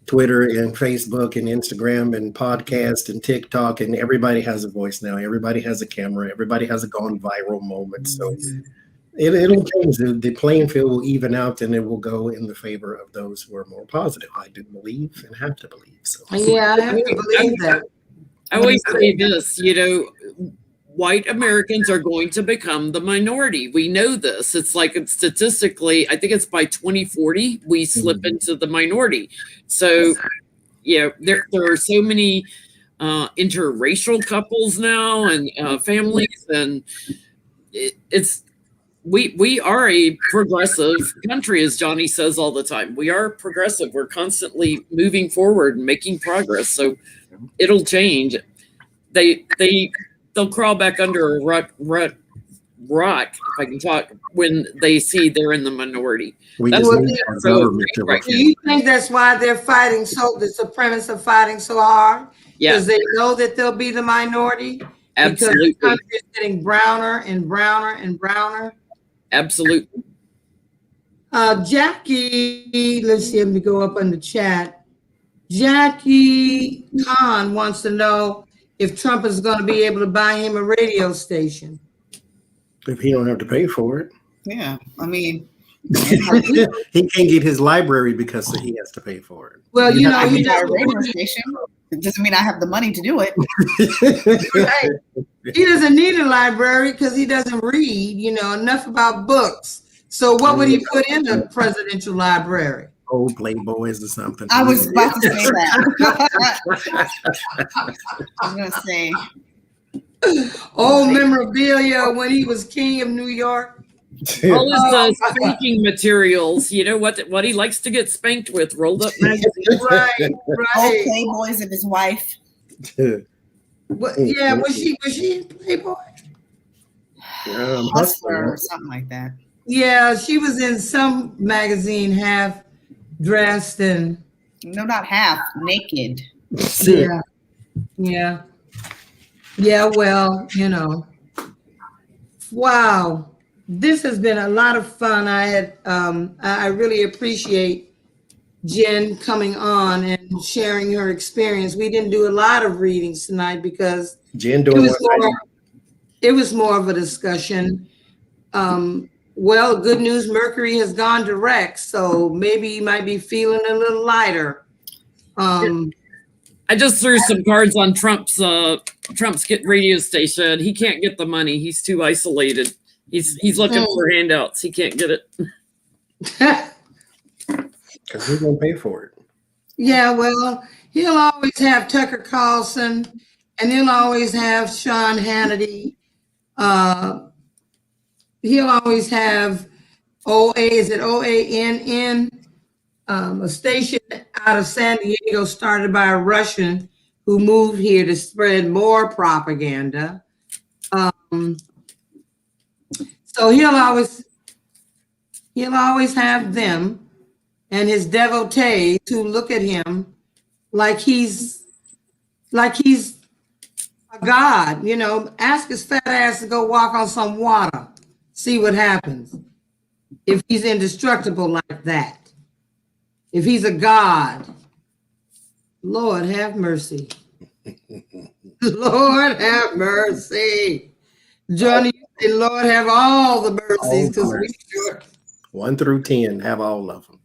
Twitter and Facebook and Instagram and podcast and TikTok and everybody has a voice now. Everybody has a camera. Everybody has a gone viral moment. So it'll change. The playing field will even out and it will go in the favor of those who are more positive. I do believe and have to believe. So Yeah, I have to believe that. I always say this, white Americans are going to become the minority. We know this. It's like statistically, I think it's by 2040, we slip into the minority. So, there are so many interracial couples now and families, and we are a progressive country, as Johnny says all the time. We are progressive. We're constantly moving forward and making progress. So it'll change. They'll crawl back under a rock, if I can talk, when they see they're in the minority. we That's just what need they're our so government to right. Do you think that's why they're fighting the supremacists are fighting so hard? Yeah, Because they know that they'll be the minority? absolutely. Because the country is getting browner and browner and browner. Absolutely. Jackie, let's see, let me go up on the chat. Jackie Khan wants to know if Trump is going to be able to buy him a radio station. If he don't have to pay for it. Yeah, I mean, He can't get his library because he has to pay for it. Well, I he can buy a doesn't, radio station. It doesn't mean I have the money to do it. right. He doesn't need a library because he doesn't read, enough about books. So what would he put in the presidential library? Old Playboys or something. I was about to say that. I was going to say. Old memorabilia when he was king of New York. All his spanking materials, what he likes to get spanked with, rolled up magazines. Right. Old Playboys of his wife. Yeah, was she in Playboy? Hustler or something like that. Yeah, she was in some magazine, half dressed and. No, not half, naked. Yeah. Well, wow, this has been a lot of fun. I really appreciate Jenn coming on and sharing her experience. We didn't do a lot of readings tonight because Jenn it was more of a discussion. Well, good news, Mercury has gone direct, so maybe you might be feeling a little lighter. I just threw some cards on Trump's radio station. He can't get the money. He's too isolated. He's looking for handouts. He can't get it. Because who's going to pay for it? Yeah, well, he'll always have Tucker Carlson, and he'll always have Sean Hannity. He'll always have OANN, a station out of San Diego started by a Russian who moved here to spread more propaganda. So he'll always have them and his devotees who look at him like he's a god. Ask his fat ass to go walk on some water, see what happens. If he's indestructible like that, if he's a god, Lord have mercy. Lord have mercy. Johnny, you say, Lord have all the mercies, because we sure. 1 through 10, have all of them.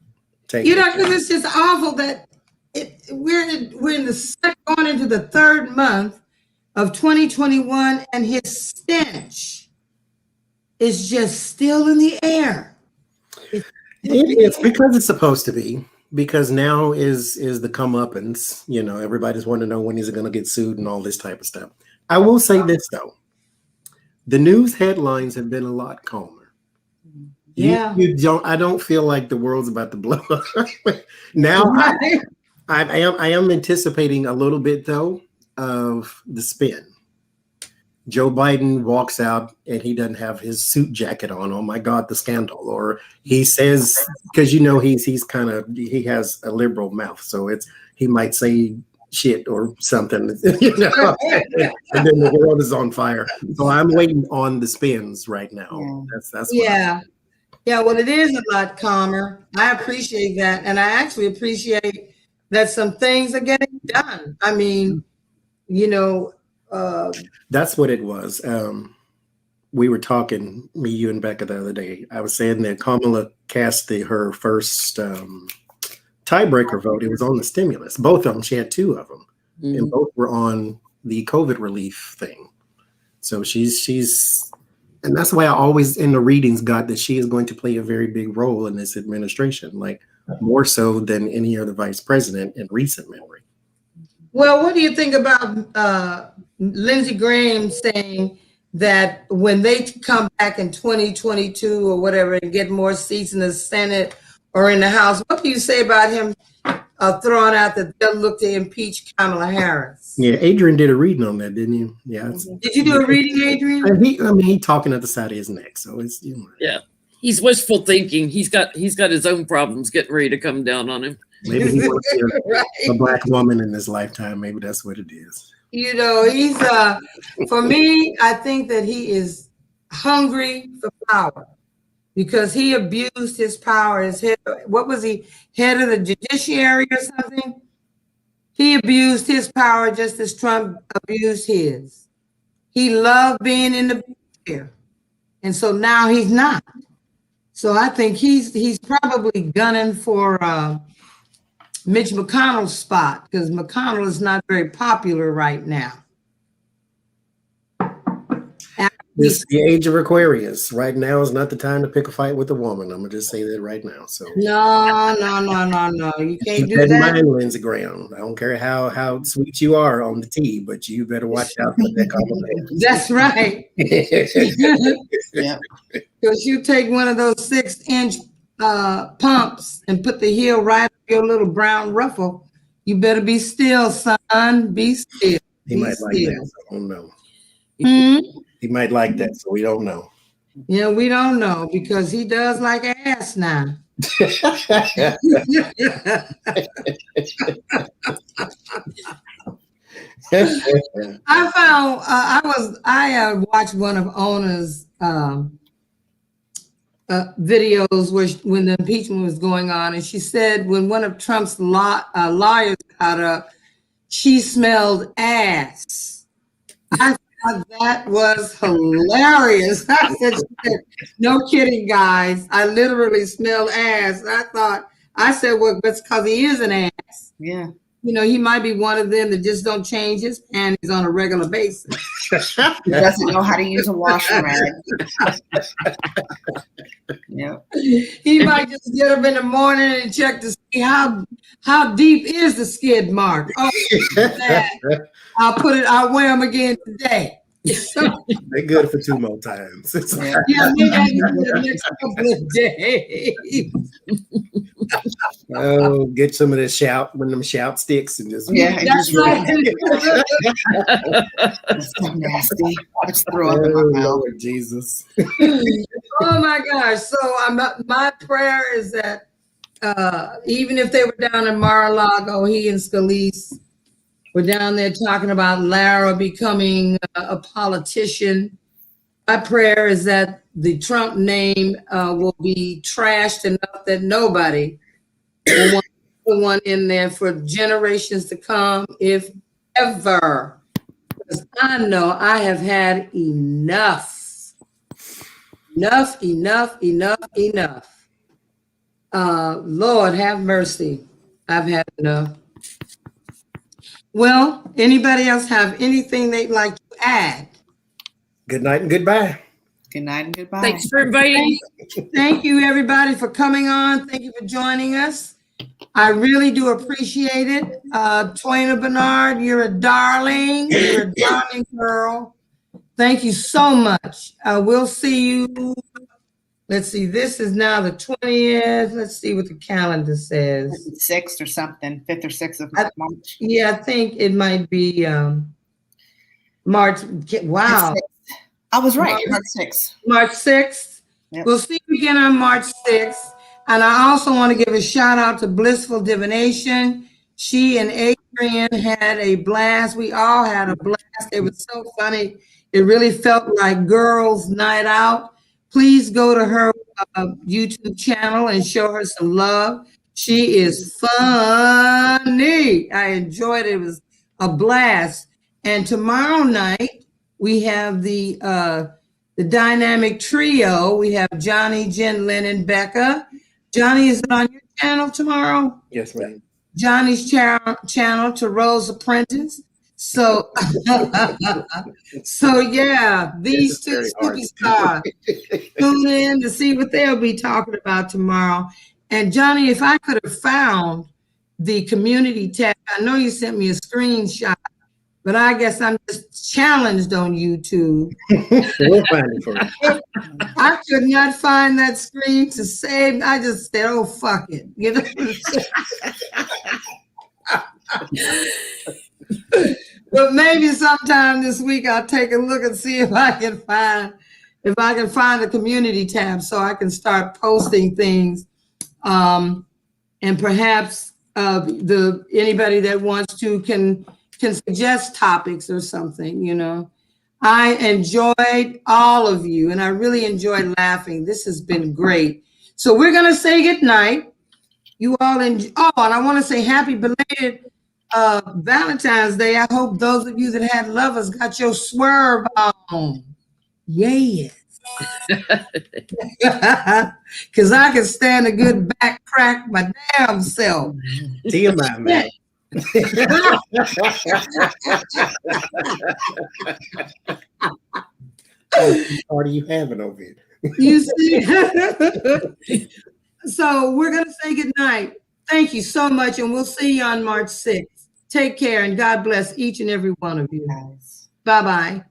Take You it. know, because it's just awful that we're in the going into the third month of 2021, and his stench is just still in the air. It's because it's supposed to be. Because now is the comeuppance. You know, everybody's wanting to know when he's going to get sued and all this type of stuff. I will say this though, the news headlines have been a lot calmer. Yeah. I don't feel like the world's about to blow up. Now Right. I am anticipating a little bit though of the spin. Joe Biden walks out and he doesn't have his suit jacket on. Oh my God, the scandal! Or he says, because you know he has a liberal mouth, so he might say shit or something, you know, and then the world is on fire. So I'm waiting on the spins right now. That's Yeah. Yeah, well, it is a lot calmer. I appreciate that. And I actually appreciate that some things are getting done. I mean, you know, that's what it was. We were talking, me, you, and Becca the other day. I was saying that Kamala cast her first tiebreaker vote. It was on the stimulus. Both of them. She had 2 of them, and both were on the COVID relief thing. So she's, and that's why I always in the readings got that she is going to play a very big role in this administration, like more so than any other vice president in recent memory. well, what do you think about Lindsey Graham saying that when they come back in 2022 or whatever and get more seats in the Senate or in the House, what do you say about him throwing out that they'll look to impeach Kamala Harris? Yeah, Adrian did a reading on that, didn't you? Yeah. Did you do a reading, Adrian? He talking at the side of his neck, so it's, you know. Yeah, he's wishful thinking. He's got his own problems getting ready to come down on him. Maybe he wants to be Right. a black woman in his lifetime. Maybe that's what it is. You know, he's for me, I think that he is hungry for power because he abused his power as head. What was he, head of the judiciary or something? He abused his power just as Trump abused his. He loved being in the chair, and so now he's not. So I think he's probably gunning for Mitch McConnell's spot because McConnell is not very popular right now. This is the age of Aquarius. Right now is not the time to pick a fight with a woman. I'm gonna just say that right now. So No. You can't keep do that in that. mind, Lindsey Graham. I don't care how sweet you are on the tee, but you better watch out for that compliment. That's right. Yeah. Because you take one of those 6-inch pumps and put the heel right up your little brown ruffle. You better be still, son. Be still. He might like that. So I don't know. Hmm? He might like that, so we don't know. Yeah, we don't know because he does like ass now. I found I watched one of Ona's videos when the impeachment was going on, and she said when one of Trump's lawyers got up, she smelled ass. I thought that was hilarious. I said, no kidding, guys. I literally smelled ass. I said, well, that's because he is an ass. Yeah. You know, he might be one of them that just don't change his panties on a regular basis. He doesn't know how to use a wash rag. Yeah. He might just get up in the morning and check to see how deep is the skid mark. Oh, I'll wear them again today. They're good for 2 more times. Yeah, maybe I can do the next couple of days. Oh, get some of the one of them shout sticks and just That's right. It's so nasty. Let's throw up in my mouth. Lord Jesus. Oh my gosh! So my prayer is that even if they were down in Mar-a-Lago, he and Scalise were down there talking about Lara becoming a politician. My prayer is that the Trump name will be trashed enough that nobody will want to put one in there for generations to come, if ever. I know I have had enough. Enough. Lord have mercy. I've had enough. Well, anybody else have anything they'd like to add? Good night and goodbye. Good night and goodbye. Thanks for inviting. Thank you, everybody, for coming on. Thank you for joining us. I really do appreciate it. Twaina Bernard, you're a darling. You're a darling girl. Thank you so much. We'll see you. Let's see, this is now the 20th. Let's see what the calendar says. 6th or something, 5th or 6th of March. Yeah, I think it might be March. Wow. I was right, March 6th. March 6th. Yep. We'll see you again on March 6th. And I also want to give a shout out to Blissful Divination. She and Adrian had a blast. We all had a blast. It was so funny. It really felt like girls' night out. Please go to her YouTube channel and show her some love. She is funny. I enjoyed it. It was a blast. And tomorrow night, we have the dynamic trio. We have Johnny, Jenn, Lynn, and Becca. Johnny, is it on your channel tomorrow? Yes, ma'am. Johnny's channel to Rose Apprentice. So, so yeah, these two superstars tune in to see what they'll be talking about tomorrow. And Johnny, if I could have found the community tab, I know you sent me a screenshot, but I guess I'm just challenged on YouTube. We'll find it for you. I could not find that screen to save. I just said, "Oh fuck it," you know. But maybe sometime this week I'll take a look and see if I can find the community tab so I can start posting things, and perhaps anybody that wants to can suggest topics or something. You know, I enjoyed all of you, and I really enjoyed laughing. This has been great. So we're gonna say good night. You all and I want to say happy belated Valentine's Day. I hope those of you that had lovers got your swerve on. Yes. Because I can stand a good back crack my damn self. TMI, man. What party you having over here? You see? So we're going to say good night. Thank you so much, and we'll see you on March 6th. Take care, and God bless each and every one of you. Bye-bye.